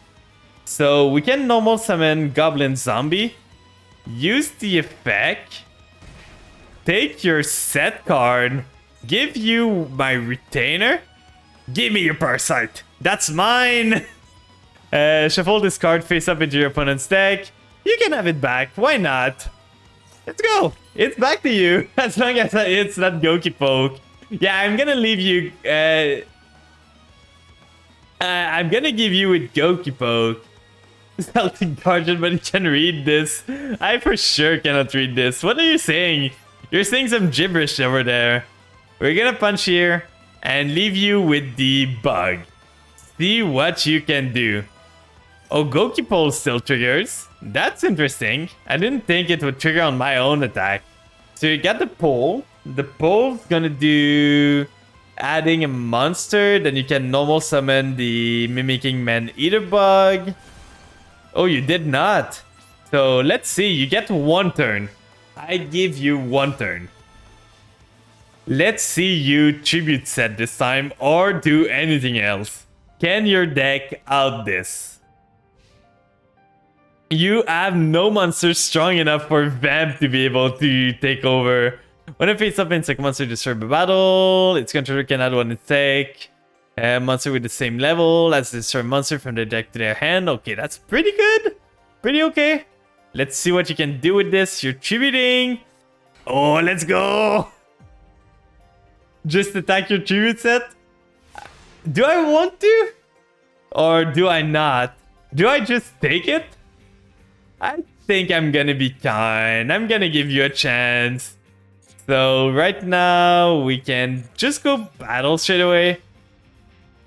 So we can normal summon Goblin Zombie. Use the effect. Take your set card. Give you my Retainer. Give me your Parasite. That's mine. Shuffle this card face up into your opponent's deck. You can have it back. Why not? Let's go. It's back to you. As long as it's not Goki Poke. Yeah, I'm gonna leave you... I'm gonna give you with Goki Poke. Celtic Guardian, but you can read this. I for sure cannot read this. What are you saying? You're saying some gibberish over there. We're gonna punch here and leave you with the bug. See what you can do. Oh, Goki Pole still triggers. That's interesting. I didn't think it would trigger on my own attack. So you got the pole. The pole's gonna do adding a monster. Then you can normal summon the Mimicking Man-Eater bug. Oh, you did not. So let's see. You get one turn. I give you one turn. Let's see you Tribute set this time or do anything else. Can your deck out this? You have no monsters strong enough for Vamp to be able to take over. When it face up in second monster disturb a battle, its controller can add one attack. A monster with the same level as the disturb monster from their deck to their hand. Okay, that's pretty good. Pretty okay. Let's see what you can do with this. You're tributing. Oh, let's go. Just attack your tribute set. Do I want to? Or do I not? Do I just take it? I think I'm gonna be kind. I'm gonna give you a chance. So right now we can just go battle straight away.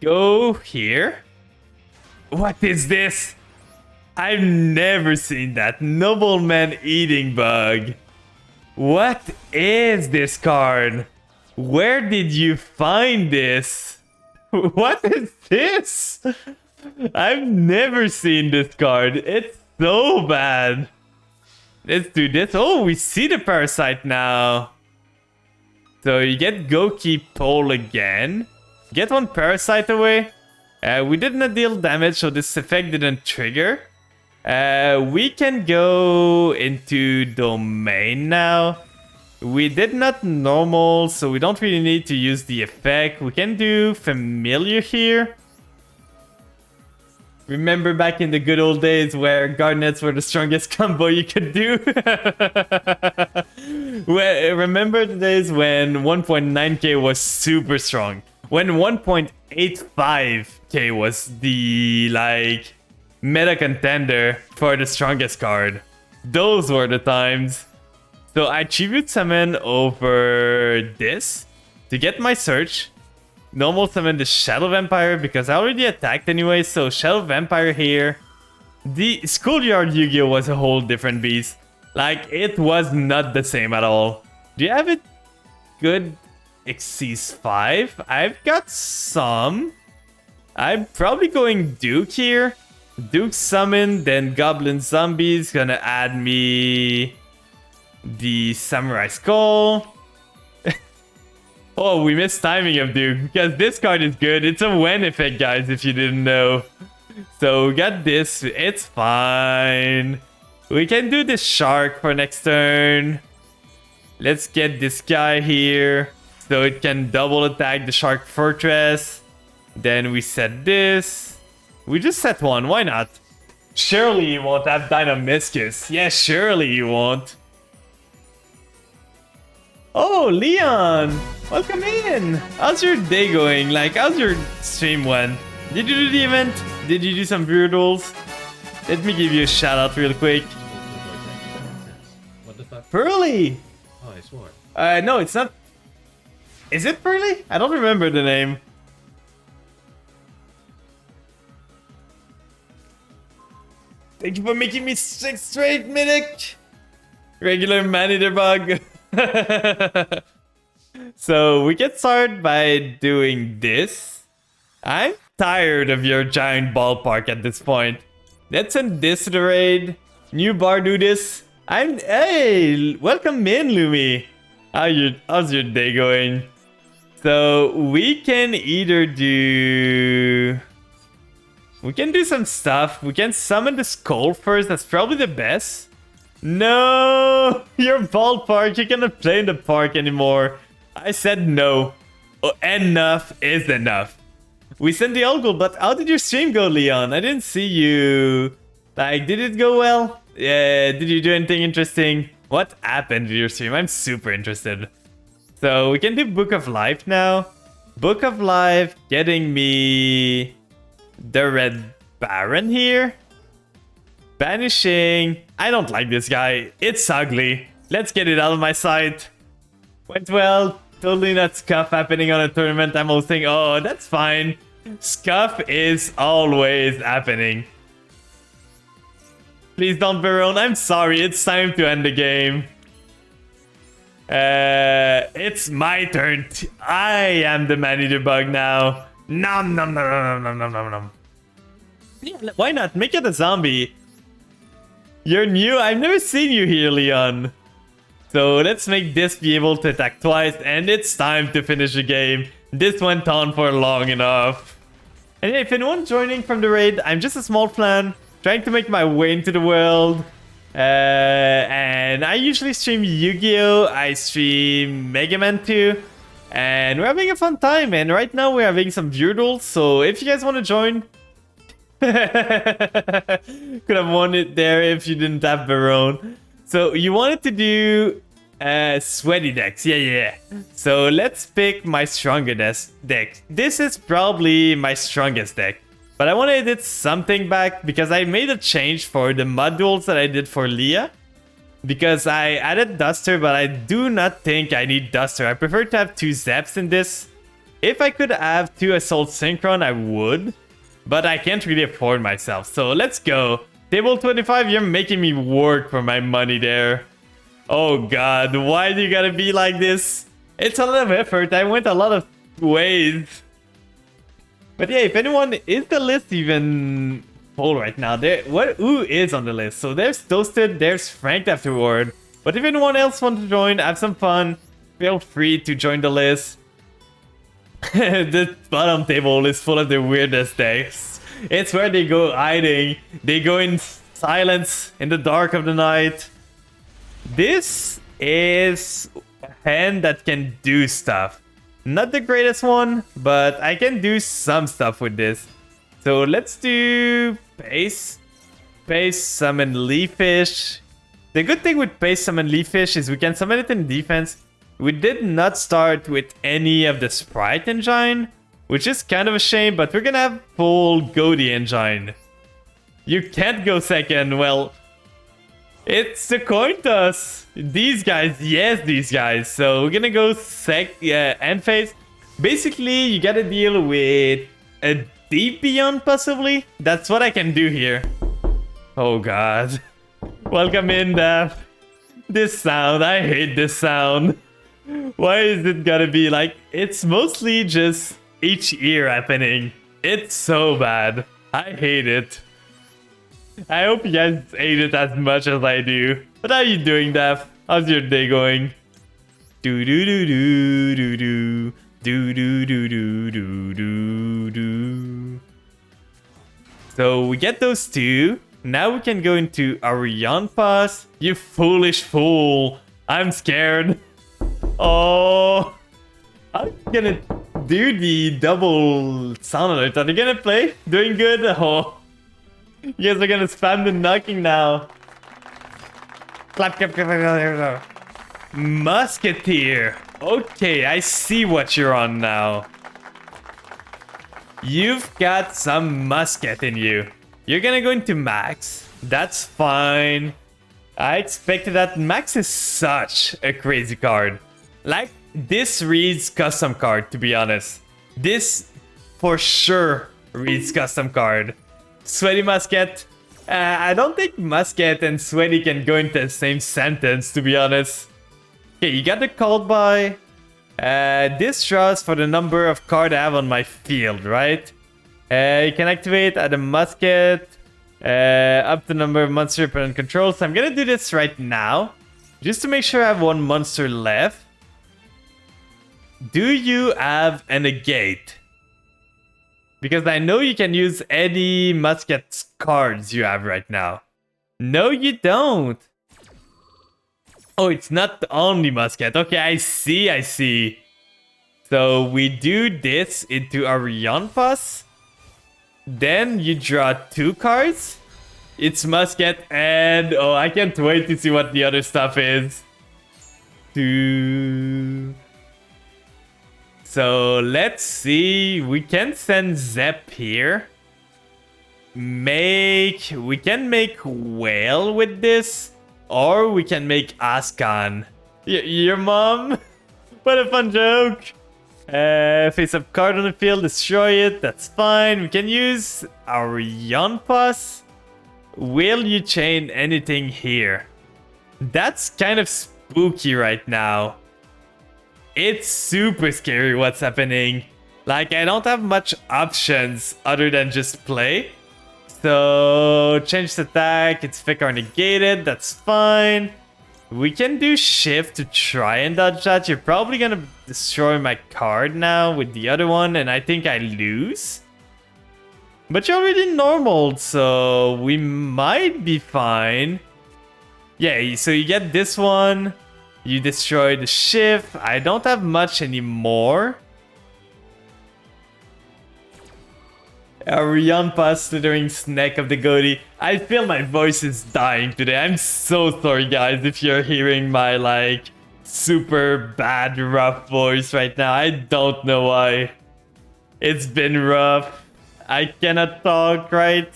Go here. What is this? I've never seen that. Nobleman Eating Bug. What is this card? Where did you find this? What is this? I've never seen this card. It's so bad. Let's do this. Oh, we see the Parasite now. So you get Goki Pole again. Get one Parasite away. We did not deal damage, so this effect didn't trigger. We can go into domain now. We did not normal, so we don't really need to use the effect. We can do familiar here. Remember back in the good old days where Garnets were the strongest combo you could do? Remember the days when 1.9k was super strong? When 1.85k was the, like, meta contender for the strongest card. Those were the times. So I tribute summon over this to get my search. Normal summon the Shadow Vampire because I already attacked anyway, so Shadow Vampire here. The Schoolyard Yu-Gi-Oh! Was a whole different beast. Like, it was not the same at all. Do you have it good Xyz 5? I've got some. I'm probably going Duke here. Duke summon, then Goblin Zombies gonna add me the Samurai Skull. Oh, we missed timing of Duke because this card is good. It's a when effect, guys, if you didn't know. So we got this. It's fine. We can do this shark for next turn. Let's get this guy here so it can double attack the Shark Fortress. Then we set this. We just set one. Why not? Surely you won't have Dynamiscus. Yeah, surely you won't. Oh, Leon! Welcome in! How's your day going? Like, how's your stream went? Did you do the event? Did you do some duels? Let me give you a shout out real quick. What the fuck? Pearly! Oh, I swore. No, it's not. Is it Pearly? I don't remember the name. Thank you for making me 6 straight minutes. Regular man-eater bug. So we get started by doing this. I'm tired of your giant ballpark at this point. Let's send this to the raid. New bar do this. Hey, welcome in, Lumi. How's your day going? So we can either do... We can do some stuff. We can summon the skull first. That's probably the best. No! Your ballpark. You cannot play in the park anymore. I said no. Oh, enough is enough. We sent the old goal, but how did your stream go, Leon? I didn't see you. Like, did it go well? Yeah, did you do anything interesting? What happened to your stream? I'm super interested. So we can do Book of Life now. Book of Life getting me the Red Baron here. Banishing. I don't like this guy. It's ugly. Let's get it out of my sight. Went well. Totally not scuff happening on a tournament I'm hosting. Oh, that's fine. Scuff is always happening. Please don't Baron. I'm sorry. It's time to end the game. It's my turn. I am the man-eater bug now. Nom nom nom nom nom nom nom nom. Yeah, why not? Make it a zombie. You're new? I've never seen you here, Leon. So let's make this be able to attack twice, and it's time to finish the game. This went on for long enough. And if anyone's joining from the raid, I'm just a small clan, trying to make my way into the world. And I usually stream Yu-Gi-Oh! I stream Mega Man 2. And we're having a fun time, and right now we're having some duels, so if you guys want to join... Could have won it there if you didn't have Baron. So you wanted to do sweaty decks. Yeah. So let's pick my strongest deck. This is probably my strongest deck. But I want to edit something back because I made a change for the mud duels that I did for Leah. Because I added Duster, but I do not think I need Duster. I prefer to have 2 Zeps in this. If I could have 2 Assault Synchron, I would. But I can't really afford myself. So let's go. Table 25, you're making me work for my money there. Oh god, why do you gotta be like this? It's a lot of effort. I went a lot of ways. But yeah, if anyone... Is the list even full right now? Who is on the list? So there's Toasted, there's Frank afterward. But if anyone else wants to join, have some fun, feel free to join the list. The bottom table is full of the weirdest decks. It's where they go hiding. They go in silence in the dark of the night. This is a hand that can do stuff. Not the greatest one, but I can do some stuff with this. So let's do Pace. Pace, summon Leafish. The good thing with Pace, summon Leafish is we can summon it in defense. We did not start with any of the Sprite Engine, which is kind of a shame, but we're gonna have full Goaty Engine. You can't go second, well, it's the coin toss. These guys, yes, these guys. So we're gonna go end phase. Basically, you gotta deal with a Deep Beyond, possibly. That's what I can do here. Oh god. Welcome in, Daph. This sound, I hate this sound. Why is it gotta be like, it's mostly just each ear happening. It's so bad. I hate it. I hope you guys hate it as much as I do. But how are you doing, Daph? How's your day going? Do do do do do do do do do do do do do. So we get those two. Now we can go into Arion Pass. You foolish fool. I'm scared. Oh, I'm gonna do the double sound alert. Are they gonna play? Doing good? Oh, you guys are gonna spam the knocking now. Clap, clap, clap, clap, clap. Musketeer. Okay, I see what you're on now. You've got some musket in you. You're gonna go into Max. That's fine. I expected that. Max is such a crazy card. Like, this reads custom card, to be honest. This for sure reads custom card. Sweaty Musket. I don't think Musket and Sweaty can go into the same sentence, to be honest. Okay, you got the called by. This draws for the number of cards I have on my field, right? You can activate at a Musket. Up the number of monster opponent controls. So I'm gonna do this right now. Just to make sure I have one monster left. Do you have a negate? Because I know you can use any Musket cards you have right now. No, you don't. Oh, it's not the only Musket. Okay, I see, I see. So we do this into Arion Pass. Then you draw two cards. It's Musket and... oh, I can't wait to see what the other stuff is. Two... So let's see. We can send Zep here. We can make Whale with this. Or we can make Ascon. Your mom? What a fun joke. Face up card on the field, destroy it. That's fine. We can use Arion Pass. Will you chain anything here? That's kind of spooky right now. It's super scary what's happening. Like, I don't have much options other than just play. So, change the attack. It's Vicar negated. That's fine. We can do shift to try and dodge that. You're probably gonna destroy my card now with the other one, and I think I lose. But you're already normal, so we might be fine. Yeah, so you get this one. You destroy the shift. I don't have much anymore. Arion Pass slithering snack of the Goaty. I feel my voice is dying today. I'm so sorry, guys, if you're hearing my, like, super bad, rough voice right now. I don't know why. It's been rough. I cannot talk, right?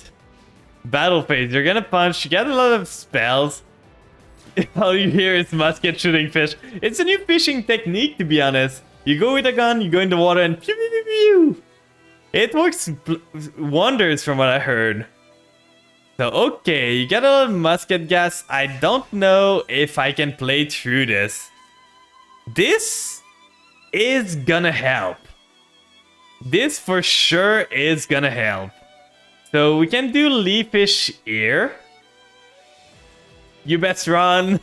Battle phase. You're gonna punch. You get a lot of spells. All you hear is Musket shooting fish. It's a new fishing technique, to be honest. You go with a gun, you go in the water, and pew pew pew pew. It works wonders from what I heard. So, okay, you get a lot of Musket gas. I don't know if I can play through this. This is gonna help. This for sure is gonna help. So we can do Leafish here. You best run.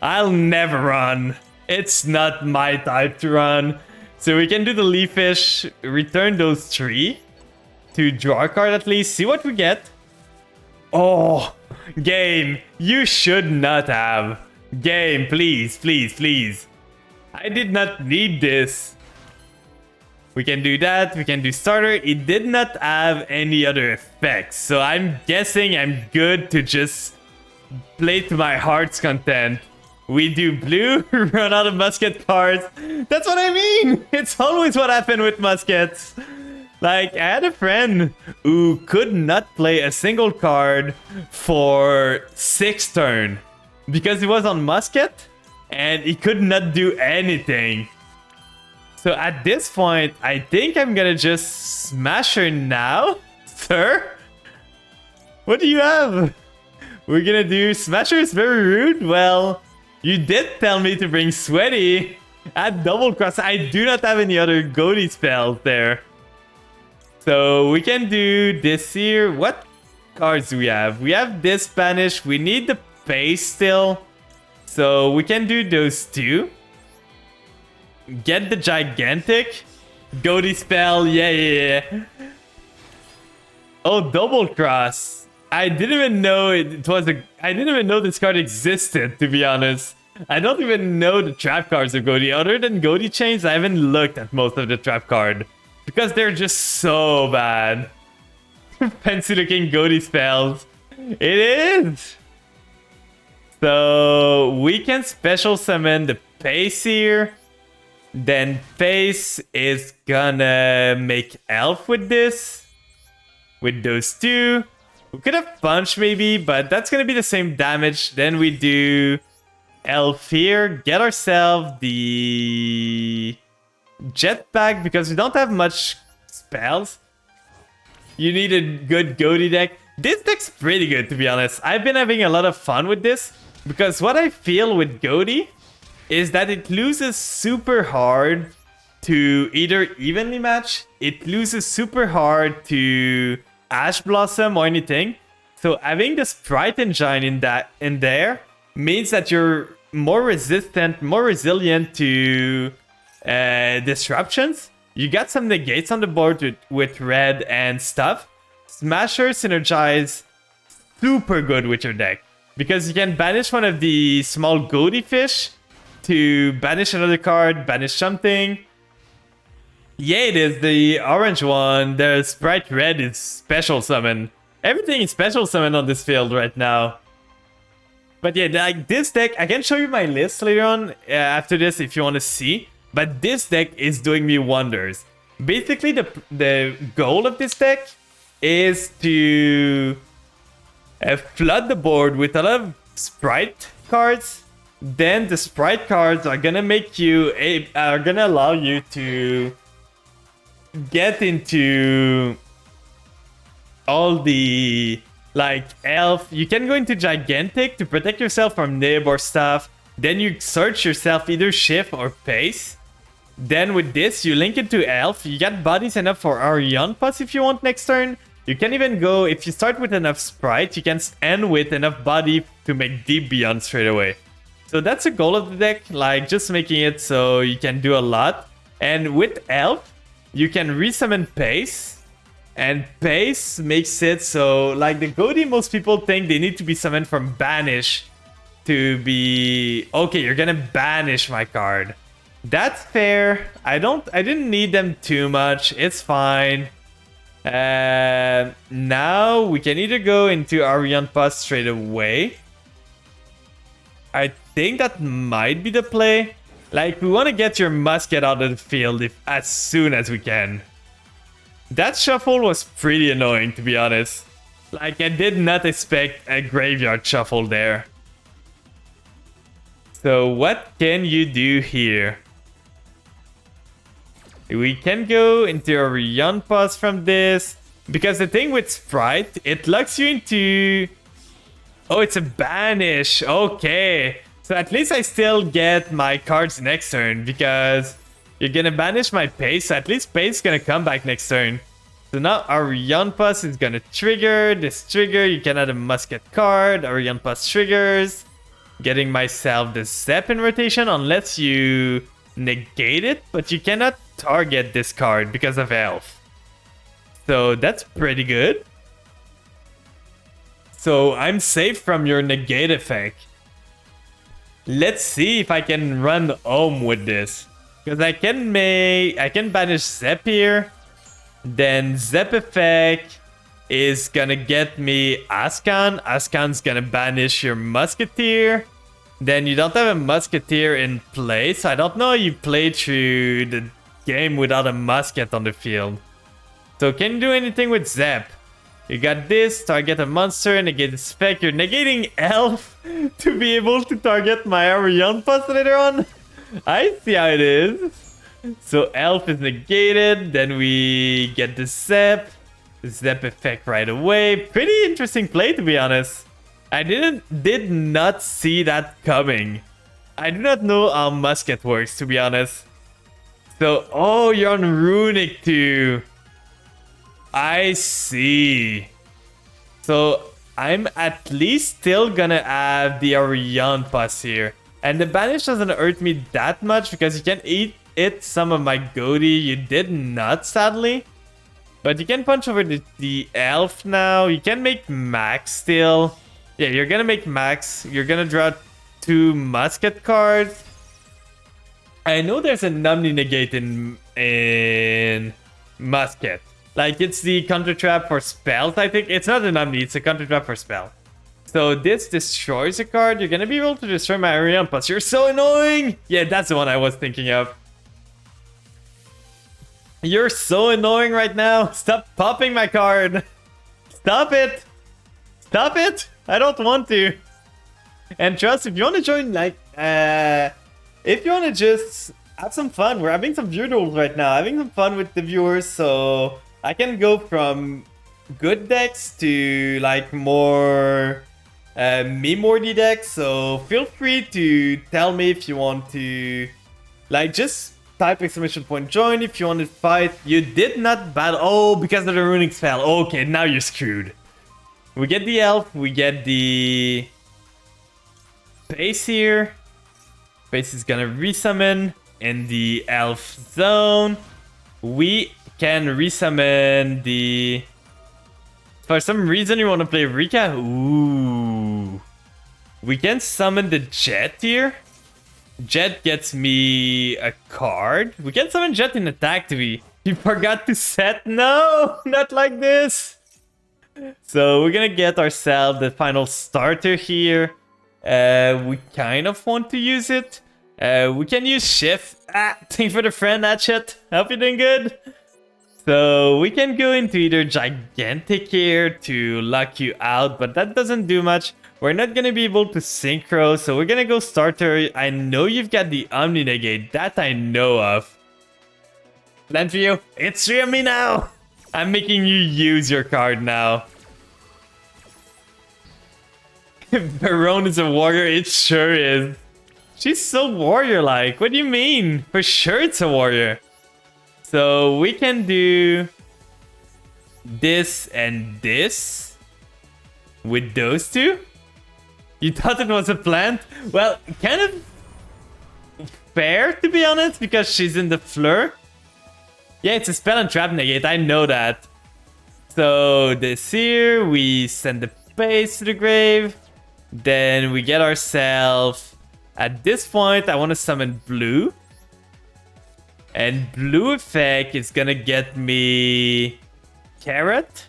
I'll never run. It's not my type to run. So we can do the Leaf Fish, return those 3 to draw a card at least, see what we get. Oh, game, you should not have. Game, please, please, please. I did not need this. We can do that, we can do starter. It did not have any other effects, so I'm guessing I'm good to just play to my heart's content. We do blue, run out of musket cards. That's what I mean! It's always what happened with muskets. Like, I had a friend who could not play a single card for 6 turns because he was on musket and he could not do anything. So at this point, I think I'm gonna just smash her now, sir. What do you have? We're gonna do Smasher is very rude. Well, you did tell me to bring Sweaty. At double cross, I do not have any other goatee spells there. So we can do this here. What cards do we have? We have this banish. We need the pace still. So we can do those 2. Get the gigantic goatee spell. Yeah. Oh, double cross. I didn't even know it was a. I didn't even know this card existed, to be honest. I don't even know the trap cards of goatee. Other than goatee chains, I haven't looked at most of the trap card because they're just so bad. Fancy looking goatee spells. It is. So we can special summon the pace here. Then Face is gonna make Elf with this. With those 2. We could have Punch maybe, but that's gonna be the same damage. Then we do Elf here. Get ourselves the Jetpack because we don't have much spells. You need a good goatee deck. This deck's pretty good, to be honest. I've been having a lot of fun with this because what I feel with goatee is that it loses super hard to either evenly match, it loses super hard to Ash Blossom or anything. So having the Sprite Engine in there means that you're more resistant, more resilient to disruptions. You got some negates on the board with red and stuff. Smasher synergize super good with your deck because you can banish one of the small goatee fish to banish another card, banish something. Yeah, it is the orange one. The Sprite Red is special summon. Everything is special summon on this field right now. But yeah, like this deck, I can show you my list later on after this if you want to see. But this deck is doing me wonders. Basically, the goal of this deck is to flood the board with a lot of Sprite cards. Then the Sprite cards are gonna make you are gonna allow you to get into all the like Elf. You can go into Gigantic to protect yourself from Nib or stuff. Then you search yourself either Shift or Pace. Then with this, you link it to Elf. You got bodies enough for Arion Pus if you want next turn. You can even go, if you start with enough Sprite, you can end with enough body to make Deep Beyond straight away. So that's the goal of the deck, like just making it so you can do a lot. And with Elf, you can resummon Pace. And Pace makes it so, like the goatee, most people think they need to be summoned from Banish to be, okay, you're gonna banish my card. That's fair. I didn't need them too much. It's fine. Now we can either go into Arion Pus straight away. I think that might be the play. Like, we want to get your musket out of the field as soon as we can. That shuffle was pretty annoying, to be honest. Like, I did not expect a graveyard shuffle there. So, what can you do here? We can go into Arion Pus from this. Because the thing with Sprite, it locks you into... Oh, it's a banish. Okay. So at least I still get my cards next turn because you're gonna banish my Pace. So at least Pace is gonna come back next turn. So now Arion Pus is gonna trigger. This trigger, you can add a musket card. Arion Pus triggers. Getting myself the Zep in rotation unless you negate it. But you cannot target this card because of Elf. So that's pretty good. So I'm safe from your negate effect. Let's see if I can run Ohm with this. Because I can banish Zep here. Then Zep effect is gonna get me Ascan. Ascan's gonna banish your Musketeer. Then you don't have a Musketeer in play, so I don't know you played through the game without a Musket on the field. So can you do anything with Zep? You got this, target a monster, negate the spec. You're negating Elf to be able to target my Arion Pus later on. I see how it is. So Elf is negated, then we get the Zep effect right away. Pretty interesting play, to be honest. I did not see that coming. I do not know how Musket works, to be honest. So, oh, you're on Runic too. I see. So I'm at least still gonna have the Arion Pus here. And the banish doesn't hurt me that much because you can eat some of my Goatee. You did not, sadly. But you can punch over the Elf now. You can make Max still. Yeah, you're gonna make Max. You're gonna draw 2 Musket cards. I know there's a Numni negate in Musket. Like, it's the counter trap for spells, I think. It's not a Numni, it's a counter trap for spell. So this destroys a card. You're gonna be able to destroy my Arion Pus. You're so annoying! Yeah, that's the one I was thinking of. You're so annoying right now. Stop popping my card. Stop it. Stop it. I don't want to. And trust, if you want to join, like, if you want to just have some fun, we're having some viewer duels right now. Having some fun with the viewers, so I can go from good decks to like more meme-worthy decks. So feel free to tell me if you want to, like, just type !join if you want to fight. You did not battle. Oh, because of the runic spell. Okay, now you're screwed. We get the Elf. We get the base here. Base is gonna resummon in the Elf zone. We can resummon the... For some reason you want to play Rika? Ooh. We can summon the Jet here. Jet gets me a card. We can summon Jet in attack to me. You forgot to set? No, not like this. So we're gonna get ourselves the final starter here. We kind of want to use it. We can use Shift. Thanks for the friend, Hatchet. Hope you're doing good. So we can go into either Gigantic here to lock you out, but that doesn't do much. We're not gonna be able to synchro, so we're gonna go starter. I know you've got the Omni Negate, that I know of. Plan for you. It's 3 of me now. I'm making you use your card now. Baron is a warrior, it sure is. She's so warrior-like. What do you mean? For sure it's a warrior. So we can do this and this with those two. You thought it was a plant? Well, kind of fair, to be honest, because she's in the Fleur. Yeah, it's a spell and trap negate, I know that. So this here, we send the base to the grave. Then we get ourselves... At this point, I want to summon blue. And blue effect is gonna get me Carrot.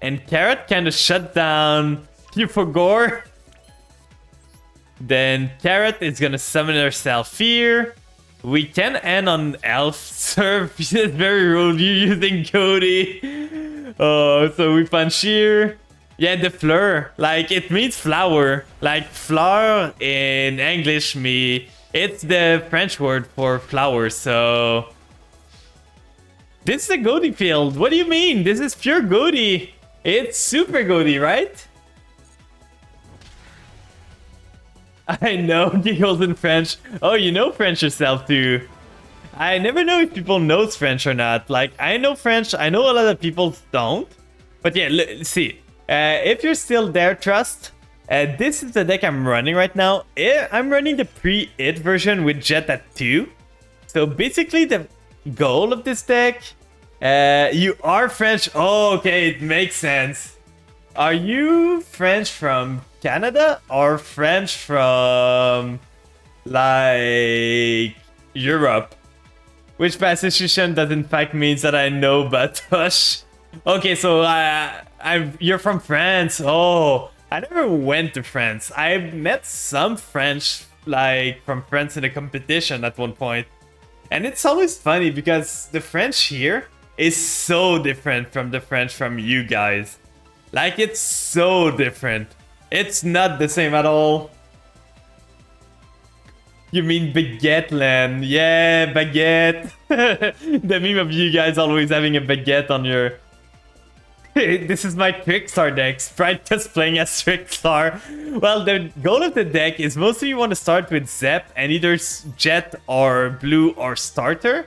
And Carrot kind of shut down Gore. Then Carrot is gonna summon herself here. We can end on Elf Surf. It's very rude. You're using Cody. Oh, so we punch here. Yeah, the fleur. Like, it means flower. Like, fleur in English, it's the French word for flower, so... This is a Goatee field. What do you mean? This is pure Goatee. It's super Goatee, right? I know, giggles in French. Oh, you know French yourself too. I never know if people know French or not. Like, I know French. I know a lot of people don't. But yeah, see. If you're still there, Trust, this is the deck I'm running right now. I'm running the pre-it version with Jet at 2. So basically, goal of this deck. You are French. Oh, okay, it makes sense. Are you French from Canada or French from like Europe? Which position that in fact means that I know Batosh. Okay, so you're from France. Oh, I never went to France. I met some French like from France in a competition at one point. And it's always funny because the French here is so different from the French from you guys. Like, it's so different. It's not the same at all. You mean baguette land? Yeah, baguette. The meme of you guys always having a baguette on your... This is my Trickstar deck. Sprite just playing as Trickstar. Well, the goal of the deck is mostly you want to start with Zep and either Jet or Blue or Starter.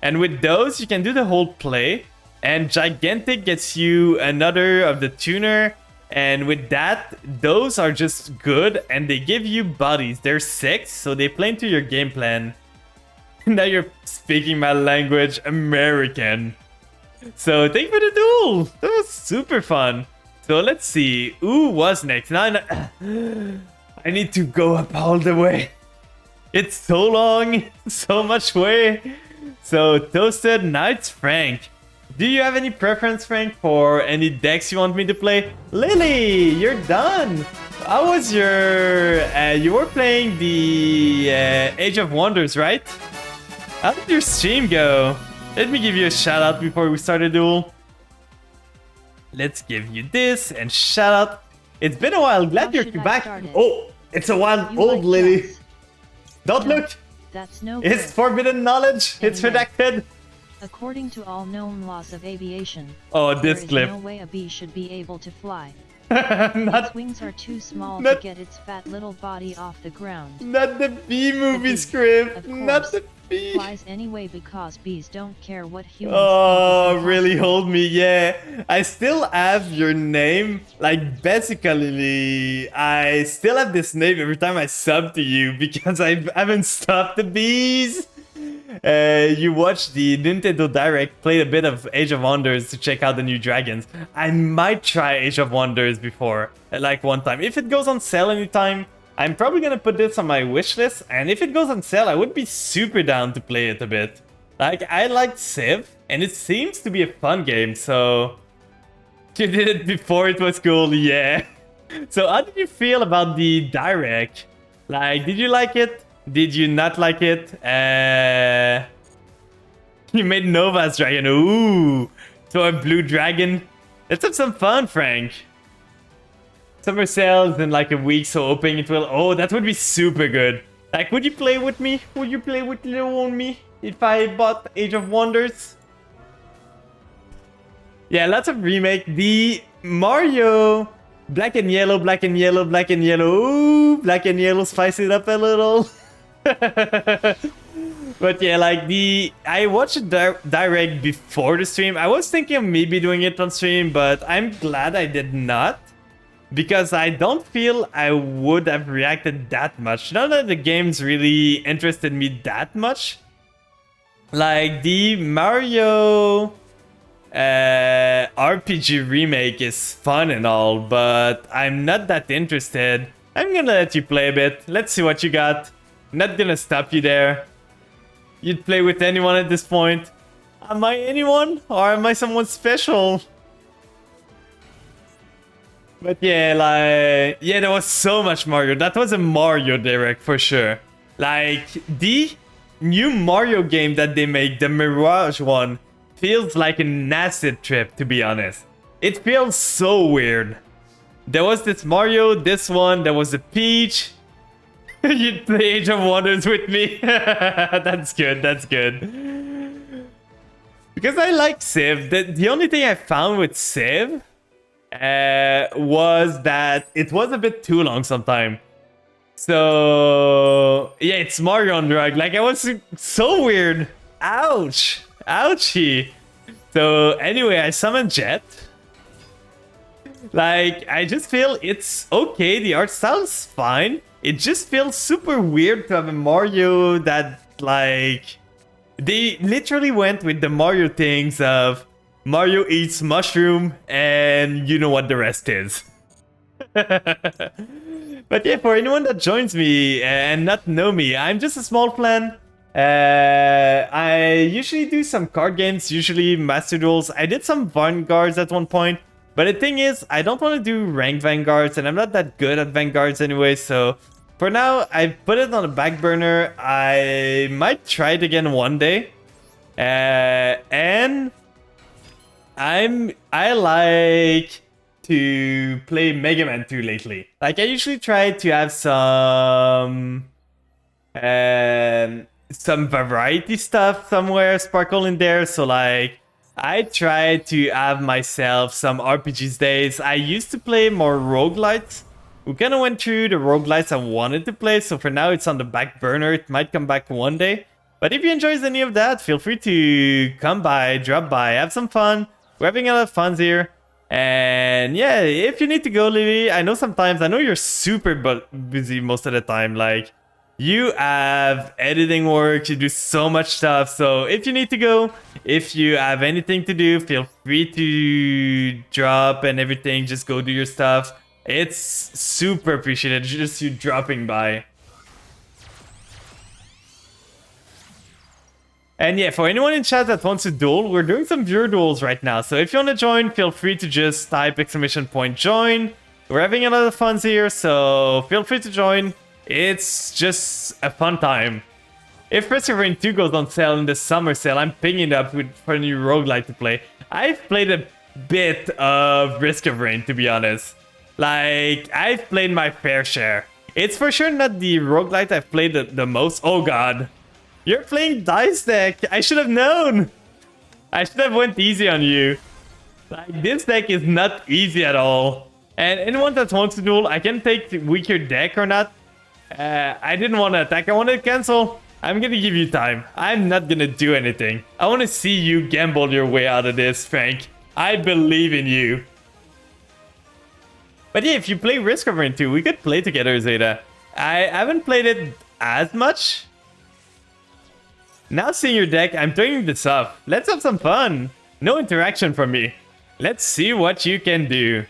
And with those, you can do the whole play. And Gigantic gets you another of the tuner. And with that, those are just good. And they give you bodies. They're 6, so they play into your game plan. Now you're speaking my language, American. So thank you for the duel. That was super fun. So let's see. Ooh, what's next? Now I need to go up all the way. It's so long. So much way. So Toasted, now it's Frank. Do you have any preference, Frank, for any decks you want me to play? Lily, you're done. How was your... you were playing the Age of Wonders, right? How did your stream go? Let me give you a shout out before we start a duel. Let's give you this and shout out. It's been a while. Glad you're back. Oh, it's a while old, Lily. Don't look. That's no It's good. forbidden knowledge. It's redacted. According to all known laws of aviation, Oh, there this is clip. no way a bee should be able to fly. Not, Its wings are too small not- to get its fat little body off the ground. not the bee movie bee, script. of Not course, the bee. Flies anyway because bees don't care what humans Oh, think is really impossible. hold me, yeah. I still have your name. Like, basically, I still have this name every time I sub to you because I haven't stopped the bees. You watched the Nintendo Direct, played a bit of Age of Wonders to check out the new dragons. I might try Age of Wonders before, like one time. If it goes on sale anytime, I'm probably gonna put this on my wish list. And if it goes on sale, I would be super down to play it a bit. Like, I liked Civ, and it seems to be a fun game, so... You did it before it was cool, yeah. So how did you feel about the Direct? Like, did you like it? Did you not like it? You made Nova's dragon. Ooh. So a blue dragon. Let's have some fun, Frank. Summer sales in like a week, so hoping it will... Oh, that would be super good. Like, would you play with me? Would you play with little old me if I bought Age of Wonders? Yeah, lots of remake. The Mario... Black and yellow, black and yellow, black and yellow. Ooh, black and yellow, spice it up a little. But yeah, like I watched the direct before the stream. I was thinking of maybe doing it on stream, but I'm glad I did not. Because I don't feel I would have reacted that much. None of the games really interested me that much. Like the Mario... RPG remake is fun and all, but I'm not that interested. I'm gonna let you play a bit. Let's see what you got. Not gonna stop you there. You'd play with anyone at this point. Am I anyone? Or am I someone special? But yeah, like... Yeah, there was so much Mario. That was a Mario Direct for sure. Like, the new Mario game that they make, the Mirage one, feels like an acid trip, to be honest. It feels so weird. There was this Mario, this one, there was a Peach. You'd play Age of Wonders with me. That's good, that's good. Because I like Civ. The only thing I found with Civ was that it was a bit too long sometimes. So, yeah, it's Mario on drug. Like, it was so weird. Ouch. Ouchie. So anyway, I summoned Jet. Like, I just feel it's okay. The art style is fine. It just feels super weird to have a Mario that, like, They literally went with the Mario things of Mario eats mushroom and you know what the rest is. But yeah, for anyone that joins me and not know me, I'm just a small clan. I usually do some card games, usually Master Duels. I did some Vanguards at one point. But the thing is, I don't want to do ranked Vanguards, and I'm not that good at Vanguards anyway, so for now, I put it on the back burner. I might try it again one day. And I like to play Mega Man 2 lately. Like, I usually try to have some variety stuff somewhere sparkle in there. So like, I try to have myself some RPGs days. I used to play more roguelites. We kind of went through the roguelites I wanted to play, so for now it's on the back burner. It might come back one day. But if you enjoy any of that, feel free to come by, drop by, have some fun. We're having a lot of fun here. And yeah, if you need to go, Lily, I know you're super busy most of the time. Like, you have editing work, you do so much stuff. So if you need to go, if you have anything to do, feel free to drop and everything. Just go do your stuff. It's super appreciated, just you dropping by. And yeah, for anyone in chat that wants to duel, we're doing some viewer duels right now. So if you want to join, feel free to just type !join. We're having a lot of fun here, so feel free to join. It's just a fun time. If Risk of Rain 2 goes on sale in the summer sale, I'm picking it up for a new roguelite to play. I've played a bit of Risk of Rain, to be honest. Like, I've played my fair share. It's for sure not the roguelite I've played the most. Oh god. You're playing Dice Deck. I should have known. I should have went easy on you. Like, this deck is not easy at all. And anyone that wants to duel, I can take the weaker deck or not. I didn't want to attack. I wanted to cancel. I'm going to give you time. I'm not going to do anything. I want to see you gamble your way out of this, Frank. I believe in you. But yeah, if you play Risk of Rain 2, we could play together, Zeta. I haven't played it as much. Now seeing your deck, I'm turning this off. Let's have some fun. No interaction from me. Let's see what you can do.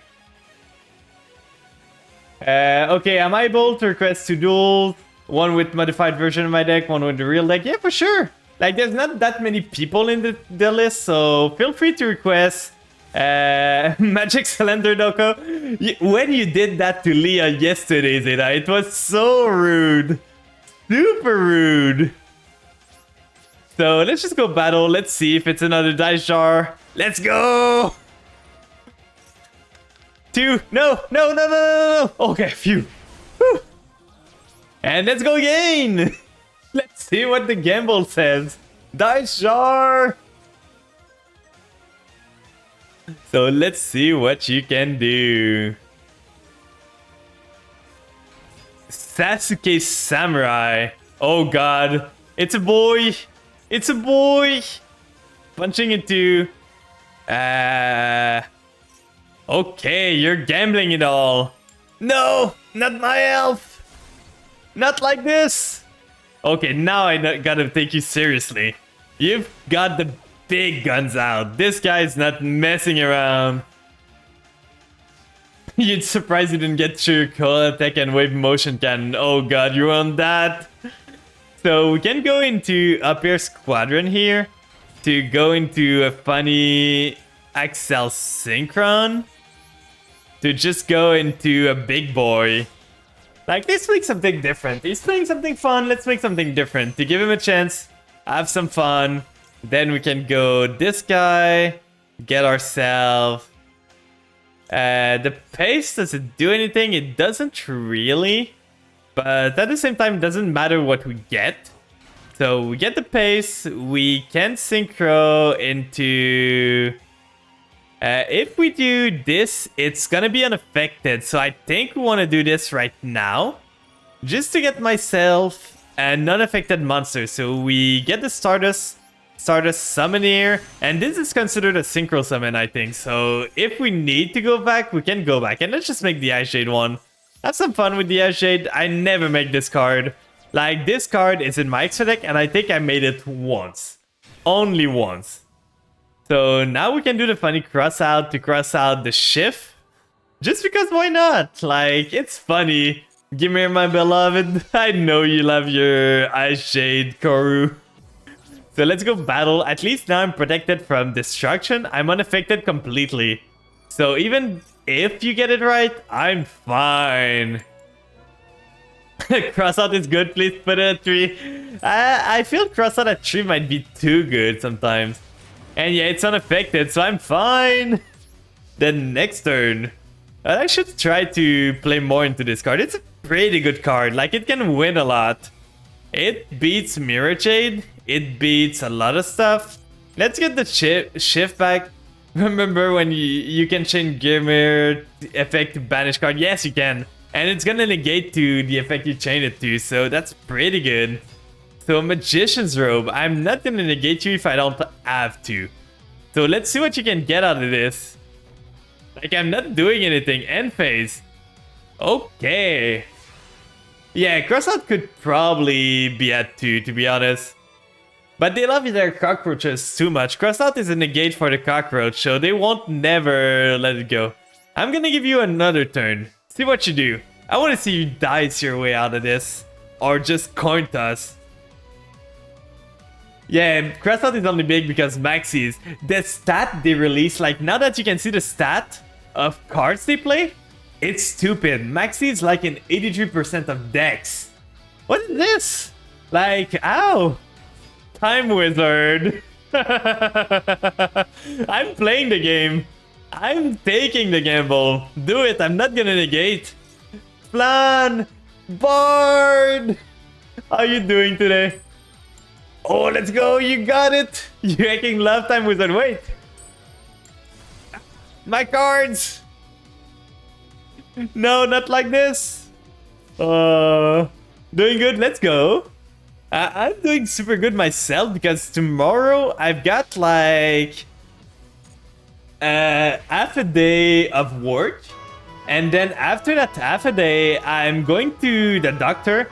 Okay, am I able to request 2 duels? One with modified version of my deck, one with the real deck? Yeah, for sure. Like, there's not that many people in the list, so feel free to request. Magic Cylinder Doko. When you did that to Leah yesterday, Zeta, it was so rude. Super rude. So let's just go battle. Let's see if it's another dice jar. Let's go. 2. No. Okay, phew. Whew. And let's go again. Let's see what the gamble says. Dice jar. So let's see what you can do. Sasuke Samurai. Oh god. It's a boy. It's a boy. Punching into... Okay, you're gambling it all. No, not my elf. Not like this. Okay, now I gotta take you seriously. You've got the big guns out. This guy's not messing around. You'd surprised you didn't get through your coil attack and wave motion cannon. Oh god, you on that. So we can go into up air squadron here to go into a funny Axel Synchron to just go into a big boy. Like, let's make something different. He's playing something fun. Let's make something different to give him a chance. Have some fun. Then we can go this guy. Get ourselves. The pace, does it do anything? It doesn't really. But at the same time, it doesn't matter what we get. So we get the pace. We can synchro into... if we do this, it's gonna be unaffected. So I think we want to do this right now. Just to get myself a non-affected monster. So we get the Stardust summon here. And this is considered a synchro summon, I think. So if we need to go back, we can go back. And let's just make the Ice Jade one. Have some fun with the Ice Jade. I never make this card. Like, this card is in my extra deck, and I think I made it once. only once. So now we can do the funny cross out to cross out the shift. Just because why not? Like, it's funny. Give me my beloved. I know you love your Ice Shade, Koru. So let's go battle. At least now I'm protected from destruction. I'm unaffected completely. So even if you get it right, I'm fine. Crossout is good. Please put it at 3. I feel crossout at 3 might be too good sometimes. And yeah, it's unaffected, so I'm fine. Then next turn. I should try to play more into this card. It's a pretty good card. Like, it can win a lot. It beats Mirror Shade. It beats a lot of stuff. Let's get the shift back. Remember when you can change Gimmer effect to banish card? Yes, you can. And it's gonna negate to the effect you change it to. So that's pretty good. So Magician's Robe. I'm not gonna negate you if I don't have to. So let's see what you can get out of this. Like, I'm not doing anything. End phase. Okay. Yeah, crossout could probably be at 2, to be honest. But they love their cockroaches too much. Crossout is a negate for the cockroach, so they won't never let it go. I'm gonna give you another turn. See what you do. I want to see you dice your way out of this. Or just coin toss. Yeah, crossout is only big because Maxis. The stat they release, like, now that you can see the stat of cards they play, it's stupid. Maxi is like an 83% of decks. What is this? Like, ow. Time Wizard. I'm playing the game. I'm taking the gamble. Do it. I'm not gonna negate. Flan. Bard. How are you doing today? Oh, let's go. You got it. You making love Time Wizard. Wait. My cards. No, not like this. Doing good. Let's go. I'm doing super good myself because tomorrow I've got like half a day of work, and then after that half a day I'm going to the doctor.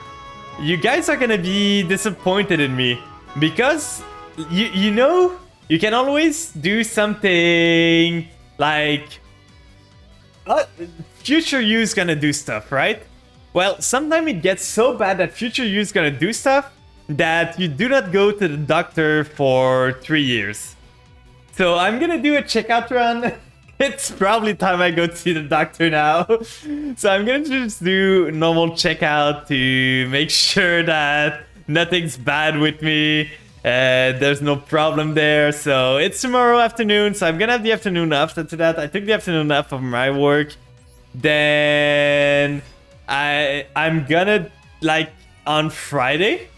You guys are gonna be disappointed in me because you know you can always do something like future you's gonna do stuff, right? Well, sometimes it gets so bad that future you's gonna do stuff that you do not go to the doctor for 3 years. So I'm gonna do a checkout run. It's probably time I go to see the doctor now. So I'm gonna just do normal checkout to make sure that nothing's bad with me. There's no problem there. So it's tomorrow afternoon, so I'm gonna have the afternoon off. After that, I took the afternoon off from my work. Then I'm gonna, like, on Friday,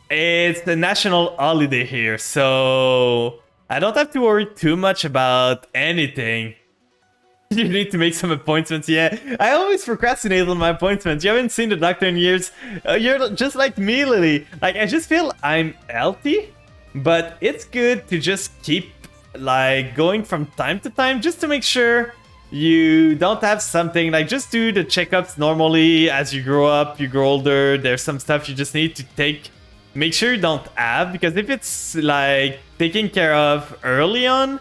it's the national holiday here, so I don't have to worry too much about anything. You need to make some appointments. Yeah, I always procrastinate on my appointments. You haven't seen the doctor in years. You're just like me, Lily. Like, I just feel I'm healthy, but it's good to just keep, like, going from time to time just to make sure you don't have something. Like, just do the checkups normally. As you grow up, you grow older, there's some stuff you just need to make sure you don't have, because if it's like taken care of early on,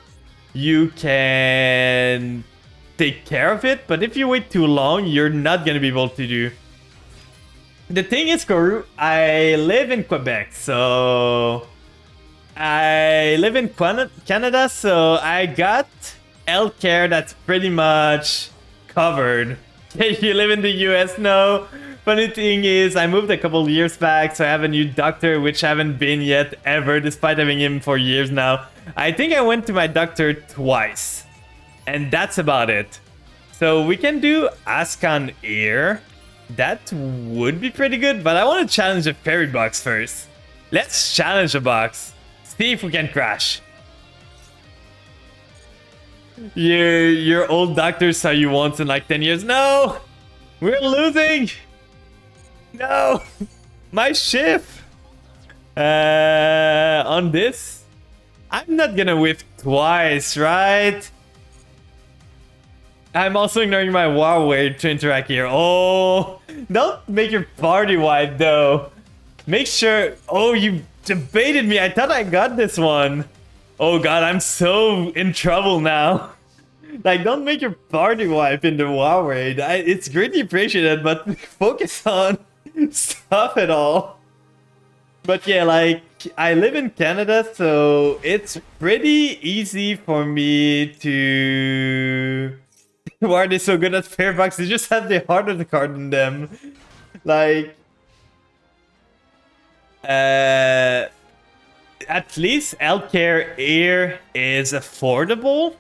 you can take care of it, but if you wait too long, you're not gonna be able to do. The thing is, Koru, I live in Quebec, so I live in Canada, so I got healthcare that's pretty much covered. You live in the US? No. Funny thing is, I moved a couple years back, so I have a new doctor, which I haven't been yet ever, despite having him for years now. I think I went to my doctor twice, and that's about it. So we can do Ask on Air. That would be pretty good, but I want to challenge a fairy box first. Let's challenge a box. See if we can crash. Your old doctor saw you once in like 10 years. No! We're losing! No! My shift! On this? I'm not gonna whiff twice, right? I'm also ignoring my war way to interact here. Oh! Don't make your party wide, though. Make sure... Oh, you debated me. I thought I got this one. Oh god, I'm so in trouble now. Like, don't make your party wipe in the WoW raid. It's greatly appreciated, but focus on stuff at all. But yeah, like, I live in Canada, so it's pretty easy for me to... Why are they so good at fare bucks? They just have the heart of the card in them. Like... at least healthcare here is affordable,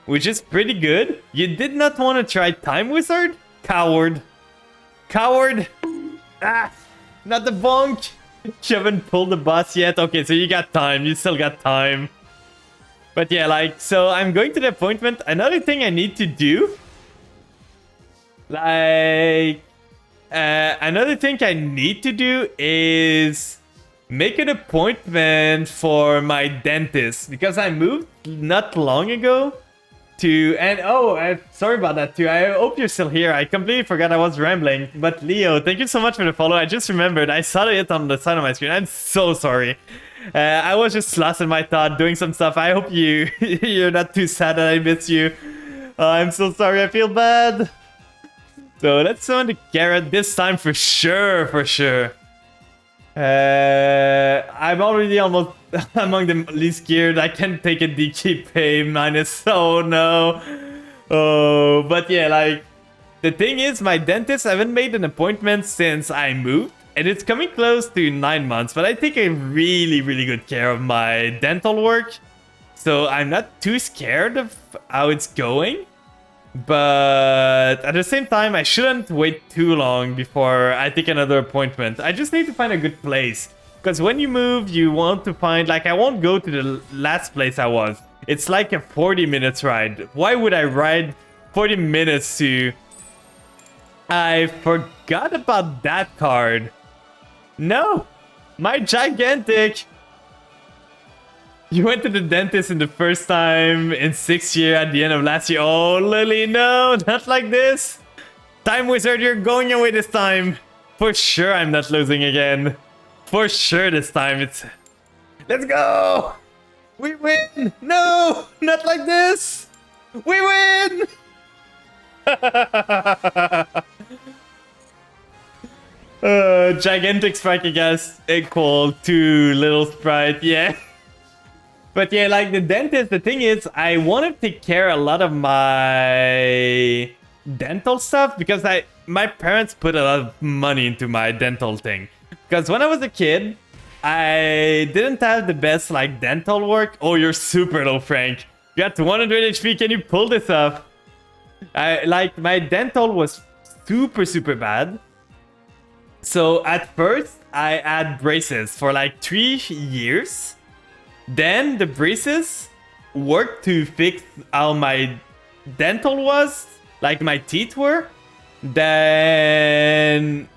which is pretty good. You did not want to try Time Wizard? Coward. Coward! Ah! Not the bonk! You haven't pulled the boss yet? Okay, so you got time. You still got time. But yeah, like, so I'm going to the appointment. Another thing I need to do... Like... another thing I need to do is... make an appointment for my dentist. Because I moved not long ago. And sorry about that too. I hope you're still here. I completely forgot I was rambling. But Leo, thank you so much for the follow. I just remembered. I saw it on the side of my screen. I'm so sorry. I was just lost in my thought doing some stuff. I hope you're not too sad that I miss you. I'm so sorry. I feel bad. So let's summon the carrot this time for sure. I'm already almost among the least geared. I can't take a DK pay minus. Oh no. Oh, but yeah, like, the thing is, my dentist, I haven't made an appointment since I moved, and it's coming close to 9 months, but I take a really good care of my dental work, so I'm not too scared of how it's going. But at the same time, I shouldn't wait too long before I take another appointment. I just need to find a good place. Because when you move, you want to find... Like, I won't go to the last place I was. It's like a 40 minutes ride. Why would I ride 40 minutes to... I forgot about that card. No! My gigantic... You went to the dentist in the first time in 6th year at the end of last year. Oh, Lily, no, not like this. Time Wizard, you're going away this time. For sure, I'm not losing again. For sure this time. Let's go. We win. No, not like this. We win. Gigantic Sprite, I guess, equal to Little Sprite. Yeah. But yeah, like the dentist, the thing is, I want to take care of a lot of my dental stuff because my parents put a lot of money into my dental thing. Because when I was a kid, I didn't have the best like dental work. Oh, you're super low, Frank. You got 100 HP. Can you pull this off? Like my dental was super bad. So at first, I had braces for like 3 years. Then the braces worked to fix how my dental was, like my teeth were. Then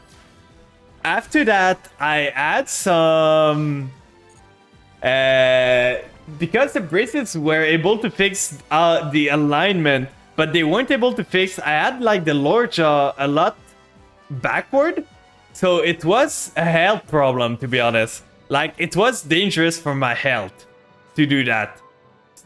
after that, I had some... because the braces were able to fix the alignment, but they weren't able to fix... I had like the lower jaw a lot backward. So it was a health problem, to be honest. Like, it was dangerous for my health to do that.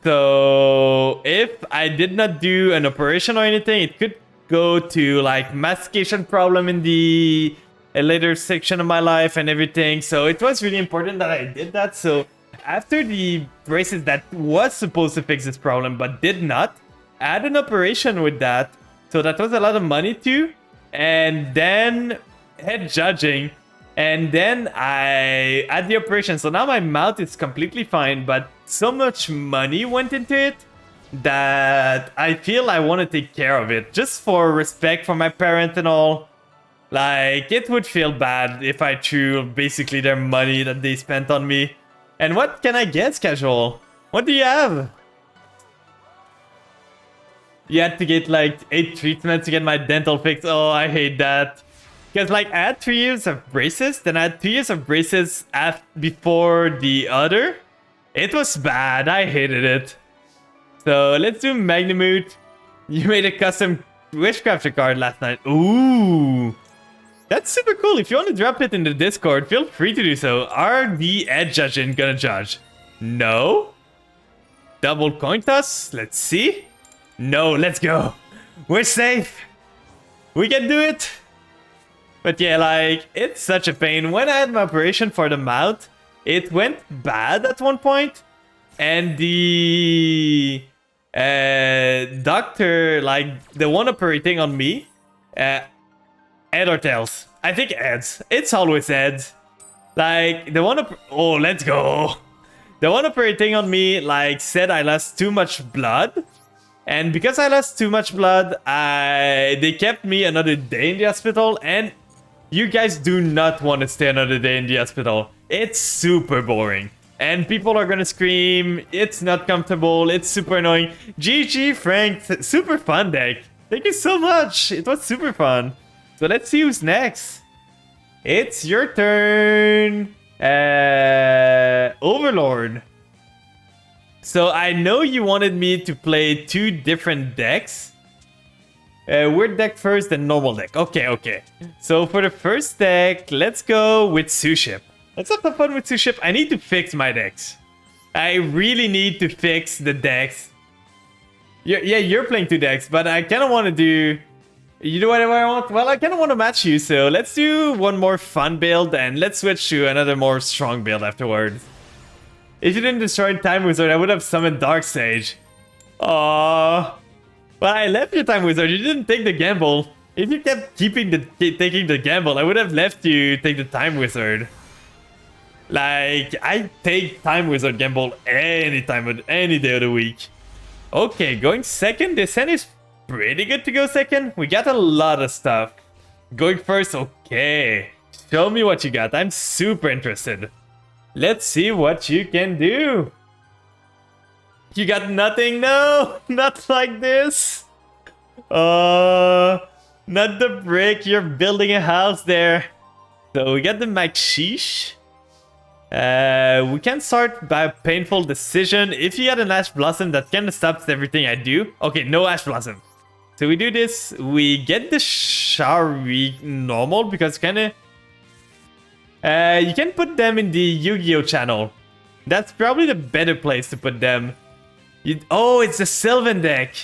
So if I did not do an operation or anything, it could go to like mastication problem in the later section of my life and everything. So it was really important that I did that. So after the braces that was supposed to fix this problem but did not, I had an operation with that. So that was a lot of money too. And then head judging. And then I had the operation. So now my mouth is completely fine. But so much money went into it that I feel I want to take care of it. Just for respect for my parents and all. Like, it would feel bad if I threw basically their money that they spent on me. And what can I guess, Casual? What do you have? You had to get like 8 treatments to get my dental fixed. Oh, I hate that. Because like I had 3 years of braces, then I had 2 years of braces before the other. It was bad. I hated it. So let's do Magnamute. You made a custom Wishcrafter card last night. Ooh. That's super cool. If you want to drop it in the Discord, feel free to do so. Are the edge judging gonna judge? No. Double coin toss? Let's see. No, let's go. We're safe. We can do it. But yeah, like, it's such a pain. When I had my operation for the mouth, it went bad at one point. And the doctor, like, the one operating on me, Ed or tails? I think Ed's. It's always Ed. Like, the one oh, let's go. The one operating on me, like, said I lost too much blood. And because I lost too much blood, they kept me another day in the hospital. And you guys do not want to stay another day in the hospital. It's super boring. And people are gonna scream. It's not comfortable. It's super annoying. GG, Frank. Super fun deck. Thank you so much. It was super fun. So let's see who's next. It's your turn. Overlord. So I know you wanted me to play 2 different decks. Weird deck first, then normal deck. Okay. So for the first deck, let's go with Suship. Let's have some fun with Suship. I need to fix my decks. I really need to fix the decks. Yeah, you're playing 2 decks, but I kind of want to do... You know what I want? Well, I kind of want to match you, so let's do one more fun build, and let's switch to another more strong build afterwards. If you didn't destroy Time Wizard, I would have summoned Dark Sage. Aww. Well, I left your Time Wizard. You didn't take the gamble. If you kept taking the gamble, I would have left you take the Time Wizard. Like, I take Time Wizard gamble any day of the week. Okay, going second. This hand is pretty good to go second. We got a lot of stuff. Going first, okay. Show me what you got. I'm super interested. Let's see what you can do. You got nothing? No, not like this. Not the brick. You're building a house there. So we got the Makshish. We can start by a painful decision. If you had an Ash Blossom, that kind of stops everything I do. Okay, no Ash Blossom. So we do this. We get the Shari normal because kind of... you can put them in the Yu-Gi-Oh channel. That's probably the better place to put them. Oh, it's a Sylvan deck.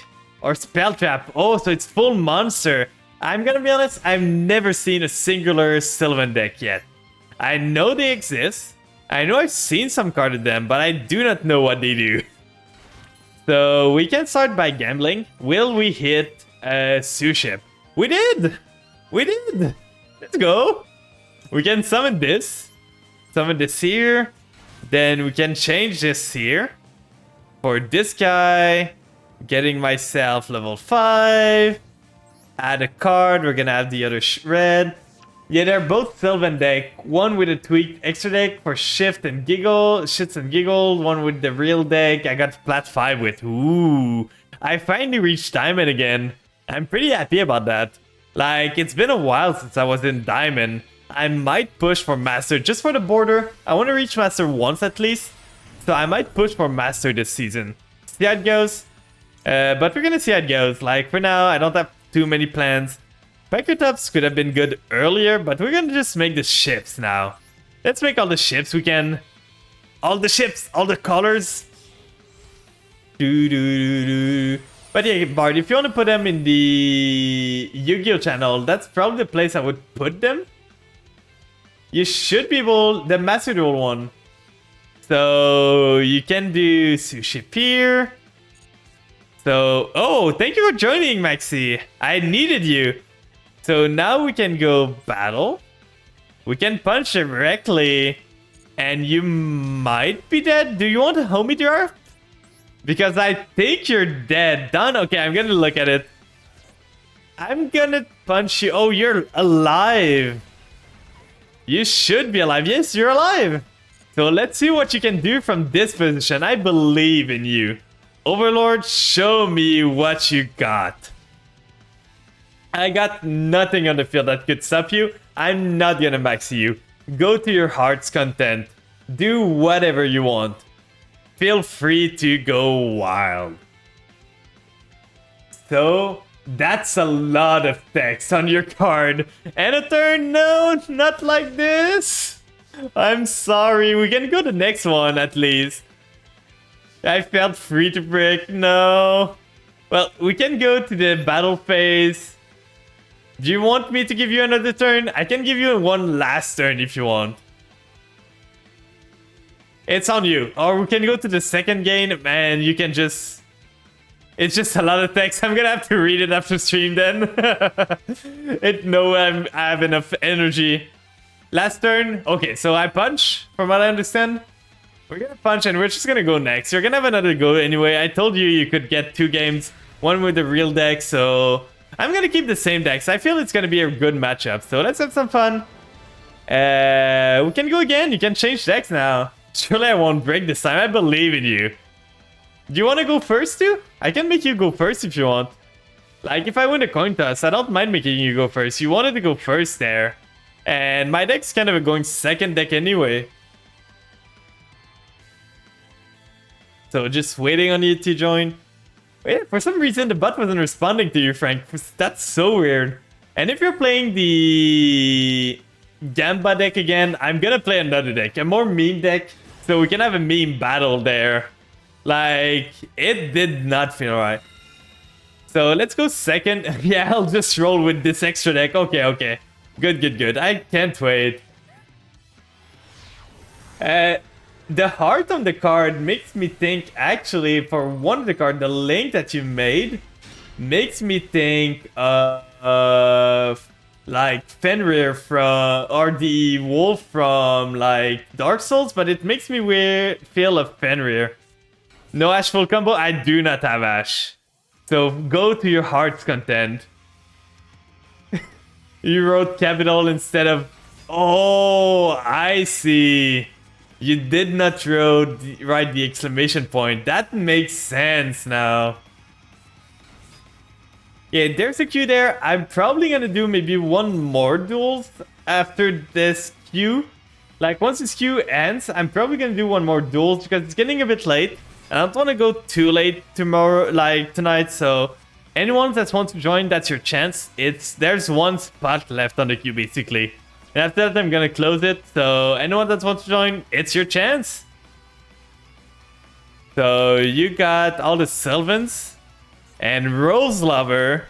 Or Spell Trap. Oh, so it's full monster. I'm gonna be honest, I've never seen a singular Sylvan deck yet. I know they exist. I know I've seen some card of them, but I do not know what they do. So we can start by gambling. Will we hit Suship? We did! We did! Let's go! We can summon this. Summon this here. Then we can change this here. For this guy. Getting myself level 5. Add a card. We're gonna have the other red. Yeah, they're both Sylvan deck. One with a tweaked extra deck for shift and giggle. Shits and giggle. One with the real deck. I got plat 5 with. Ooh. I finally reached Diamond again. I'm pretty happy about that. Like, it's been a while since I was in Diamond. I might push for Master just for the border. I want to reach Master once at least. So I might push for Master this season. See how it goes. But we're gonna see how it goes. Like, for now, I don't have too many plans. Packers could have been good earlier, but we're gonna just make the ships now. Let's make all the ships we can. All the ships, all the colors. But yeah, Bart, if you want to put them in the Yu-Gi-Oh channel, that's probably the place I would put them. You should be able, the Master Duel one. So you can do Sushi Pier. So, oh, thank you for joining, Maxi. I needed you. So now we can go battle. We can punch directly. And you might be dead. Do you want a homie draft? Because I think you're dead. Done? Okay, I'm gonna look at it. I'm gonna punch you. Oh, you're alive. You should be alive. Yes, you're alive. So let's see what you can do from this position. I believe in you. Overlord, show me what you got. I got nothing on the field that could stop you. I'm not gonna max you. Go to your heart's content. Do whatever you want. Feel free to go wild. So, That's a lot of text on your card. And a turn? No, not like this. I'm sorry. We can go to the next one at least. I felt free to break. No. Well, we can go to the battle phase. Do you want me to give you another turn? I can give you one last turn if you want. It's on you. Or we can go to the second game and you can just... It's just a lot of text. I'm gonna have to read it after stream then. I have enough energy. Last turn. Okay, so I punch, from what I understand. We're gonna punch and we're just gonna go next. You're gonna have another go anyway. I told you you could get 2 games. One with the real deck, so... I'm gonna keep the same decks. I feel it's gonna be a good matchup. So let's have some fun. We can go again. You can change decks now. Surely I won't break this time. I believe in you. Do you want to go first too? I can make you go first if you want. Like, if I win a coin toss, I don't mind making you go first. You wanted to go first there. And my deck's kind of going second deck anyway. So just waiting on you to join. Wait, for some reason the bot wasn't responding to you, Frank. That's so weird. And if you're playing the Gamba deck again, I'm gonna play another deck. A more meme deck. So we can have a meme battle there. Like, it did not feel right. So let's go second. Yeah, I'll just roll with this extra deck. Okay. Good. I can't wait. The heart on the card makes me think, actually, for one of the cards, the link that you made makes me think of like Fenrir from, or the wolf from like Dark Souls, but it makes me feel of Fenrir. No Ash full combo? I do not have Ash. So go to your heart's content. You wrote capital instead of... Oh, I see. You did not write the exclamation point. That makes sense now. Yeah, there's a queue there. I'm probably gonna do maybe one more duels after this queue. Like, once this queue ends, I'm probably gonna do one more duels because it's getting a bit late. And I don't want to go too late tomorrow, like tonight, so anyone that wants to join, that's your chance. There's one spot left on the queue, basically. And after that, I'm gonna close it, so anyone that wants to join, it's your chance. So you got all the Sylvans and Rose Lover.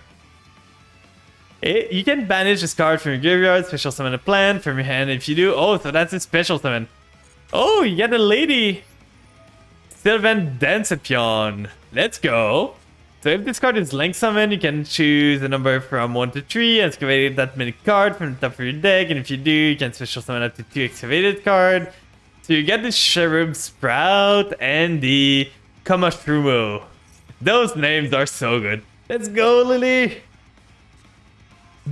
You can banish this card from your graveyard, special summon a plant from your hand if you do. Oh, so that's a special summon. Oh, you got a lady. Sylvan Dancepion. Let's go. So if this card is link summon, you can choose a number from 1 to 3, excavate that many card from the top of your deck, and if you do, you can special summon up to 2 excavated card. So you get the Cherub Sprout and the Kamashrumo. Those names are so good. Let's go, Lily.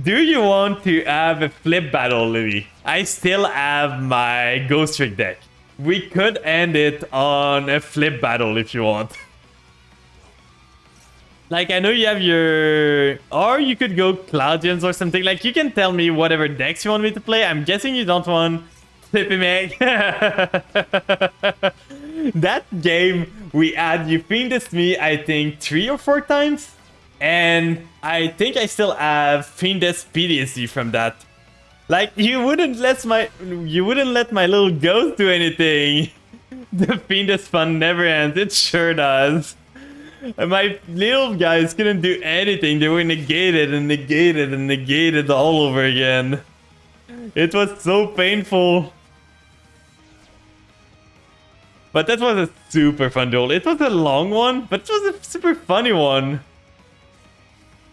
Do you want to have a flip battle, Lily? I still have my Ghost Trick deck. We could end it on a flip battle if you want. Like, I know you have your... Or you could go Cloudians or something. Like, you can tell me whatever decks you want me to play. I'm guessing you don't want Flippy Meg. That game we had, you Fiendest me, I think, 3 or 4 times. And I think I still have Fiendest PTSD from that. Like, you wouldn't let my little ghost do anything. The Fiendest fun never ends. It sure does. My little guys couldn't do anything. They were negated and negated and negated all over again. It was so painful. But that was a super fun duel. It was a long one, but it was a super funny one.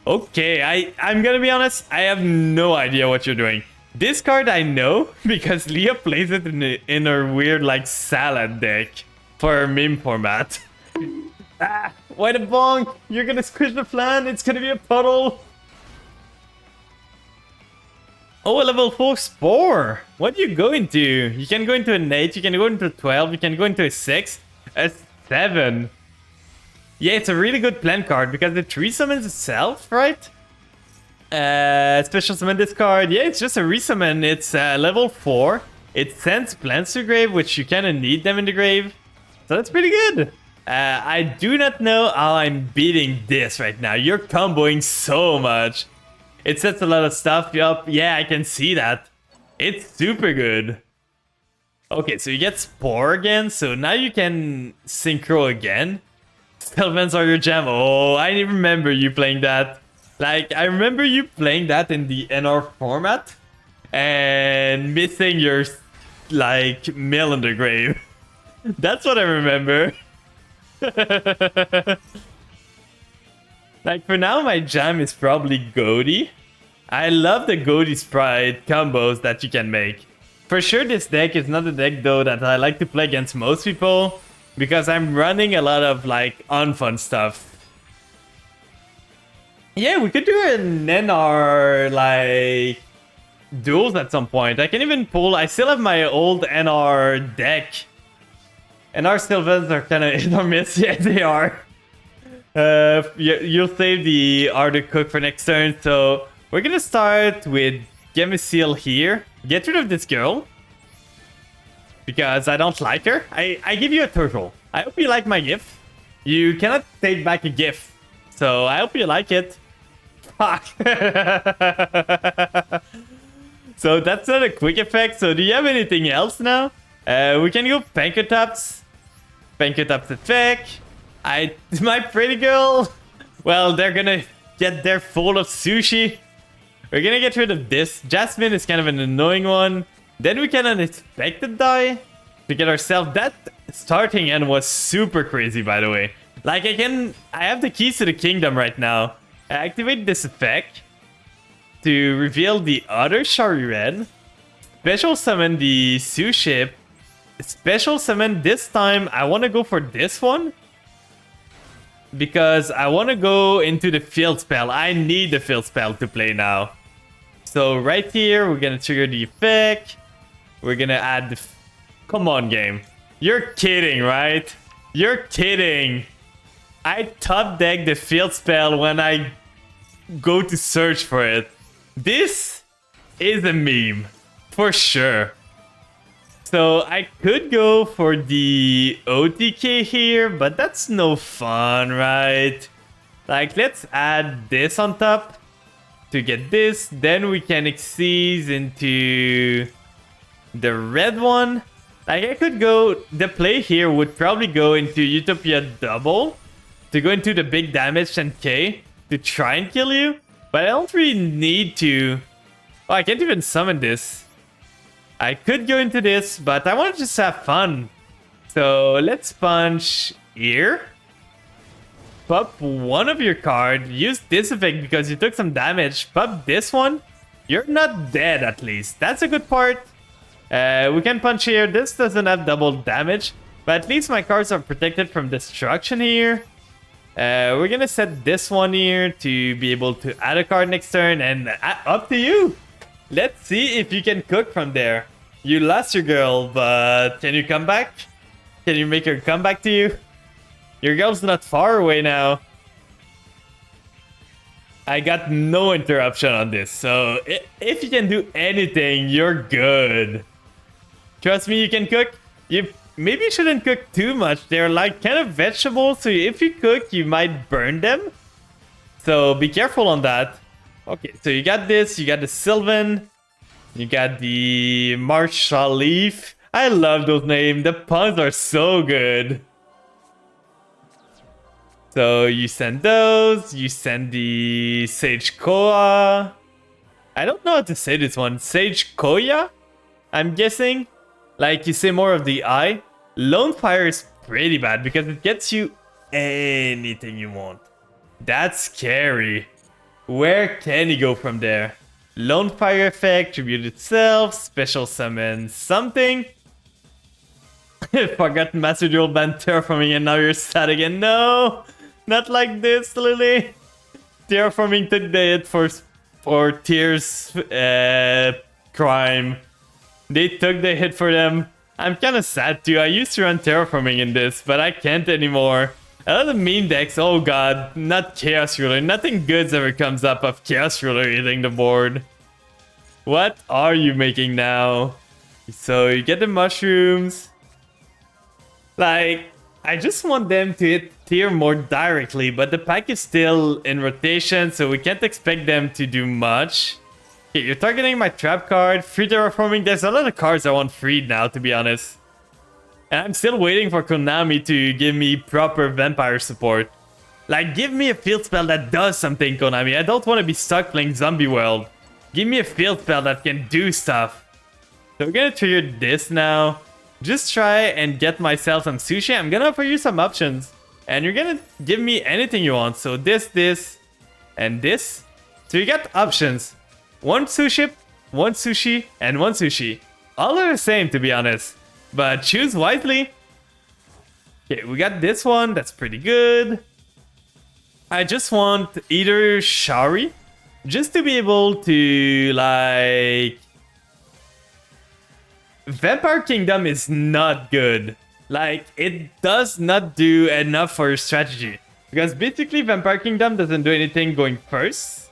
Okay, I'm gonna be honest. I have no idea what you're doing. This card I know because Leah plays it in her weird like salad deck for her meme format. Ah, why the bonk? You're gonna squish the flan. It's gonna be a puddle. Oh, a level 4 Spore. What are you going to? You can go into an 8, you can go into a 12, you can go into a 6, a 7. Yeah, it's a really good plant card because it 3 summons itself, right? Special summon this card. Yeah, it's just a resummon. It's level 4. It sends plants to grave, which you kind of need them in the grave. So that's pretty good. I do not know how I'm beating this right now. You're comboing so much. It sets a lot of stuff up. Yeah, I can see that. It's super good. Okay, so you get Spore again. So now you can synchro again. Sylvans are your jam. Oh, I remember you playing that. Like, I remember you playing that in the NR format. And missing your, like, mill in the grave. That's what I remember. Like, for now, my jam is probably Goaty. I love the Goaty Sprite combos that you can make. For sure, this deck is not a deck, though, that I like to play against most people. Because I'm running a lot of, like, unfun stuff. Yeah, we could do an NR, like, duels at some point. I can even pull... I still have my old NR deck. NR Sylvans are kind of hit or miss. Yeah, they are. You'll save the Arctic Cook for next turn. So we're gonna start with Gemicil here. Get rid of this girl. Because I don't like her. I give you a turtle. I hope you like my gift. You cannot take back a gift. So I hope you like it. Fuck. So that's not a quick effect. So do you have anything else now? We can go Pankotops. Pankotops effect. My pretty girl. Well, they're gonna get there full of sushi. We're gonna get rid of this. Jasmine is kind of an annoying one. Then we can unexpected die to get ourselves. That starting end was super crazy, by the way. Like I have the keys to the kingdom right now. I activate this effect to reveal the other Shari Red. Special summon the Sioux ship. Special summon this time. I want to go for this one. Because I want to go into the field spell. I need the field spell to play now. So right here, we're going to trigger the effect. We're going to add the... Come on, game. You're kidding, right? You're kidding. I top deck the field spell when I go to search for it. This is a meme. For sure. So I could go for the OTK here, but that's no fun, right? Like, let's add this on top to get this. Then we can exceed into the red one. Like, I could go... The play here would probably go into Utopia double to go into the big damage 10k to try and kill you. But I don't really need to... Oh, I can't even summon this. I could go into this, but I want to just have fun. So let's punch here. Pop one of your card. Use this effect because you took some damage. Pop this one. You're not dead at least. That's a good part. We can punch here. This doesn't have double damage. But at least my cards are protected from destruction here. We're going to set this one here to be able to add a card next turn. And up to you. Let's see if you can cook from there. You lost your girl, but can you come back? Can you make her come back to you? Your girl's not far away now. I got no interruption on this, so if you can do anything, you're good. Trust me, you can cook. You maybe shouldn't cook too much. They're like kind of vegetables, so if you cook, you might burn them. So be careful on that. Okay, so you got this, you got the Sylvan, you got the Marshall Leaf. I love those names. The puns are so good. So you send those, you send the Sage Koa. I don't know how to say this one. Sage Koya? I'm guessing. Like you say more of the I. Lone Fire is pretty bad because it gets you anything you want. That's scary. Where can you go from there? Lone Fire effect, tribute itself, special summon something. Forgot Master Duel banned terraforming and now you're sad again. No! Not like this, Lily. Terraforming took the hit for Tears crime. They took the hit for them. I'm kind of sad too. I used to run terraforming in this, but I can't anymore. A lot of meme decks, oh god, not Chaos Ruler. Nothing good ever comes up of Chaos Ruler hitting the board. What are you making now? So you get the mushrooms. Like, I just want them to hit tier more directly, but the pack is still in rotation, so we can't expect them to do much. Okay, you're targeting my trap card. Free terraforming. There's a lot of cards I want freed now, to be honest. And I'm still waiting for Konami to give me proper vampire support. Like, give me a field spell that does something, Konami. I don't want to be stuck playing Zombie World. Give me a field spell that can do stuff. So we're gonna trigger this now. Just try and get myself some sushi. I'm gonna offer you some options. And you're gonna give me anything you want. So this, and this. So you got options. One sushi, and one sushi. All are the same, to be honest. But choose wisely. Okay, we got this one. That's pretty good. I just want either Shari. Just to be able to, like... Vampire Kingdom is not good. Like, it does not do enough for your strategy. Because basically, Vampire Kingdom doesn't do anything going first.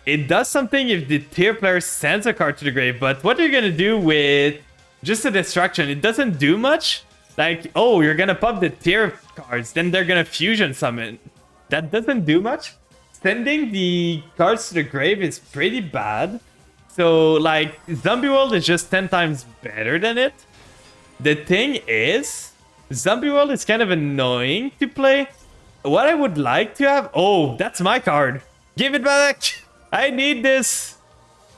It does something if the tier player sends a card to the grave. But what are you gonna do with just a distraction? It doesn't do much. Like, oh, you're gonna pop the tier cards. Then they're gonna fusion summon. That doesn't do much. Sending the cards to the grave is pretty bad. So, like, Zombie World is just 10 times better than it. The thing is, Zombie World is kind of annoying to play. What I would like to have... Oh, that's my card. Give it back. I need this.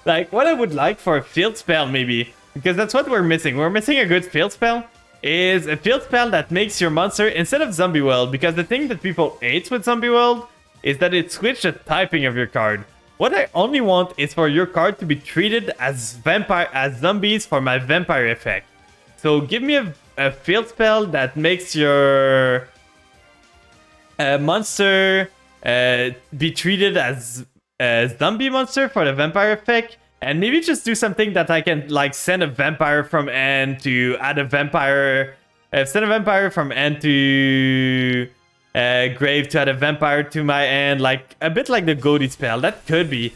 Like, what I would like for a field spell, maybe. Because that's what we're missing. We're missing a good field spell. Is a field spell that makes your monster instead of Zombie World. Because the thing that people hate with Zombie World is that it switched the typing of your card. What I only want is for your card to be treated as zombies for my vampire effect. So give me a field spell that makes your monster be treated as a zombie monster for the vampire effect. And maybe just do something that I can like send a vampire from end to add a vampire. Send a vampire from end to grave to add a vampire to my end. Like a bit like the Goaty spell. That could be.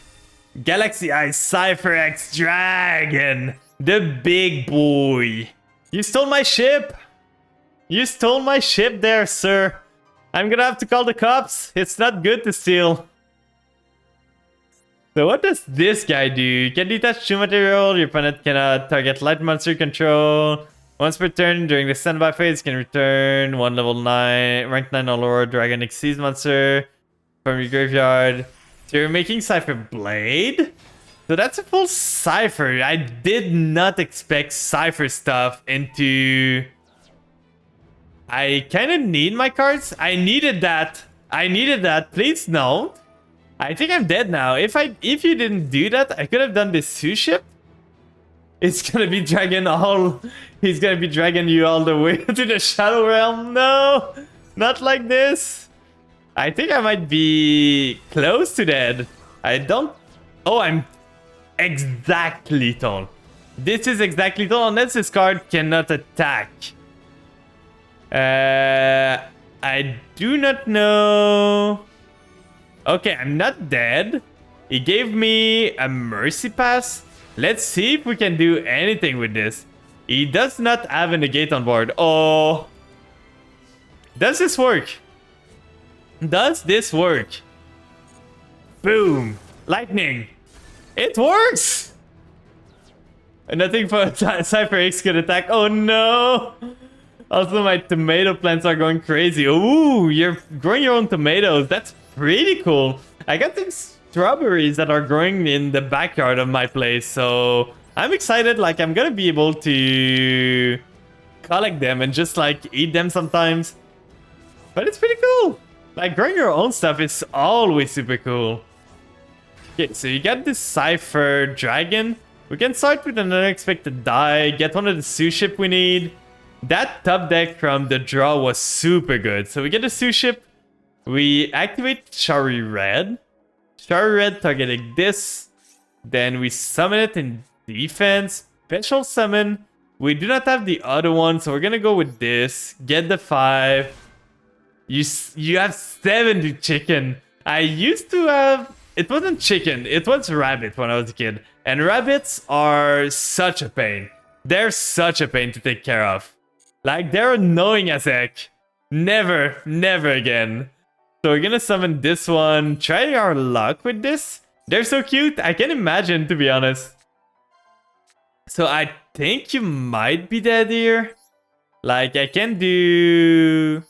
Galaxy Eye Cypher X Dragon. The big boy. You stole my ship. You stole my ship there, sir. I'm gonna have to call the cops. It's not good to steal. So what does this guy do? You can detach 2 material. Your opponent cannot target light monster control. Once per turn during the standby phase, you can return 1 level 9, rank 9 Allure Dragon Xyz monster from your graveyard. So you're making Cypher Blade? So that's a full Cypher. I did not expect Cypher stuff into... I kind of need my cards. I needed that. I needed that. Please no. I think I'm dead now. If you didn't do that, I could have done this sushi. It's gonna be dragging all... He's gonna be dragging you all the way to the Shadow Realm. No! Not like this. I think I might be close to dead. I don't... Oh, I'm exactly lethal. This is exactly lethal unless this card cannot attack. I do not know... Okay, I'm not dead. He gave me a Mercy Pass. Let's see if we can do anything with this. He does not have a negate on board. Oh. Does this work? Does this work? Boom. Lightning. It works! Nothing for Cypher X could attack. Oh no! Also, my tomato plants are going crazy. Ooh, you're growing your own tomatoes. That's pretty cool. I got some strawberries that are growing in the backyard of my place, so I'm excited. Like, I'm gonna be able to collect them and just like eat them sometimes. But it's pretty cool. Like, growing your own stuff is always super cool. Okay, so you got this Cypher Dragon. We can start with an unexpected die, get one of the sushi we need. That top deck from the draw was super good. So we get a sushi. We activate Shari Red. Shari Red targeting this. Then we summon it in defense. Special summon. We do not have the other one, so we're gonna go with this. Get the 5. You have 70 chicken. I used to have... It wasn't chicken, it was rabbit when I was a kid. And rabbits are such a pain. They're such a pain to take care of. Like, they're annoying as heck. Never, never again. So we're gonna summon this one. Try our luck with this. They're so cute. I can imagine, to be honest. So I think you might be dead here. Like, I can do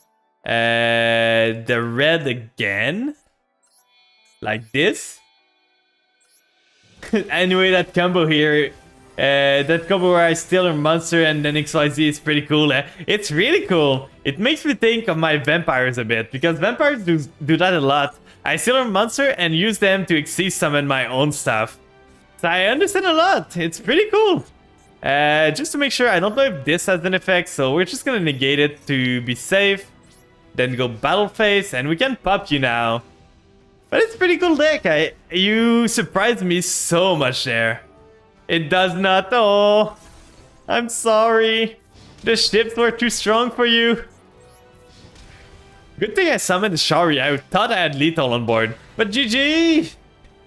the red again. Like this. Anyway, that combo here, that combo where I steal a monster and then XYZ is pretty cool. It's really cool. It makes me think of my vampires a bit, because vampires do that a lot. I steal a monster and use them to XC summon my own stuff. So I understand a lot. It's pretty cool. Just to make sure, I don't know if this has an effect, so we're just gonna negate it to be safe. Then go battle phase, and we can pop you now. But it's a pretty cool deck. You surprised me so much there. It does not. Oh, I'm sorry. The ships were too strong for you. Good thing I summoned the Shari. I thought I had lethal on board. But GG!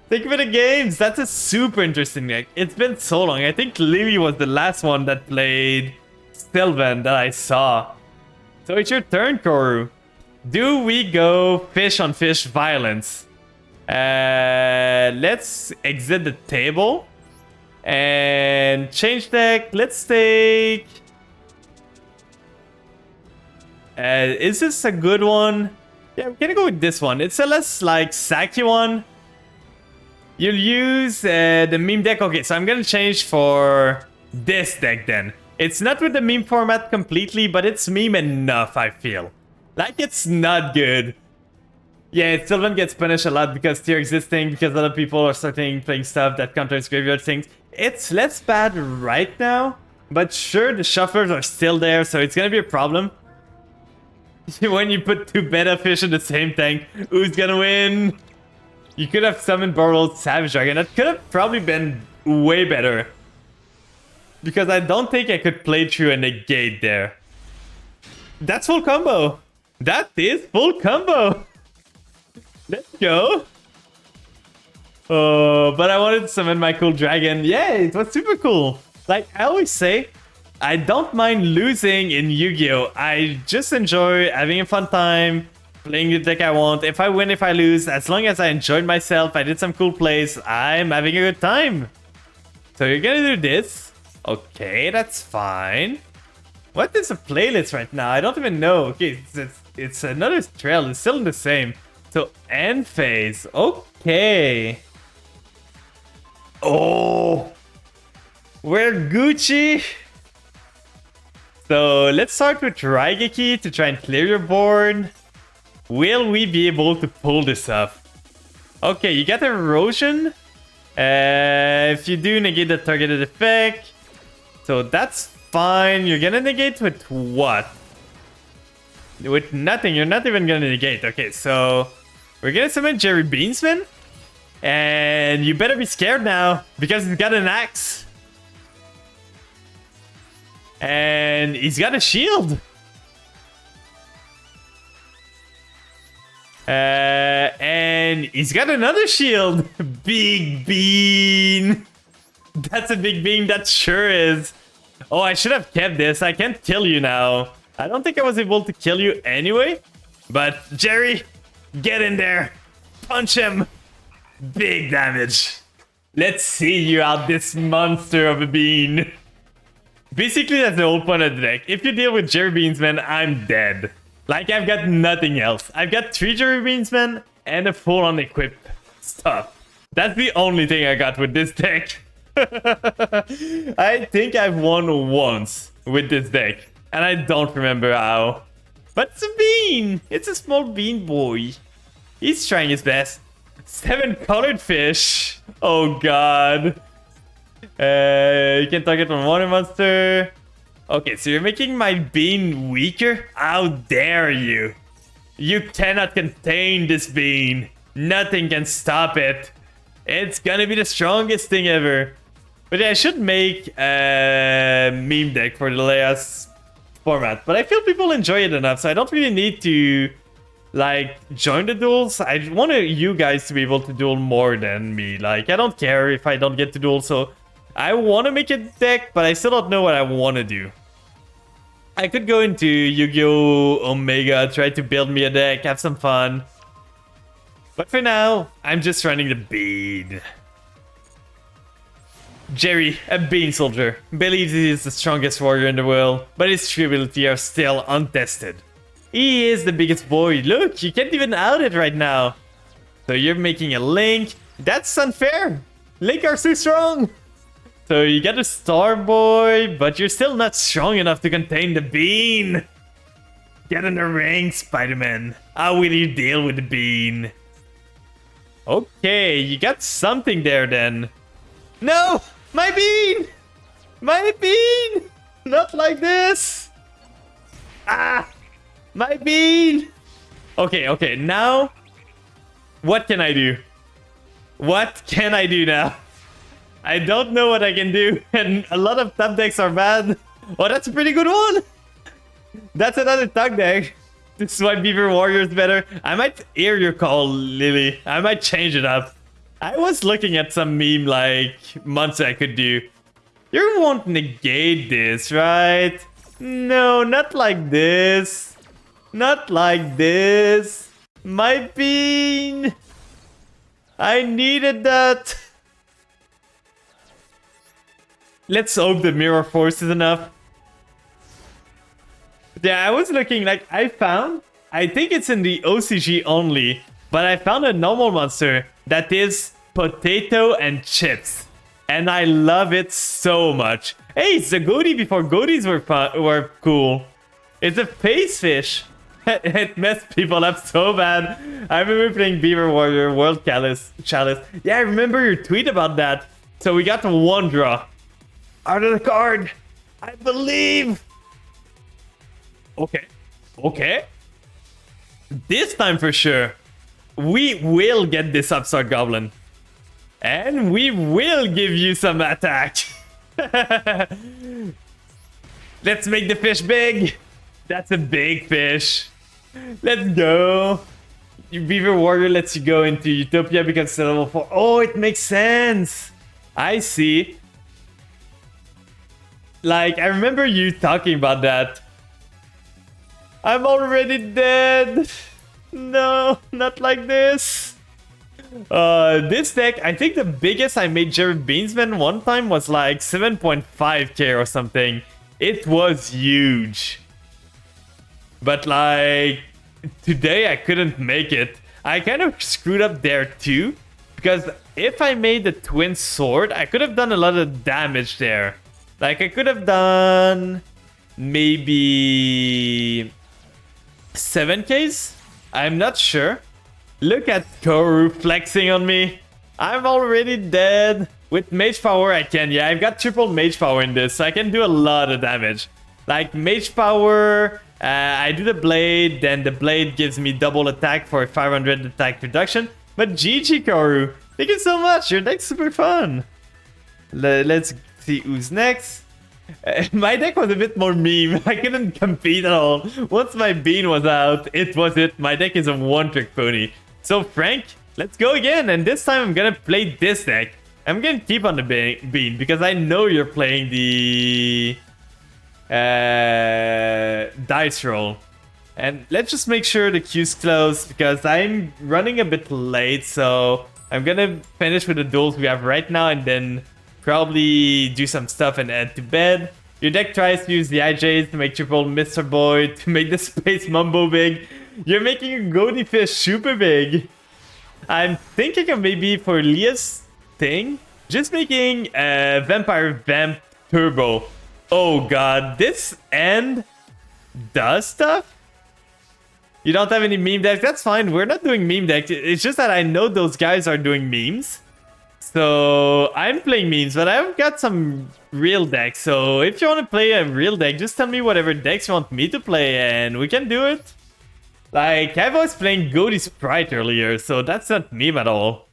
Thank you for the games. That's a super interesting deck. It's been so long. I think Lily was the last one that played Sylvan that I saw. So it's your turn, Koru. Do we go fish on fish violence? Let's exit the table and change deck. Let's take... is this a good one? Yeah, we're gonna go with this one. It's a less like sacky one. You'll use the meme deck. Okay, so I'm gonna change for this deck then. It's not with the meme format completely, but it's meme enough, I feel. Like, it's not good. Yeah, Sylvan gets punished a lot because tier existing, because other people are starting playing stuff that counters graveyard things. It's less bad right now, but sure, the shufflers are still there, so it's gonna be a problem. When you put two beta fish in the same tank, who's gonna win? You could have summoned Borrowed Savage Dragon. That could have probably been way better. Because I don't think I could play through a negate there. That's full combo. That is full combo. Let's go. Oh, but I wanted to summon my cool dragon. Yeah, it was super cool. Like I always say, I don't mind losing in Yu-Gi-Oh! I just enjoy having a fun time, playing the deck I want. If I win, if I lose, as long as I enjoyed myself, I did some cool plays, I'm having a good time. So you're gonna do this. Okay, that's fine. What is a playlist right now? I don't even know. Okay, it's another trail. It's still the same. So end phase. Okay. Oh, we're Gucci. So let's start with Raigeki to try and clear your board. Will we be able to pull this off? Okay, you got erosion. If you do negate the targeted effect, so that's fine. You're gonna negate with what? With nothing. You're not even gonna negate. Okay, so we're gonna summon Jerry Beansman, and you better be scared now because he's got an axe. And he's got a shield. And he's got another shield. Big bean. That's a big bean, that sure is. Oh, I should have kept this. I can't kill you now. I don't think I was able to kill you anyway. But Jerry, get in there. Punch him. Big damage. Let's see you out, this monster of a bean. Basically, that's the whole point of the deck. If you deal with Jerry Beansman, I'm dead. Like, I've got nothing else. I've got 3 Jerry Beansmen and a full-on equip stuff. That's the only thing I got with this deck. I think I've won once with this deck. And I don't remember how. But it's a bean. It's a small bean boy. He's trying his best. 7 colored fish. Oh, God. You can target one water monster. Okay, so you're making my bean weaker? How dare you? You cannot contain this bean. Nothing can stop it. It's gonna be the strongest thing ever. But yeah, I should make a meme deck for the Leia's format. But I feel people enjoy it enough, so I don't really need to like join the duels. I want you guys to be able to duel more than me. Like, I don't care if I don't get to duel, so I want to make a deck, but I still don't know what I want to do. I could go into Yu-Gi-Oh! Omega, try to build me a deck, have some fun. But for now, I'm just running the bean. Jerry, a bean soldier, believes he is the strongest warrior in the world, but his true abilities are still untested. He is the biggest boy. Look, you can't even out it right now. So you're making a Link. That's unfair. Link are so strong. So you got a Star Boy, but you're still not strong enough to contain the bean. Get in the ring, Spider-Man. How will you deal with the bean? Okay, you got something there then. No! My bean! My bean! Not like this! Ah! My bean! Okay, now... What can I do? What can I do now? I don't know what I can do, and a lot of top decks are bad. Oh, that's a pretty good one! That's another top deck. This is why Beaver Warrior is better. I might hear your call, Lily. I might change it up. I was looking at some meme like months I could do. You won't negate this, right? No, not like this. Not like this. My bean. I needed that. Let's hope the mirror force is enough. Yeah, I was looking like I think it's in the OCG only, but I found a normal monster that is potato and chips. And I love it so much. Hey, it's a goatee before goatees were cool. It's a face fish. It messed people up so bad. I remember playing Beaver Warrior World Chalice. Yeah, I remember your tweet about that. So we got one draw. Out of the card. I believe. Okay. This time for sure. We will get this Upstart Goblin. And we will give you some attack. Let's make the fish big. That's a big fish. Let's go. Beaver Warrior lets you go into Utopia because it's level 4. Oh, it makes sense. I see. Like, I remember you talking about that. I'm already dead. No, not like this. This deck, I think the biggest I made Jerry Beansman one time was like 7.5k or something. It was huge. But like, today I couldn't make it. I kind of screwed up there too. Because if I made the twin sword, I could have done a lot of damage there. Like, I could have done maybe 7Ks? I'm not sure. Look at Toru flexing on me. I'm already dead. With Mage Power I can. Yeah, I've got triple Mage Power in this, so I can do a lot of damage. Like Mage Power, I do the Blade, then the Blade gives me double attack for 500 attack reduction. But GG Toru, thank you so much. Your deck's super fun. Let's see who's next. My deck was a bit more meme. I couldn't compete at all. Once my bean was out, it was it. My deck is a one-trick pony. So Frank, let's go again. And this time I'm gonna play this deck. I'm gonna keep on the bean because I know you're playing the dice roll. And let's just make sure the queue's closed because I'm running a bit late. So I'm gonna finish with the duels we have right now and then probably do some stuff and head to bed. Your deck tries to use the IJs to make triple Mr. Boy, to make the Space Mumbo big. You're making a goatee fish super big. I'm thinking of maybe for Leah's thing, just making a Vampire Vamp Turbo. Oh god, this end does stuff? You don't have any meme decks? That's fine, we're not doing meme decks. It's just that I know those guys are doing memes. So I'm playing memes, but I've got some real decks. So if you want to play a real deck, just tell me whatever decks you want me to play and we can do it. Like, I was playing Goatee Sprite earlier, so that's not meme at all.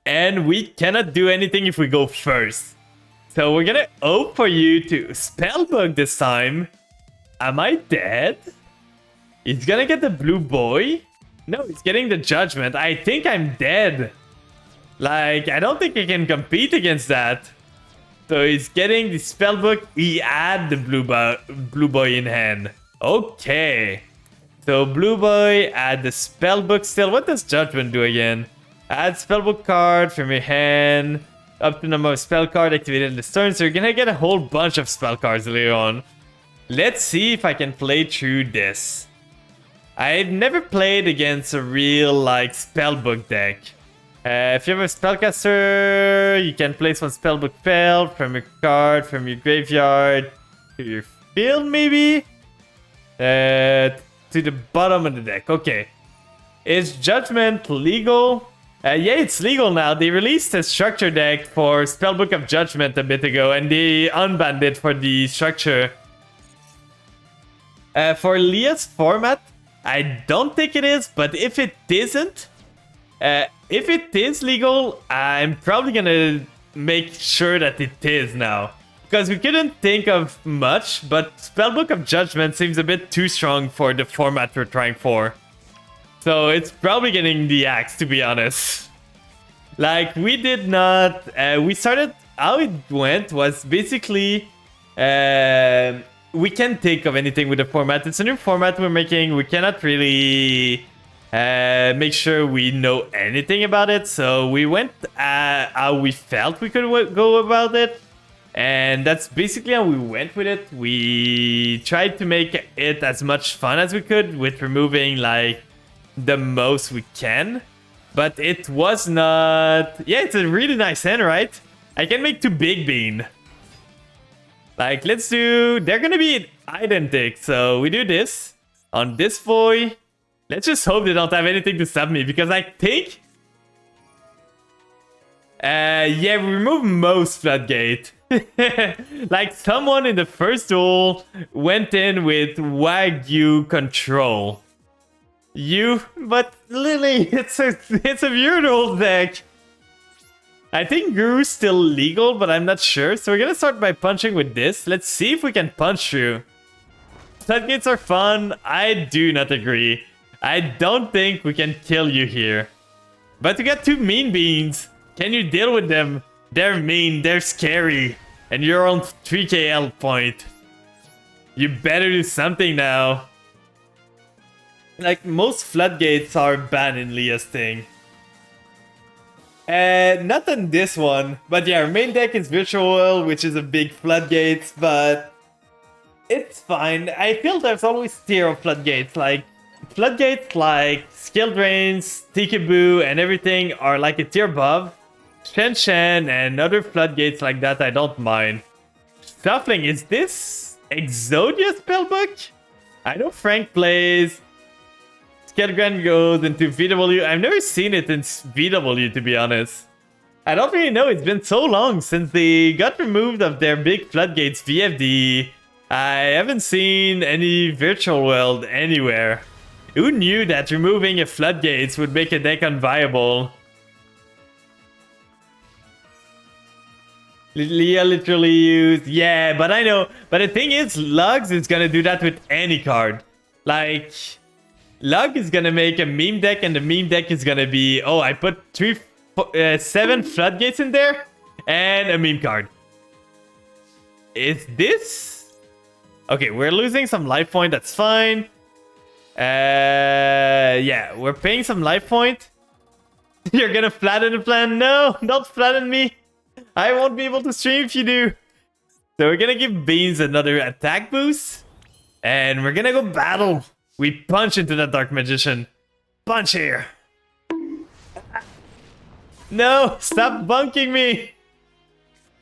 And we cannot do anything if we go first. So we're gonna hope for you to Spellbook this time. Am I dead? He's gonna get the blue boy? No, he's getting the judgment. I think I'm dead. Like, I don't think I can compete against that. So he's getting the spellbook. He had the blue boy in hand. Okay. So blue boy add the spellbook still. What does judgment do again? Add spellbook card from your hand. Up to number of spell card activated in this turn. So you're gonna get a whole bunch of spell cards later on. Let's see if I can play through this. I've never played against a real like spellbook deck. If you have a spellcaster, you can place one spellbook spell from your card, from your graveyard to your field maybe? To the bottom of the deck. Okay. Is Judgment legal? Yeah, it's legal now. They released a structure deck for Spellbook of Judgment a bit ago, and they unbanned it for the structure. For Leah's format, I don't think it is, but if it isn't, if it is legal, I'm probably gonna make sure that it is now. Because we couldn't think of much, but Spellbook of Judgment seems a bit too strong for the format we're trying for. So it's probably getting the axe, to be honest. Like, we did not... we started... How it went was basically... we can't think of anything with the format. It's a new format we're making. We cannot really make sure we know anything about it. So we went how we felt we could go about it. And that's basically how we went with it. We tried to make it as much fun as we could with removing like the most we can. But it was not... Yeah, it's a really nice hand, right? I can make 2 big bean. Like, let's do... They're gonna be identical. So we do this on this boy. Let's just hope they don't have anything to stop me, because I think... yeah, we remove most floodgate. Like, someone in the first duel went in with Wagyu control. But Lily, it's a weird old deck. I think Guru's still legal, but I'm not sure. So we're gonna start by punching with this. Let's see if we can punch through. Floodgates are fun. I do not agree. I don't think we can kill you here. But we got 2 mean beans. Can you deal with them? They're mean, they're scary. And you're on 3k health point. You better do something now. Like, most floodgates are banned in Leah's thing. Not on this one. But yeah, our main deck is Virtual World, which is a big floodgates, but it's fine. I feel there's always tier of floodgates. Like, floodgates like Skill Drains, Tikaboo, and everything are like a tier above. Shen Shen and other floodgates like that, I don't mind. Stuffling, is this Exodia spellbook? I know Frank plays. Skelgran goes into VW. I've never seen it in VW, to be honest. I don't really know. It's been so long since they got removed of their big floodgates VFD. I haven't seen any virtual world anywhere. Who knew that removing a floodgates would make a deck unviable? Leah literally used... Yeah, but I know. But the thing is, Lugs is gonna do that with any card. Like... Lug is gonna make a meme deck, and the meme deck is gonna be... Oh, I put 7 floodgates in there, and a meme card. Is this... Okay, we're losing some life point, that's fine. Yeah, we're paying some life point. You're gonna flatten the plan? No, don't flatten me. I won't be able to stream if you do. So we're gonna give Beans another attack boost. And we're gonna go battle. We punch into that Dark Magician. Punch here. No, stop bunking me.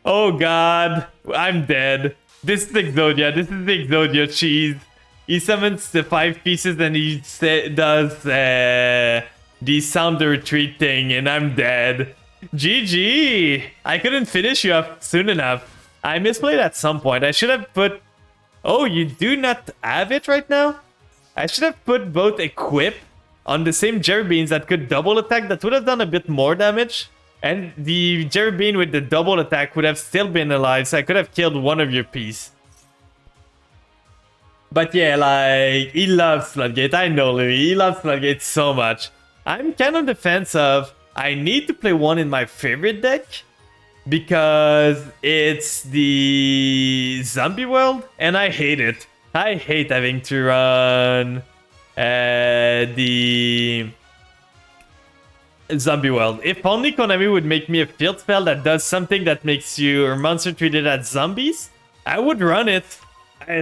Oh god, I'm dead. This is Exodia. This is the Exodia cheese. He summons the 5 pieces and he does the sound the retreat thing, and I'm dead. GG. I couldn't finish you up soon enough. I misplayed at some point. I should have put... Oh, you do not have it right now? I should have put both equip on the same Jerry Beans that could double attack. That would have done a bit more damage. And the Jerry Bean with the double attack would have still been alive, so I could have killed one of your piece. But yeah, like, he loves Floodgate. I know, Louis. He loves Floodgate so much. I'm kind of on the fence of... I need to play one in my favorite deck. because it's the zombie world, and I hate it. I hate having to run the zombie world. If only Konami would make me a field spell that does something that makes your monster treated as zombies, I would run it.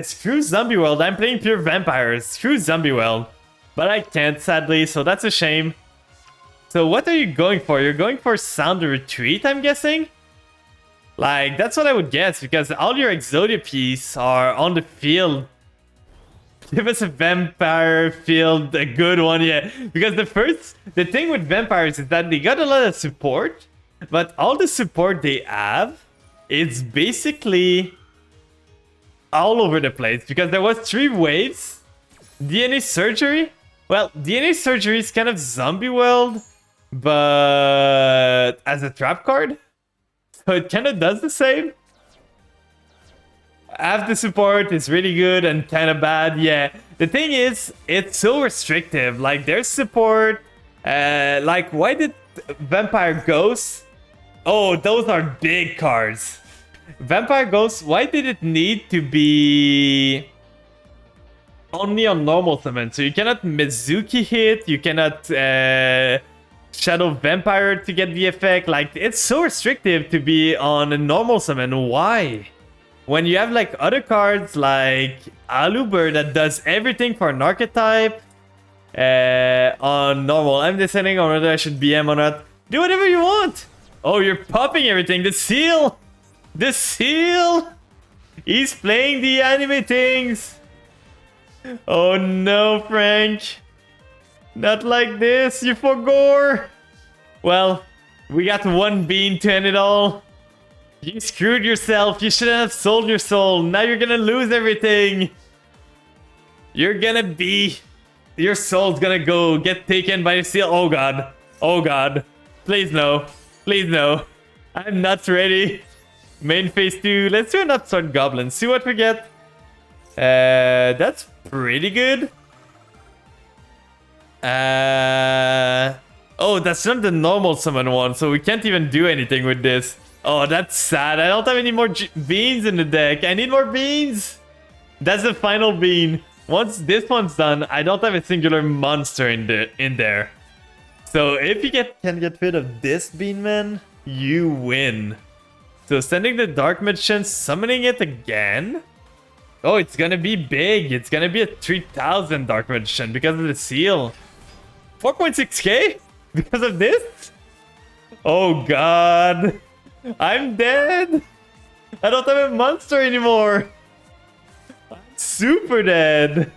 Screw zombie world, I'm playing pure vampires. Screw zombie world. But I can't, sadly, so that's a shame. So what are you going for? You're going for sound retreat, I'm guessing? Like, that's what I would guess, because all your Exodia pieces are on the field. Give us a vampire field, a good one, yeah. Because the thing with vampires is that they got a lot of support, but all the support they have is basically all over the place. Because there was 3 waves. DNA surgery? Well, DNA surgery is kind of zombie world, but as a trap card. So it kind of does the same. Half the support is really good and kind of bad. Yeah, the thing is, it's so restrictive. Like, there's support. Like, why did Vampire Ghosts? Oh, those are big cards. Vampire Ghosts, why did it need to be only on normal summon? So you cannot Mizuki hit, you cannot Shadow Vampire to get the effect. Like, it's so restrictive to be on a normal summon. Why? When you have like other cards like Aluber that does everything for an archetype on normal. I'm deciding on whether I should BM or not. Do whatever you want. Oh, you're popping everything. The seal. The seal. He's playing the anime things. Oh no, Frank. Not like this, you forgore. Well, we got 1 bean to end it all. You screwed yourself. You shouldn't have sold your soul. Now you're gonna lose everything. You're gonna be... Your soul's gonna go get taken by the seal. Oh god. Oh god. Please no. Please no. I'm not ready. Main phase 2. Let's do an Upstart Goblin. See what we get. That's pretty good. Oh, that's not the normal summon one, so we can't even do anything with this. Oh, that's sad. I don't have any more beans in the deck. I need more beans. That's the final bean. Once this one's done, I don't have a singular monster in there. So if you can get rid of this bean, man, you win. So sending the Dark Magician, summoning it again. Oh, it's gonna be big. It's gonna be a 3000 Dark Magician because of the seal. 4.6k? Because of this? Oh god. I'm dead. I don't have a monster anymore. I'm super dead.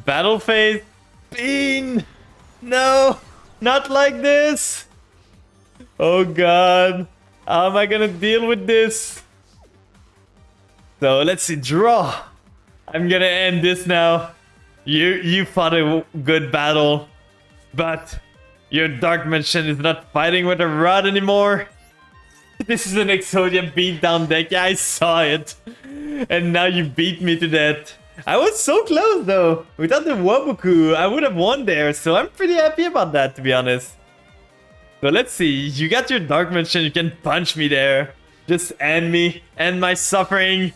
Battle phase. Bean. No. Not like this. Oh god. How am I gonna deal with this? So let's see. Draw. I'm gonna end this now. You fought a good battle, but your Dark Magician is not fighting with a rod anymore. This is an Exodia beatdown deck. Yeah, I saw it. And now you beat me to that. I was so close though. Without the Wabuku, I would have won there. So I'm pretty happy about that, to be honest. So let's see. You got your Dark Magician. You can punch me there. Just end me. End my suffering.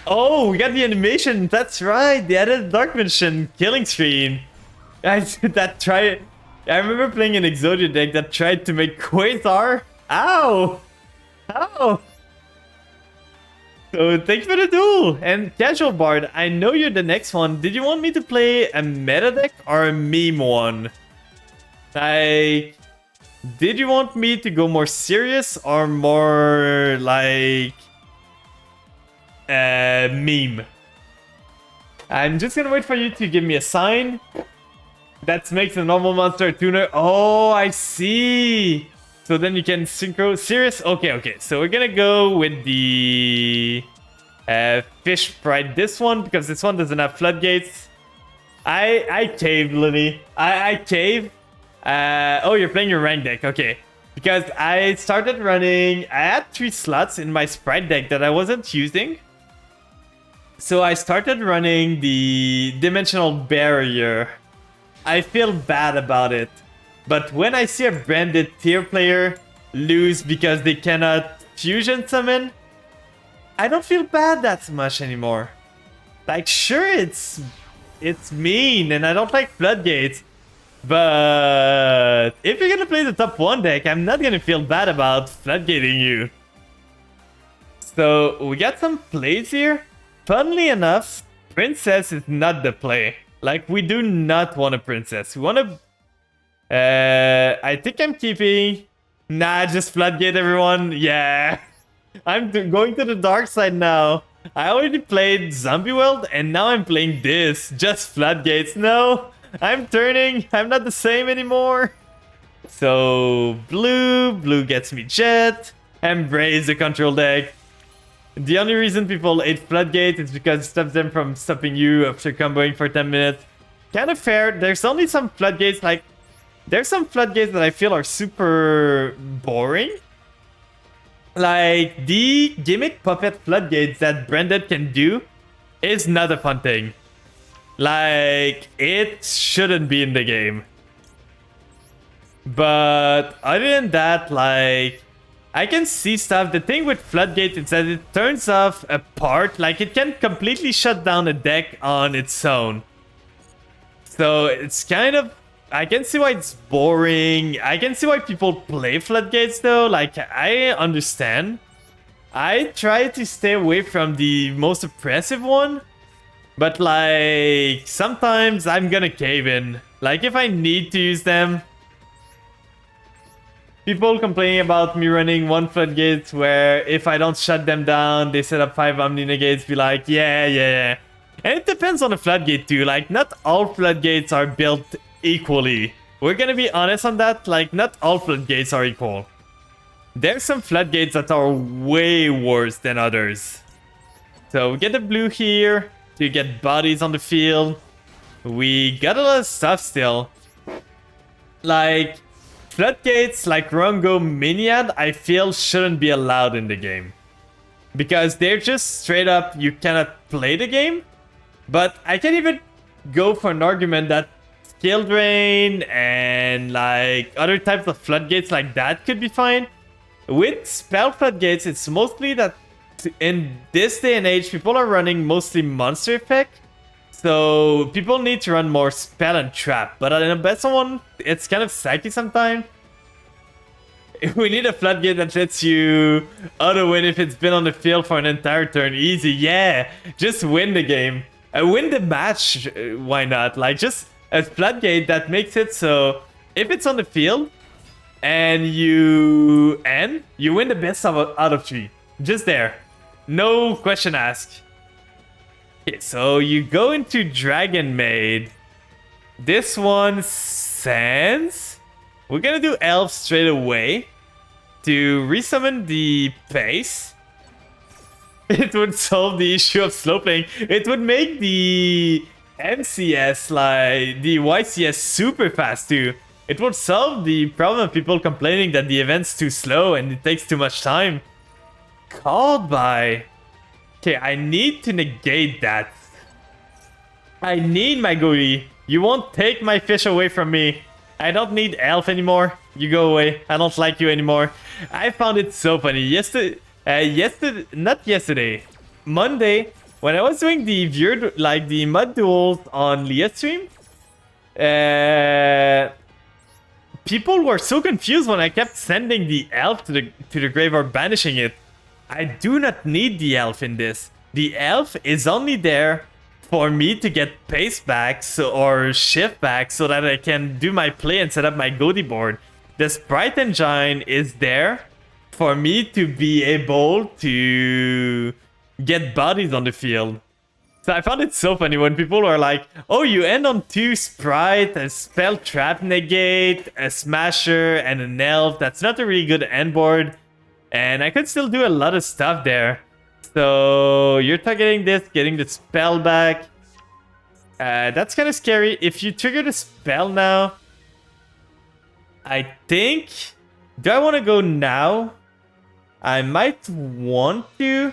Oh, we got the animation. That's right. They added Dark Magician killing screen. I remember playing an Exodia deck that tried to make Quasar. Ow! Ow! So thanks for the duel. And Casual Bard, I know you're the next one. Did you want me to play a meta deck or a meme one? Like, did you want me to go more serious or more like meme? I'm just gonna wait for you to give me a sign. That makes a normal monster a tuner. Oh, I see. So then you can synchro. Serious? Okay. So we're gonna go with the fish sprite. This one, because this one doesn't have floodgates. I caved, Lily. I cave. Oh, you're playing your rank deck. Okay. Because I started running... I had 3 slots in my sprite deck that I wasn't using. So I started running the Dimensional Barrier. I feel bad about it. But when I see a branded tier player lose because they cannot fusion summon, I don't feel bad that much anymore. Like, sure, it's mean, and I don't like floodgates. But if you're gonna play the top 1 deck, I'm not gonna feel bad about floodgating you. So we got some plays here. Funnily enough, Princess is not the play. Like, we do not want a Princess. We want to... I think I'm keeping... Nah, just floodgate everyone. Yeah. I'm going to the dark side now. I already played Zombie World, and now I'm playing this. Just floodgates. No, I'm turning. I'm not the same anymore. So, blue gets me Jet. Embrace the control deck. The only reason people hate floodgates is because it stops them from stopping you after comboing for 10 minutes. Kind of fair. There's only some floodgates, like... There's some floodgates that I feel are super boring. Like, the gimmick puppet floodgates that Branded can do is not a fun thing. Like, it shouldn't be in the game. But other than that, like, I can see stuff. The thing with floodgates is that it turns off a part. Like, it can completely shut down a deck on its own. So it's kind of... I can see why it's boring. I can see why people play floodgates though. Like, I understand. I try to stay away from the most oppressive one. But like, sometimes I'm gonna cave in. Like, if I need to use them. People complaining about me running 1 floodgates where if I don't shut them down, they set up 5 Omni Negates, be like, yeah. And it depends on the floodgate too. Like, not all floodgates are built equally. We're gonna be honest on that. Like, not all floodgates are equal. There's some floodgates that are way worse than others. So we get the blue here to get bodies on the field. We got a lot of stuff still. Like, floodgates like Rungo Miniad, I feel shouldn't be allowed in the game. Because they're just straight up, you cannot play the game. But I can even go for an argument that Skill Drain and like other types of floodgates like that could be fine. With spell floodgates, it's mostly that in this day and age, people are running mostly monster effect. So people need to run more spell and trap. But in a better one, it's kind of psyche sometimes. We need a floodgate that lets you auto-win if it's been on the field for an entire turn. Easy, yeah. Just win the game. Win the match, why not? Like, just a floodgate that makes it so if it's on the field and you win the best out of 3. Just there. No question asked. Okay, so you go into Dragon Maid. This one sends. We're gonna do Elf straight away to resummon the pace. It would solve the issue of slow playing. It would make the MCS, like the YCS, super fast too. It would solve the problem of people complaining that the event's too slow and it takes too much time. Called by... Okay, I need to negate that. I need my goodie. You won't take my fish away from me. I don't need Elf anymore. You go away. I don't like you anymore. I found it so funny. Monday, when I was doing the viewer, like the mud duels on Leah's stream, people were so confused when I kept sending the Elf to the grave or banishing it. I do not need the Elf in this. The Elf is only there for me to get pace back or shift back so that I can do my play and set up my goatee board. The Sprite Engine is there for me to be able to get bodies on the field. So I found it so funny when people were like, oh, you end on 2 Sprite, a Spell Trap Negate, a Smasher, and an Elf. That's not a really good end board. And I could still do a lot of stuff there. So you're targeting this, getting the spell back. That's kind of scary. If you trigger the spell now, I think... Do I want to go now? I might want to.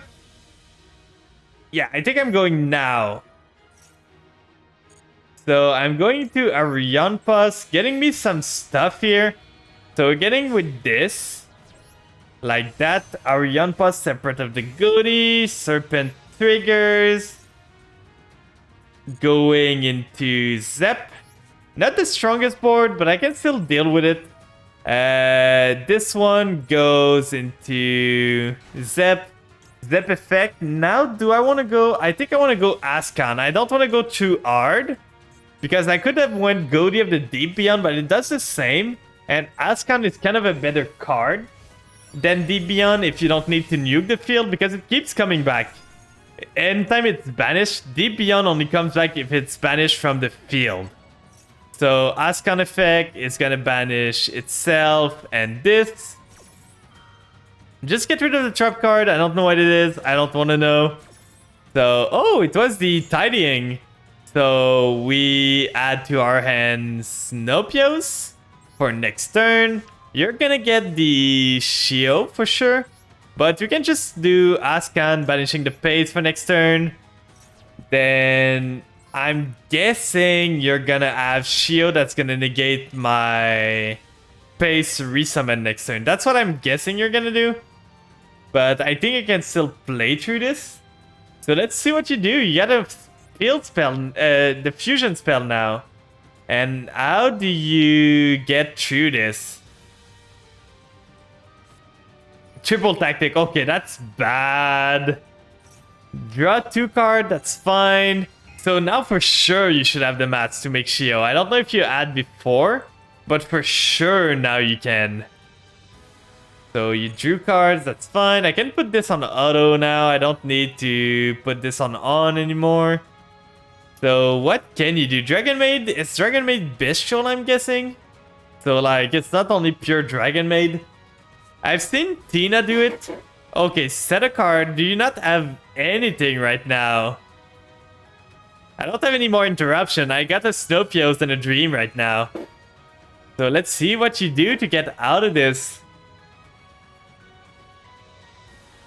Yeah, I think I'm going now. So I'm going to Arianpas, getting me some stuff here. So we're getting with this. Like that. Arianpas separate of the goatee. Serpent triggers. Going into Zep. Not the strongest board, but I can still deal with it. This one goes into Zep. Zep effect. Now, do I want to go? I think I want to go Ascan. I don't want to go too hard. Because I could have went Goatee of the Deep Beyond, but it does the same. And Ascan is kind of a better card than Deep Beyond if you don't need to nuke the field, because it keeps coming back. Anytime it's banished, Deep Beyond only comes back if it's banished from the field. So Ascan effect is gonna banish itself and this. Just get rid of the trap card. I don't know what it is. I don't want to know. So, oh, it was the tidying. So we add to our hand Snopios for next turn. You're gonna get the Shio for sure. But you can just do Ascan banishing the pace for next turn. Then I'm guessing you're gonna have Shio that's gonna negate my pace resummon next turn. That's what I'm guessing you're gonna do. But I think I can still play through this. So let's see what you do. You got a field spell, the fusion spell now. And how do you get through this? Triple tactic. Okay, that's bad. Draw 2 card. That's fine. So now for sure you should have the mats to make Shio. I don't know if you had before, but for sure now you can. So you drew cards. That's fine. I can put this on auto now. I don't need to put this on anymore. So what can you do? Dragon Maid? It's Dragon Maid Bestial, I'm guessing. So like, it's not only pure Dragon Maid. I've seen Tina do it. Okay, set a card. Do you not have anything right now? I don't have any more interruption. I got a Snopios and a Dream right now. So let's see what you do to get out of this.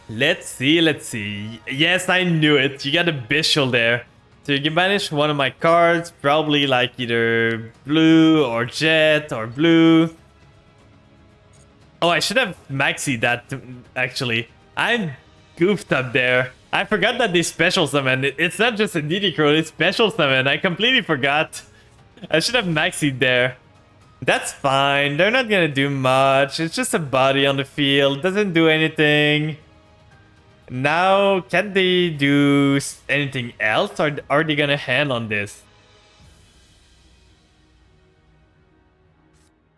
Let's see. Yes, I knew it. You got a Bestial there. So you can banish one of my cards, probably like either blue or jet or blue. Oh, I should have maxied that actually. I'm goofed up there. I forgot that they special summon. It's not just a DD Crow, it's special summon. I completely forgot. I should have maxied there. That's fine. They're not gonna do much. It's just a body on the field. Doesn't do anything. Now, can they do anything else, or are they gonna hand on this?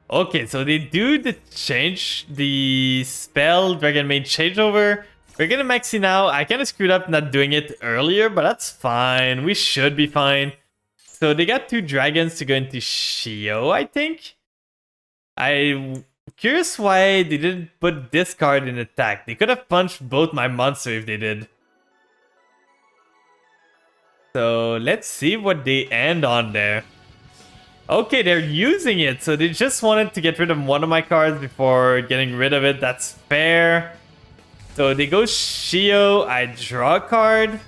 Okay, so they do change the spell Dragon Maid changeover. We're gonna maxi now. I kind of screwed up not doing it earlier, but that's fine. We should be fine. So they got 2 dragons to go into Shio, I think. I'm curious why they didn't put this card in attack. They could have punched both my monster if they did. So let's see what they end on there. Okay, they're using it. So they just wanted to get rid of one of my cards before getting rid of it. That's fair. So they go Shio. I draw a card.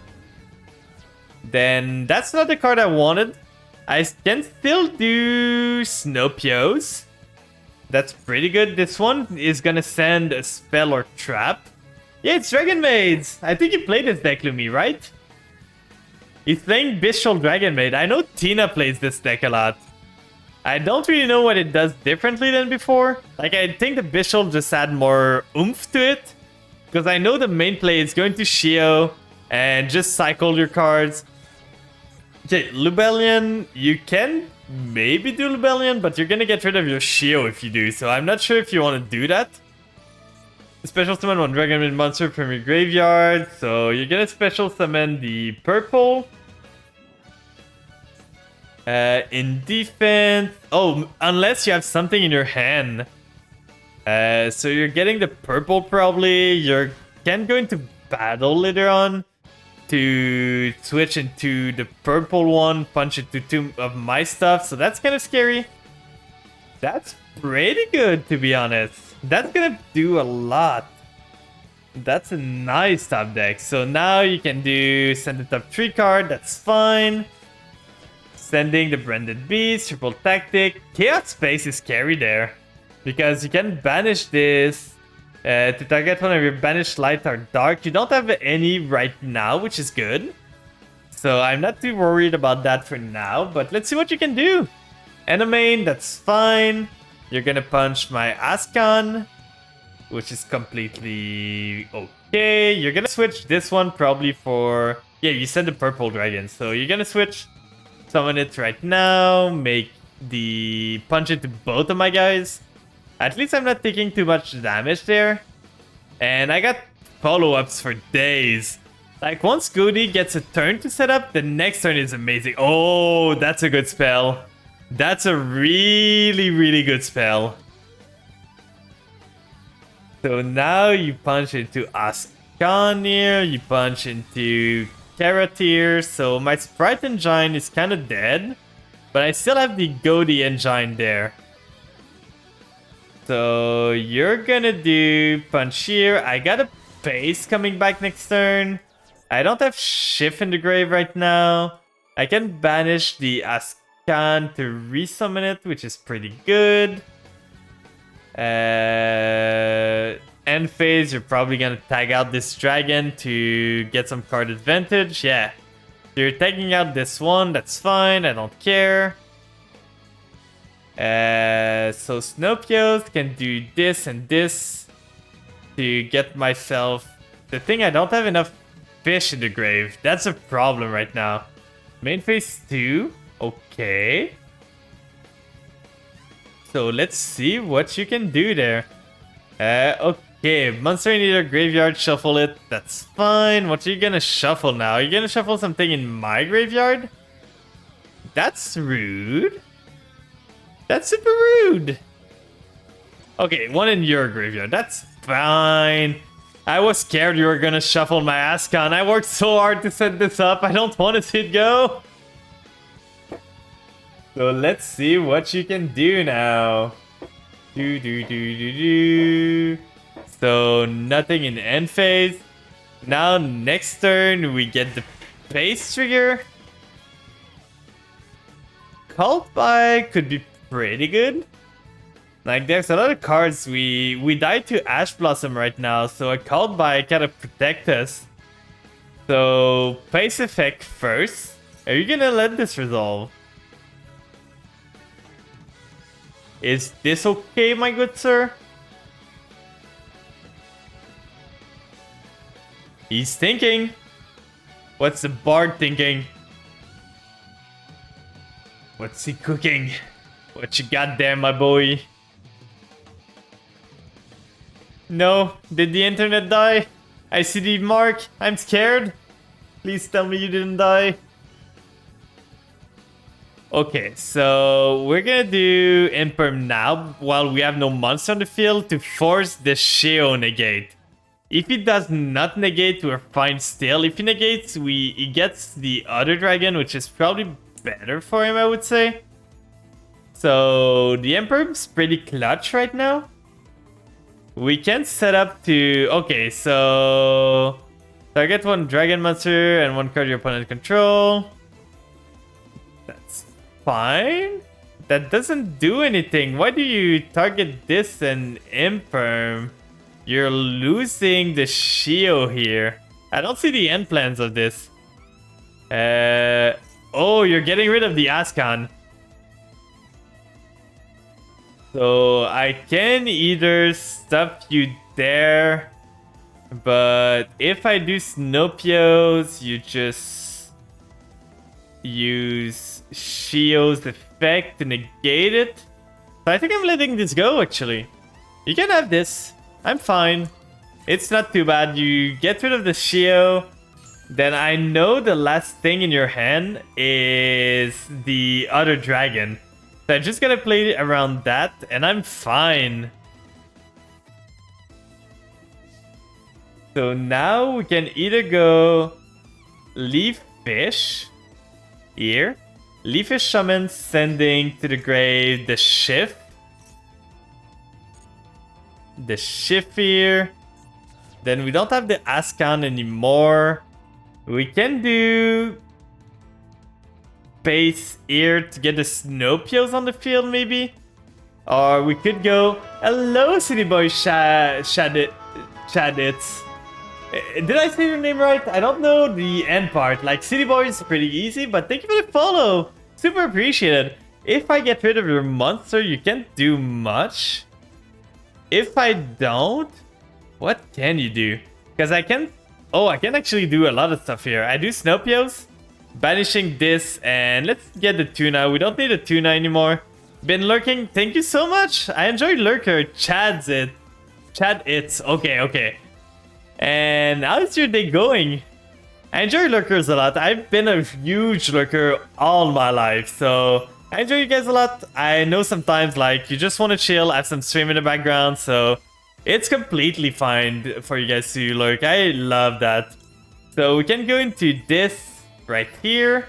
Then that's not the card I wanted. I can still do Snopios. That's pretty good. This one is gonna send a spell or trap. Yeah, it's Dragon Maids. I think you played this deck, Lumi, right? He's playing Bestial Dragon Maid. I know Tina plays this deck a lot. I don't really know what it does differently than before. Like, I think the Bestial just add more oomph to it. Because I know the main play is going to Shio and just cycle your cards. Okay, Lubellion, you can maybe do Lubellion, but you're gonna get rid of your Shio if you do, so I'm not sure if you want to do that. Special summon one Dragon Maid monster from your graveyard, so you're gonna special summon the purple. In defense, oh, unless you have something in your hand. So you're getting the purple probably. You can go into battle later on to switch into the purple one, punch into 2 of my stuff. So that's kind of scary. That's pretty good, to be honest. That's gonna do a lot. That's a nice top deck. So now you can do send the top 3 card. That's fine. Sending the Branded Beast, triple tactic. Chaos Space is scary there. Because you can banish this to target one of your banished light or dark. You don't have any right now, which is good. So I'm not too worried about that for now, but let's see what you can do. Enemain, that's fine. You're gonna punch my Ascon, which is completely okay. You're gonna switch this one probably for... Yeah, you send the purple dragon, so you're gonna switch, summon it right now, make the punch into both of my guys. At least I'm not taking too much damage there. And I got follow-ups for days. Like, once Goody gets a turn to set up, the next turn is amazing. Oh, that's a good spell. That's a really, really good spell. So now you punch into Ascanir, you punch into Karatir. So my Sprite Engine is kind of dead, but I still have the Goody Engine there. So you're gonna do punch here. I got a face coming back next turn. I don't have Shift in the grave right now. I can banish the Ascan to resummon it, which is pretty good. End phase, you're probably gonna tag out this dragon to get some card advantage. Yeah. So you're tagging out this one, that's fine, I don't care. So Snowpios can do this and this to get myself... The thing, I don't have enough fish in the grave. That's a problem right now. Main phase 2. Okay. So let's see what you can do there. Okay, monster in either graveyard, shuffle it. That's fine. What are you gonna shuffle now? Are you gonna shuffle something in my graveyard? That's rude. That's super rude. Okay, one in your graveyard. That's fine. I was scared you were gonna shuffle my Ascon. I worked so hard to set this up. I don't want to see it go. So let's see what you can do now. So nothing in end phase. Now next turn we get the face trigger. Cult by could be pretty good. Like, there's a lot of cards. We died to Ash Blossom right now, so a Cult by gotta protect us. So face effect first. Are you gonna let this resolve? Is this okay, my good sir? He's thinking. What's the bard thinking? What's he cooking? What you got there, my boy? No, did the internet die? I see the mark. I'm scared. Please tell me you didn't die. Okay, so we're gonna do Imperm now while we have no monster on the field to force the Sheo negate. If he does not negate, we're fine still. If he negates, he gets the other dragon, which is probably better for him, I would say. So the Imperm's pretty clutch right now. We can set up to... Okay, so... Target one dragon monster and one card your opponent control. That's fine. That doesn't do anything. Why do you target this and Imperm? You're losing the Shio here. I don't see the end plans of this. Oh, you're getting rid of the Ascon. So I can either stuff you there, but if I do Snopios, you just use Shio's effect to negate it. So I think I'm letting this go, actually. You can have this. I'm fine. It's not too bad. You get rid of the Shio. Then I know the last thing in your hand is the other dragon. So I'm just gonna play around that, and I'm fine. So now we can either go Leaf Fish here. Leaf Fish Shaman sending to the grave the Shift. The Shift here. Then we don't have the Ascon anymore. We can do pace here to get the Snowpios on the field, maybe? Or we could go, hello, City Boy Shadits. Did I say your name right? I don't know the end part. Like, City Boy is pretty easy, but thank you for the follow. Super appreciated. If I get rid of your monster, you can't do much. If I don't, what can you do? Because I can... Oh, I can actually do a lot of stuff here. I do Snowpios, banishing this, and let's get the tuna. We don't need a tuna anymore. Been lurking. Thank you so much. I enjoyed Lurker. Chad it's. Okay. And how's your day going? I enjoy lurkers a lot. I've been a huge lurker all my life, so I enjoy you guys a lot. I know sometimes like you just want to chill, have some stream in the background, so it's completely fine for you guys to lurk. I love that. So we can go into this right here.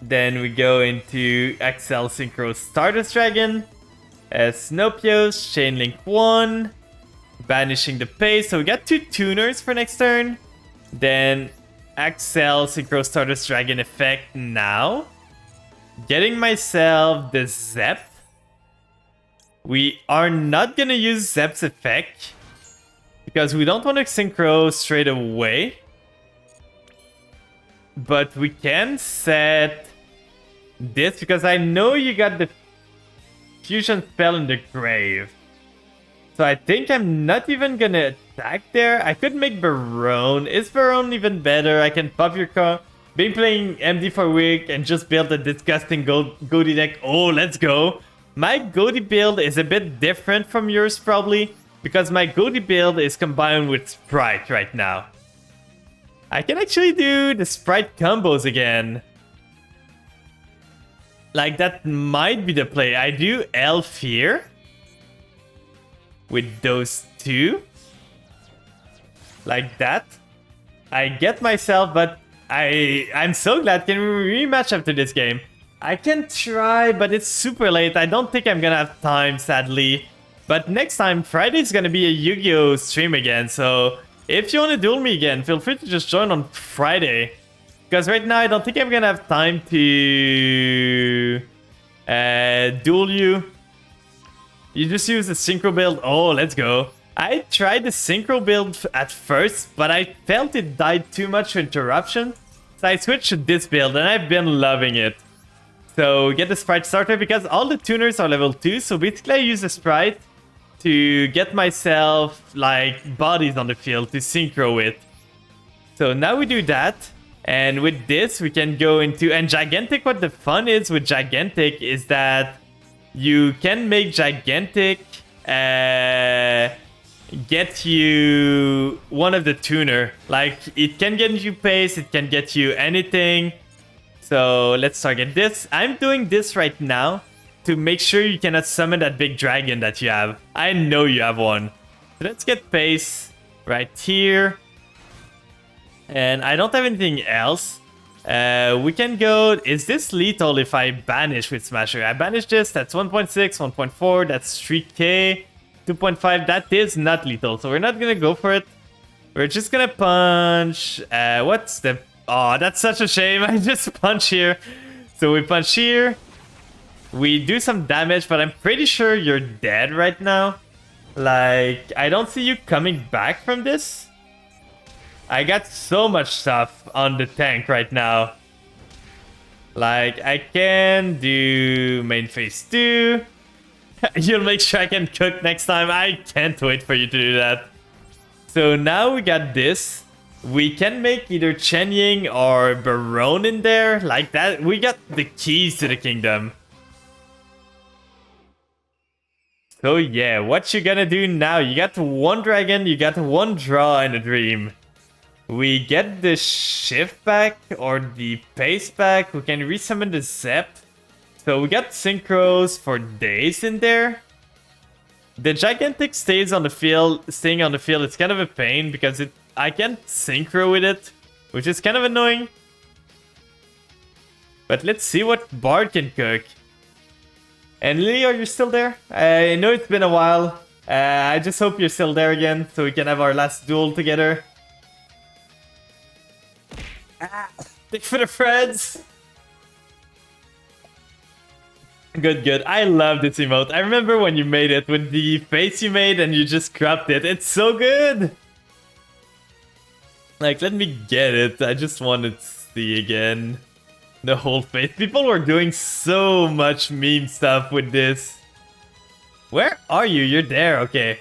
Then we go into XL Synchro Stardust Dragon, Snopios, Chainlink 1, banishing the pace. So we got 2 tuners for next turn. Then XL Synchro Stardust Dragon effect now. Getting myself the Zep. We are not gonna use Zep's effect because we don't want to synchro straight away. But we can set this because I know you got the fusion spell in the grave. So I think I'm not even gonna attack there. I could make Barone. Is Barone even better? I can pop your car. Been playing MD for a week and just built a disgusting Goaty deck. Oh, let's go. My Goaty build is a bit different from yours probably because my Goaty build is combined with Sprite right now. I can actually do the Sprite combos again. Like, that might be the play. I do Elf here. With those 2. Like that. I get myself, but I'm so glad. Can we rematch after this game? I can try, but it's super late. I don't think I'm gonna have time, sadly. But next time, Friday is gonna be a Yu-Gi-Oh! Stream again, so... If you want to duel me again, feel free to just join on Friday. Because right now, I don't think I'm going to have time to duel you. You just use the synchro build. Oh, let's go. I tried the synchro build at first, but I felt it died too much to interruption. So I switched to this build, and I've been loving it. So get the Sprite starter, because all the tuners are level 2. So basically, I use the Sprite to get myself like bodies on the field to synchro with. So now we do that, and with this we can go into... And Gigantic, what the fun is with Gigantic is that you can make Gigantic get you one of the tuner. Like, it can get you pace, it can get you anything. So let's target this. I'm doing this right now to make sure you cannot summon that big dragon that you have. I know you have one. So let's get pace right here. And I don't have anything else. We can go... Is this lethal if I banish with Smasher? I banish this. That's 1.6, 1.4. That's 3k. 2.5. That is not lethal. So we're not going to go for it. We're just going to punch... what's the... Oh, that's such a shame. I just punch here. So we punch here. We do some damage, but I'm pretty sure you're dead right now. Like, I don't see you coming back from this. I got so much stuff on the tank right now. Like, I can do main phase 2. You'll make sure I can cook next time. I can't wait for you to do that. So now we got this. We can make either Chen Ying or Barone in there. Like that. We got the keys to the kingdom. So yeah, what you gonna do now? You got one dragon, you got one draw in a dream. We get the shift back or the pace back. We can resummon the Zep. So we got synchros for days in there. The Gigantic stays on the field. Staying on the field, it's kind of a pain because I can't synchro with it, which is kind of annoying. But let's see what Bard can cook. And Lily, are you still there? I know it's been a while. I just hope you're still there again, so we can have our last duel together. Ah, thank you for the friends. Good, good. I love this emote. I remember when you made it with the face you made and you just cropped it. It's so good. Like, let me get it. I just want to see again the whole face. People were doing so much meme stuff with this. Where are you? You're there. Okay.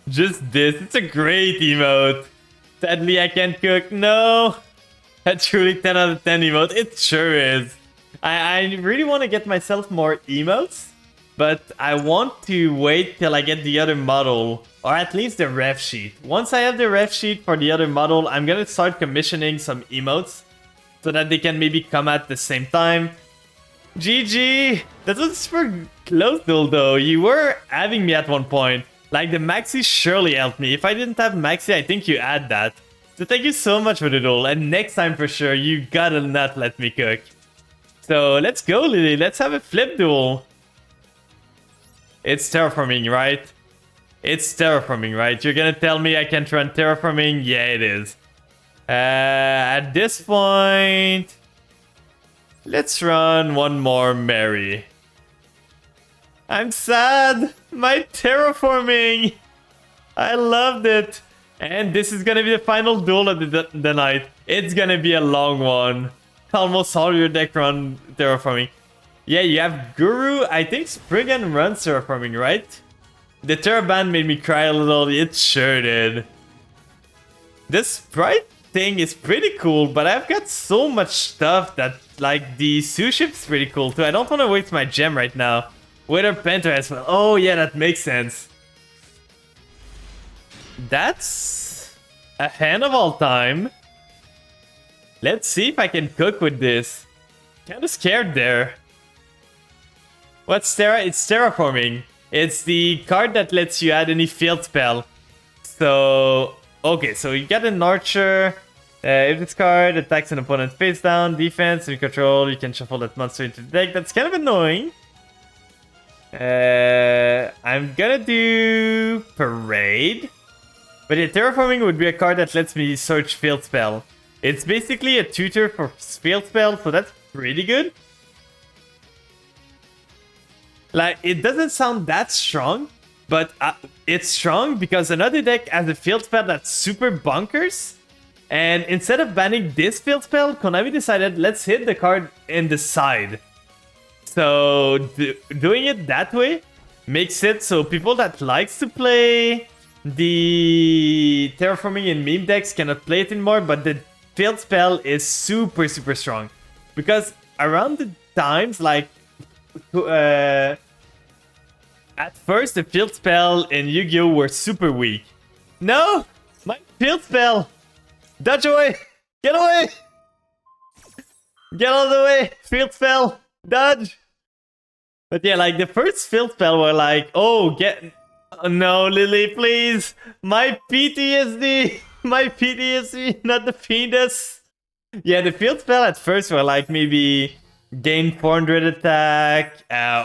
Just this. It's a great emote. Sadly, I can't cook. No. That's truly 10 out of 10 emote. It sure is. I really want to get myself more emotes, but I want to wait till I get the other model, or at least the ref sheet. Once I have the ref sheet for the other model, I'm gonna start commissioning some emotes so that they can maybe come at the same time. GG! That was super close though. You were having me at one point. Like, the Maxi surely helped me. If I didn't have Maxi, I think you add that. So thank you so much for the duel, and next time for sure, you gotta not let me cook. So let's go, Lily. Let's have a flip duel. It's terraforming, right? It's terraforming, right? You're gonna tell me I can't run terraforming? Yeah, it is. At this point, let's run one more Mary. I'm sad. My terraforming. I loved it. And this is gonna be the final duel of the night. It's gonna be a long one. Almost all your deck run terraforming. Yeah, you have Guru. I think Spriggan runs terraforming, right? The Terraband made me cry a little. It sure did. This sprite thing is pretty cool, but I've got so much stuff that, like, the Sue ship's pretty cool too. I don't want to waste my gem right now. Wither Panther as well. Oh yeah, that makes sense. That's a hand of all time. Let's see if I can cook with this. Kinda scared there. What's Terra? It's terraforming. It's the card that lets you add any field spell. So, okay, so you get an archer. If this card attacks an opponent face down, defense, and control, you can shuffle that monster into the deck. That's kind of annoying. I'm gonna do Parade. But yeah, terraforming would be a card that lets me search field spell. It's basically a tutor for field spell, so that's pretty good. Like, it doesn't sound that strong, but it's strong because another deck has a field spell that's super bonkers. And instead of banning this field spell, Konami decided, let's hit the card in the side. So doing it that way makes it so people that likes to play the terraforming in meme decks cannot play it anymore, but the field spell is super, super strong. Because around the times, like, at first the field spell in Yu-Gi-Oh! Were super weak. No! My field spell! Dodge away! Get away! Get out of the way! Field spell! Dodge! But yeah, like, the first field spell were like, oh, get... Oh, no, Lily, please! My PTSD! My PTSD, not the penis! Yeah, the field spell at first were like maybe gain 400 attack,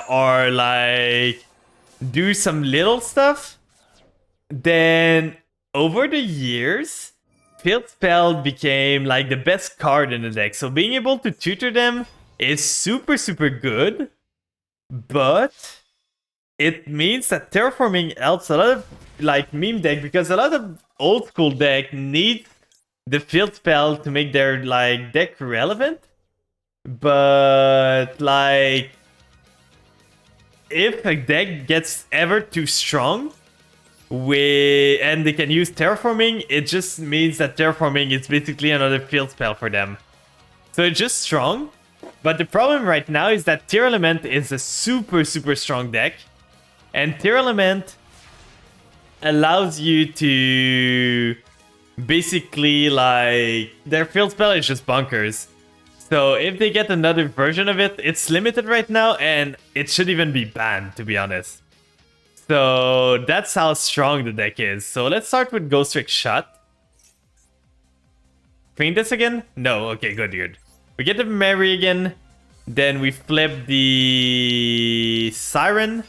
or like do some little stuff. Then over the years, field spell became like the best card in the deck. So being able to tutor them is super, super good. But it means that terraforming helps a lot of like meme deck, because a lot of old school deck need the field spell to make their like deck relevant. But like, if a deck gets ever too strong and they can use terraforming, it just means that terraforming is basically another field spell for them. So it's just strong. But the problem right now is that Tear Element is a super, super strong deck. And Tear Element allows you to basically, like, their field spell is just bunkers. So if they get another version of it, it's limited right now, and it should even be banned, to be honest. So that's how strong the deck is. So let's start with Ghost Trick Shot. Clean this again? No, okay, good, good. We get the Mary again. Then we flip the Siren.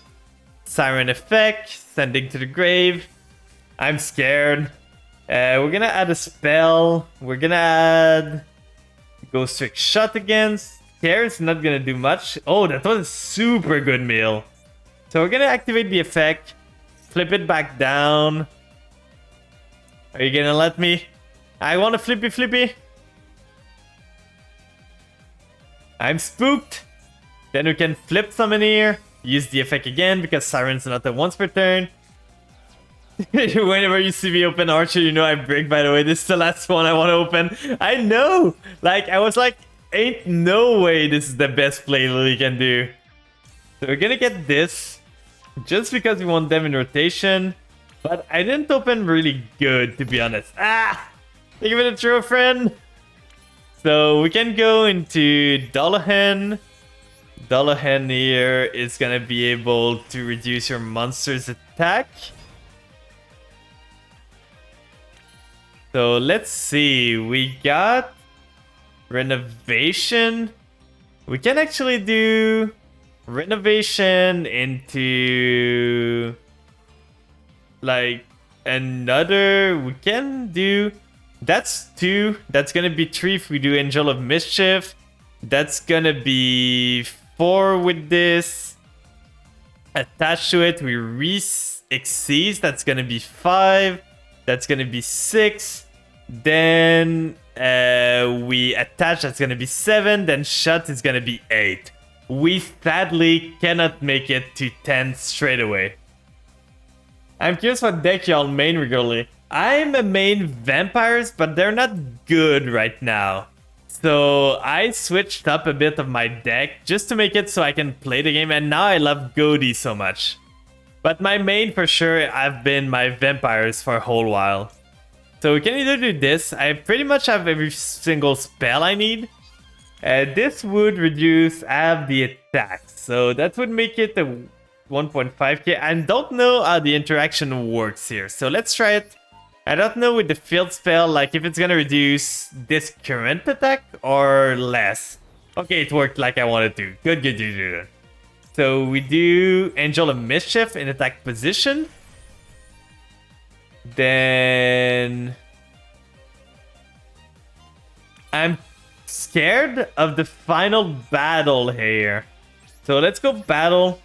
Siren effect, sending to the grave. I'm scared. We're gonna add a spell. We're gonna add Ghost Trick Shot again. Care is not gonna do much. Oh, that was a super good meal. So we're gonna activate the effect. Flip it back down. Are you gonna let me? I want a flippy flippy. I'm spooked. Then we can flip summon here. Use the effect again because Siren's not a once per turn. Whenever you see me open Archer, you know I break, by the way. This is the last one I want to open. I know! Like, I was like, ain't no way this is the best play Lily can do. So we're gonna get this. Just because we want them in rotation. But I didn't open really good, to be honest. Ah! Thank you for the throw, friend! So we can go into Dullahan. Dullahan here is gonna be able to reduce your monster's attack. So let's see, we got renovation. We can actually do renovation into like another. We can do, that's 2. That's gonna be 3 if we do Angel of Mischief. That's gonna be 4 with this. Attached to it, we re-exceed. That's gonna be 5. That's gonna be 6. Then we attach. That's gonna be 7. Then shut is gonna be 8. We sadly cannot make it to 10 straight away. I'm curious what deck y'all main regularly. I'm a main vampires, but they're not good right now. So I switched up a bit of my deck just to make it so I can play the game. And now I love Goaty so much. But my main for sure have been my vampires for a whole while. So we can either do this. I pretty much have every single spell I need. This would reduce, I have the attack. So that would make it a 1.5k. I don't know how the interaction works here. So let's try it. I don't know with the field spell, like if it's gonna reduce this current attack or less. Okay, it worked like I wanted to. Good, good, good, good. So we do Angel of Mischief in attack position. Then I'm scared of the final battle here. So let's go battle.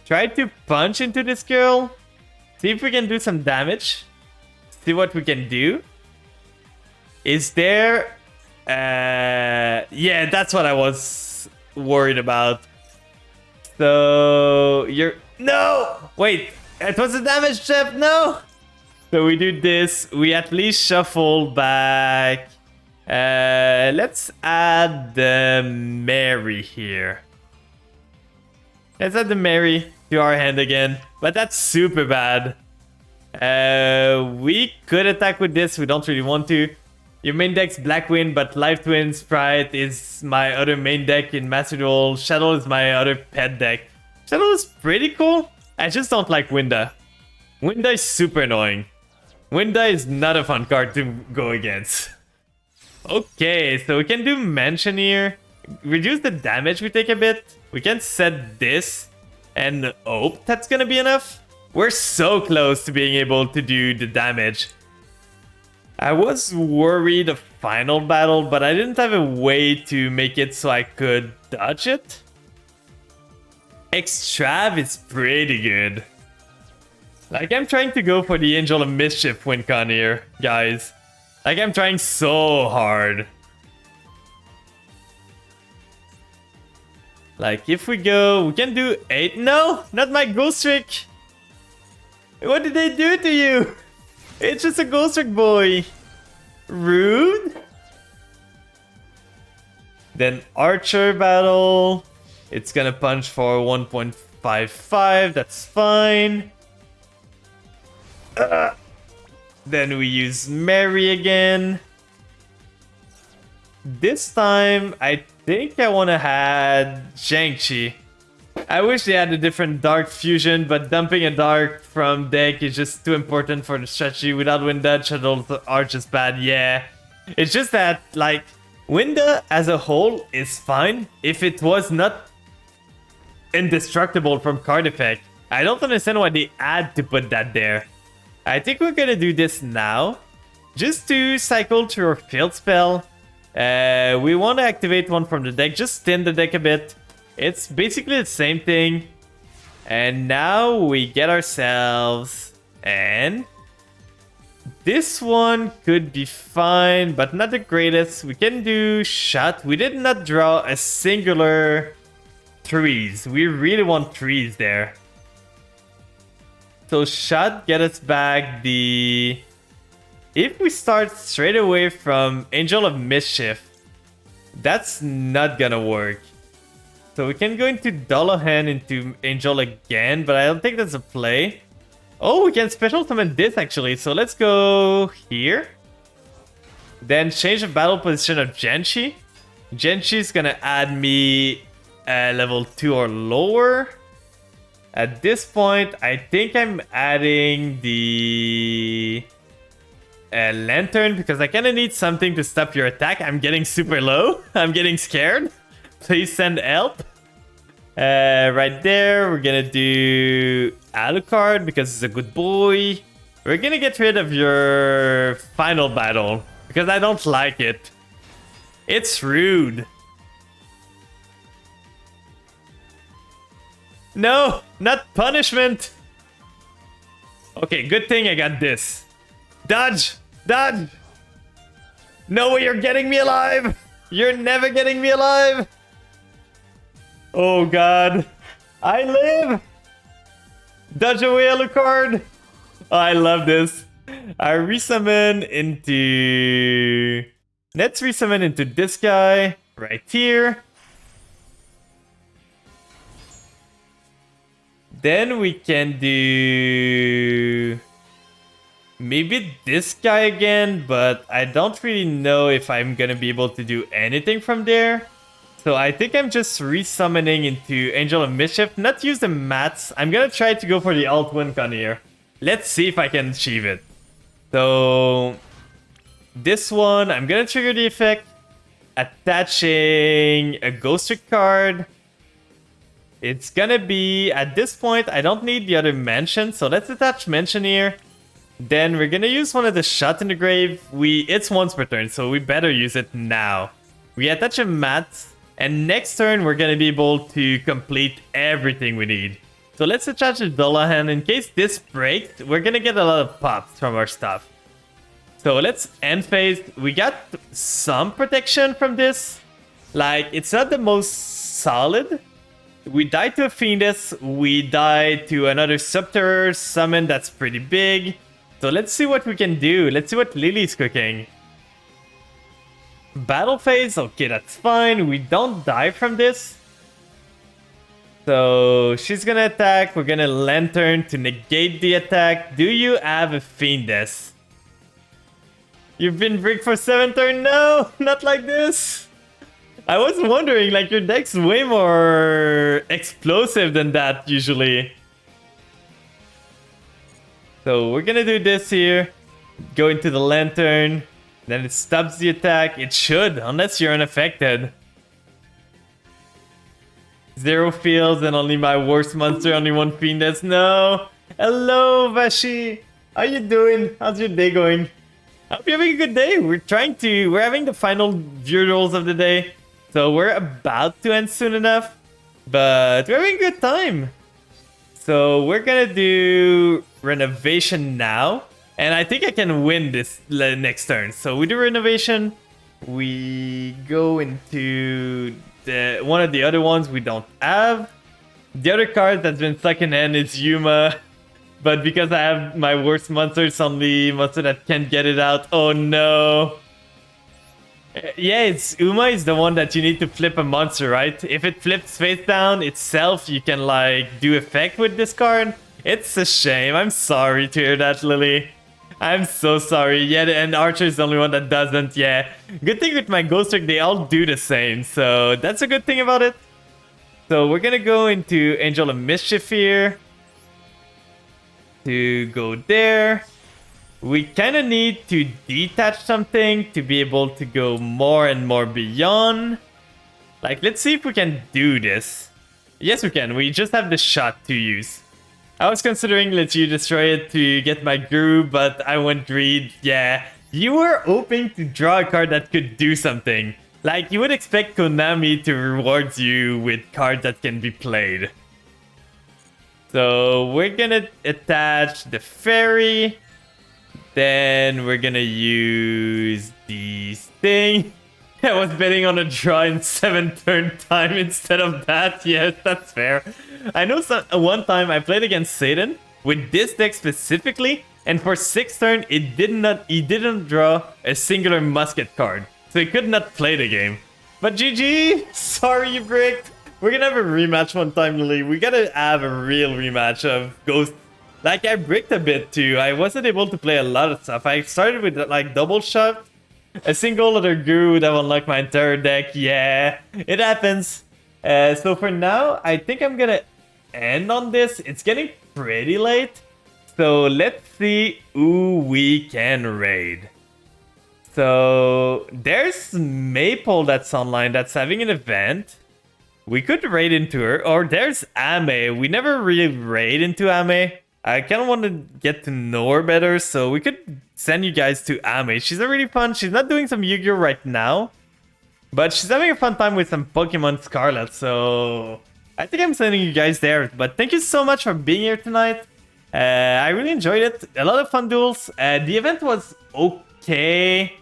Try to punch into this girl. See if we can do some damage. See what we can do. Is there... yeah, that's what I was worried about. So you're... No! Wait, it was a damage step, no! So we do this, we at least shuffle back. Let's add the Mary here. Let's add the Mary to our hand again, but that's super bad. We could attack with this, we don't really want to. Your main deck's Blackwind, but Life Twin Sprite is my other main deck in Master Duel. Shadow is my other pet deck. Shadow is pretty cool. I just don't like Winda. Winda is super annoying. Winda is not a fun card to go against. Okay, so we can do Mansion here. Reduce the damage we take a bit. We can set this and hope that's gonna be enough. We're so close to being able to do the damage. I was worried of final battle, but I didn't have a way to make it so I could dodge it. Extrav is pretty good. Like, I'm trying to go for the Angel of Mischief win con here, guys. Like, I'm trying so hard. Like, if we go, we can do 8. No, not my Ghost Trick. What did they do to you? It's just a Ghost Trick boy. Rude. Then Archer battle. It's gonna punch for 1.55. That's fine. Then we use Mary again. This time, I think I want to add Shang-Chi. I wish they had a different Dark Fusion, but dumping a Dark from deck is just too important for the strategy. Without Winda, Shadows are just bad, yeah. It's just that, like, Winda as a whole is fine if it was not indestructible from card effect. I don't understand why they had to put that there. I think we're gonna do this now. Just to cycle through our field spell. We want to activate one from the deck, just thin the deck a bit. It's basically the same thing. And now we get ourselves... And... This one could be fine, but not the greatest. We can do shot. We did not draw a singular trees. We really want trees there. So shot get us back the... If we start straight away from Angel of Mischief, that's not gonna work. So we can go into Dullahan into Angel again, but I don't think that's a play. Oh, we can special summon this actually. So let's go here. Then change the battle position of Genshi. Genshi's gonna add me level 2 or lower. At this point, I think I'm adding the Lantern because I kind of need something to stop your attack. I'm getting super low. I'm getting scared. Please send help. Right there, we're gonna do Alucard because he's a good boy. We're gonna get rid of your final battle because I don't like it. It's rude. No, not punishment. Okay, good thing I got this. Dodge! Dodge! No way you're getting me alive! You're never getting me alive! Oh god. I live! Dodge away, Alucard! Oh, I love this. I resummon into... Let's resummon into this guy right here. Then we can do... Maybe this guy again, but I don't really know if I'm gonna be able to do anything from there. So I think I'm just resummoning into Angel of Mischief. Not use the mats. I'm gonna try to go for the alt win con here. Let's see if I can achieve it. So... This one, I'm gonna trigger the effect. Attaching a Ghost Trick card. It's gonna be... At this point, I don't need the other mansion. So let's attach mansion here. Then we're gonna use one of the Shot in the Grave. It's once per turn, so we better use it now. We attach a mat, and next turn we're gonna be able to complete everything we need. So let's attach a Dullahan. In case this breaks, we're gonna get a lot of pops from our stuff. So let's end phase. We got some protection from this. Like, it's not the most solid. We died to a Fiendess. We died to another Subterror summon that's pretty big. So let's see what we can do. Let's see what Lily's cooking. Battle phase. Okay, that's fine. We don't die from this. So she's gonna attack. We're gonna Lantern to negate the attack. Do you have a Fiendess? You've been bricked for 7 turn? No, not like this. I was wondering, like, your deck's way more explosive than that usually. So we're gonna do this here. Go into the Lantern. Then it stops the attack. It should, unless you're unaffected. 0 fields and only my worst monster, only 1 Fiendess. No. Hello, Vashi. How you doing? How's your day going? I hope you're having a good day. We're having the final view rolls of the day. So we're about to end soon enough. But we're having a good time. So we're gonna do Renovation now. And I think I can win this next turn. So we do Renovation. We go into one of the other ones we don't have. The other card that's been stuck in hand is Yuma. But because I have my worst monster, it's only monster that can't get it out. Oh no. Yeah, it's Uma is the one that you need to flip a monster, right? If it flips face down itself, you can like do effect with this card. It's a shame. I'm sorry to hear that, Lily. I'm so sorry. Yeah, and Archer is the only one that doesn't. Yeah. Good thing with my Ghost Trick, they all do the same. So that's a good thing about it. So we're gonna go into Angel of Mischief here. To go there. We kind of need to detach something to be able to go more and more beyond. Like, let's see if we can do this. Yes, we can. We just have the shot to use. I was considering let you destroy it to get my Guru, but I went greed. Yeah, You were hoping to draw a card that could do something. Like, you would expect Konami to reward you with cards that can be played. So, we're gonna attach the fairy. Then we're gonna use these thing. I was betting on a draw in 7-turn time instead of that. Yes, that's fair. I know one time I played against Satan with this deck specifically, and for 6 turn he didn't draw a singular musket card, so he could not play the game. But GG, sorry you bricked. We're gonna have a rematch one time, Lily. We gotta have a real rematch of Ghost. Like, I bricked a bit too. I wasn't able to play a lot of stuff. I started with like double shot, a single other guru that unlocked my entire deck. Yeah, it happens. So for now, I think I'm gonna end on this. It's getting pretty late. So let's see who we can raid. So there's Maple that's online that's having an event. We could raid into her. Or there's Ame. We never really raid into Ame. I kind of want to get to know her better, so we could send you guys to Ame. She's a really fun. She's not doing some Yu-Gi-Oh right now, but she's having a fun time with some Pokemon Scarlet, so I think I'm sending you guys there. But thank you so much for being here tonight. I really enjoyed it. A lot of fun duels. The event was okay.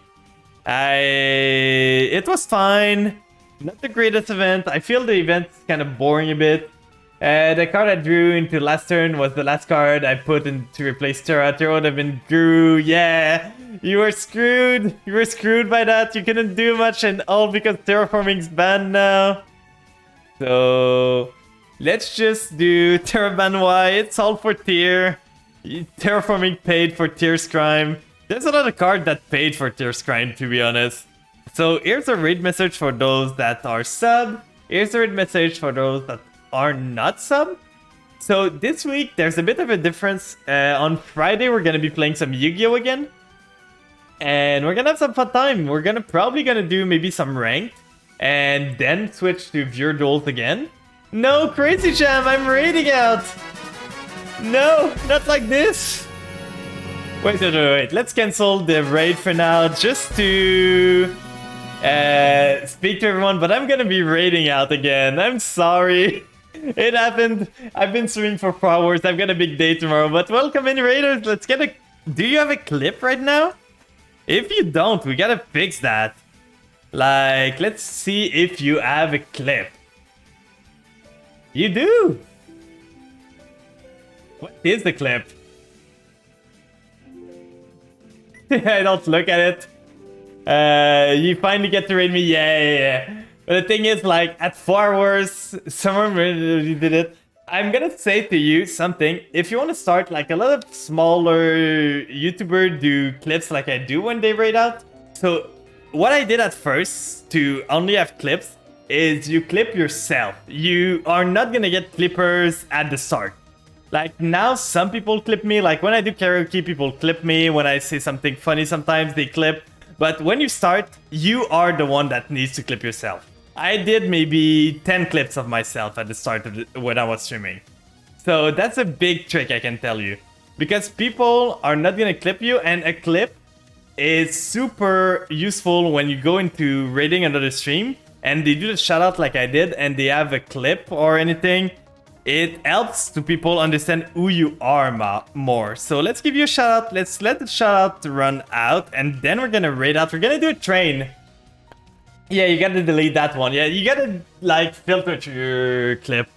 It was fine. Not the greatest event. I feel the event's kind of boring a bit. The card I drew into last turn was the last card I put in to replace Terra. Terra would have been Guru. Yeah, you were screwed. You were screwed by that. You couldn't do much, and all because Terraforming's banned now. So let's just do Terra ban Y. It's all for tier. Terraforming paid for tier's crime. There's another card that paid for tier's crime, to be honest. So here's a raid message for those that are sub. Here's a raid message for those that are not sub. So this week there's a bit of a difference. On Friday we're gonna be playing some Yu-Gi-Oh again, and we're gonna have some fun time. We're probably gonna do maybe some ranked, and then switch to viewer duels again. No, Crazy Jam, I'm raiding out. No, not like this. Wait. Let's cancel the raid for now, just to speak to everyone. But I'm gonna be raiding out again. I'm sorry. It happened. I've been streaming for 4 hours. I've got a big day tomorrow. But welcome in, raiders. Let's get a... Do you have a clip right now? If you don't, we gotta fix that. Like, let's see if you have a clip. You do. What is the clip? I don't look at it. You finally get to raid me. Yeah. But the thing is, like, at 4 hours, someone really did it. I'm gonna say to you something. If you want to start, like, a lot of smaller YouTubers do clips like I do when they raid out. So what I did at first to only have clips is you clip yourself. You are not gonna get clippers at the start. Like, now some people clip me. Like, when I do karaoke, people clip me. When I say something funny, sometimes they clip. But when you start, you are the one that needs to clip yourself. I did maybe 10 clips of myself at the start of when I was streaming. So that's a big trick, I can tell you. Because people are not gonna clip you, and a clip is super useful when you go into raiding another stream and they do the shout out like I did and they have a clip or anything. It helps to people understand who you are more. So let's give you a shout out. Let's let the shout out run out, and then we're gonna raid out. We're gonna do a train. Yeah, you gotta delete that one. Yeah, you gotta, like, filter to your clip.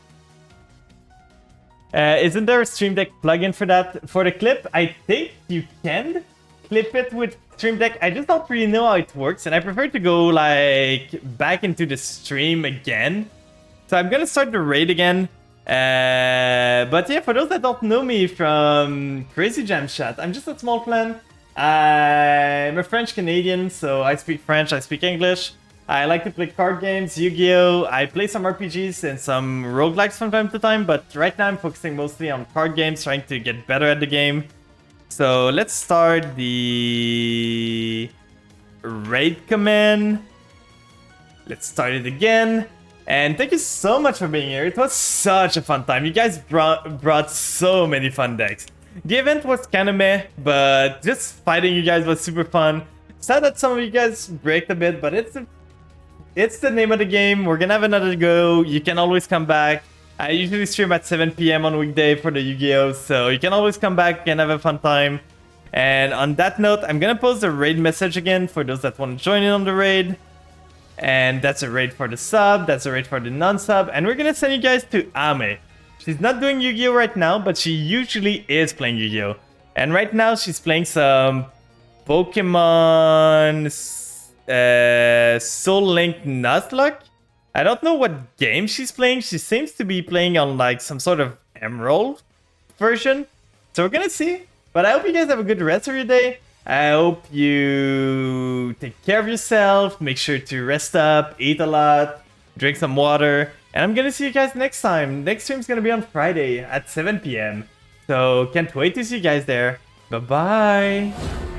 Isn't there a Stream Deck plugin for that? For the clip, I think you can clip it with Stream Deck. I just don't really know how it works, and I prefer to go, like, back into the stream again. So I'm gonna start the raid again. But yeah, for those that don't know me from Crazy Jam chat, I'm just a small clan. I'm a French Canadian, so I speak French, I speak English. I like to play card games, Yu-Gi-Oh! I play some RPGs and some roguelikes from time to time, but right now I'm focusing mostly on card games, trying to get better at the game. So let's start the raid command. Let's start it again. And thank you so much for being here. It was such a fun time. You guys brought so many fun decks. The event was kind of meh, but just fighting you guys was super fun. Sad that some of you guys breaked a bit, but it's the name of the game. We're gonna have another go. You can always come back. I usually stream at 7 p.m. on weekday for the Yu-Gi-Oh! So you can always come back and have a fun time. And on that note, I'm gonna post a raid message again for those that want to join in on the raid. And that's a raid for the sub, that's a raid for the non-sub, and we're gonna send you guys to Ame. She's not doing Yu-Gi-Oh! Right now, but she usually is playing Yu-Gi-Oh! And right now she's playing some Pokemon Soul Link Nuzlocke. I don't know what game she's playing. She seems to be playing on like some sort of Emerald version. So we're gonna see. But I hope you guys have a good rest of your day. I hope you take care of yourself. Make sure to rest up, eat a lot, drink some water. And I'm gonna see you guys next time. Next stream's gonna be on Friday at 7 p.m. So can't wait to see you guys there. Bye-bye.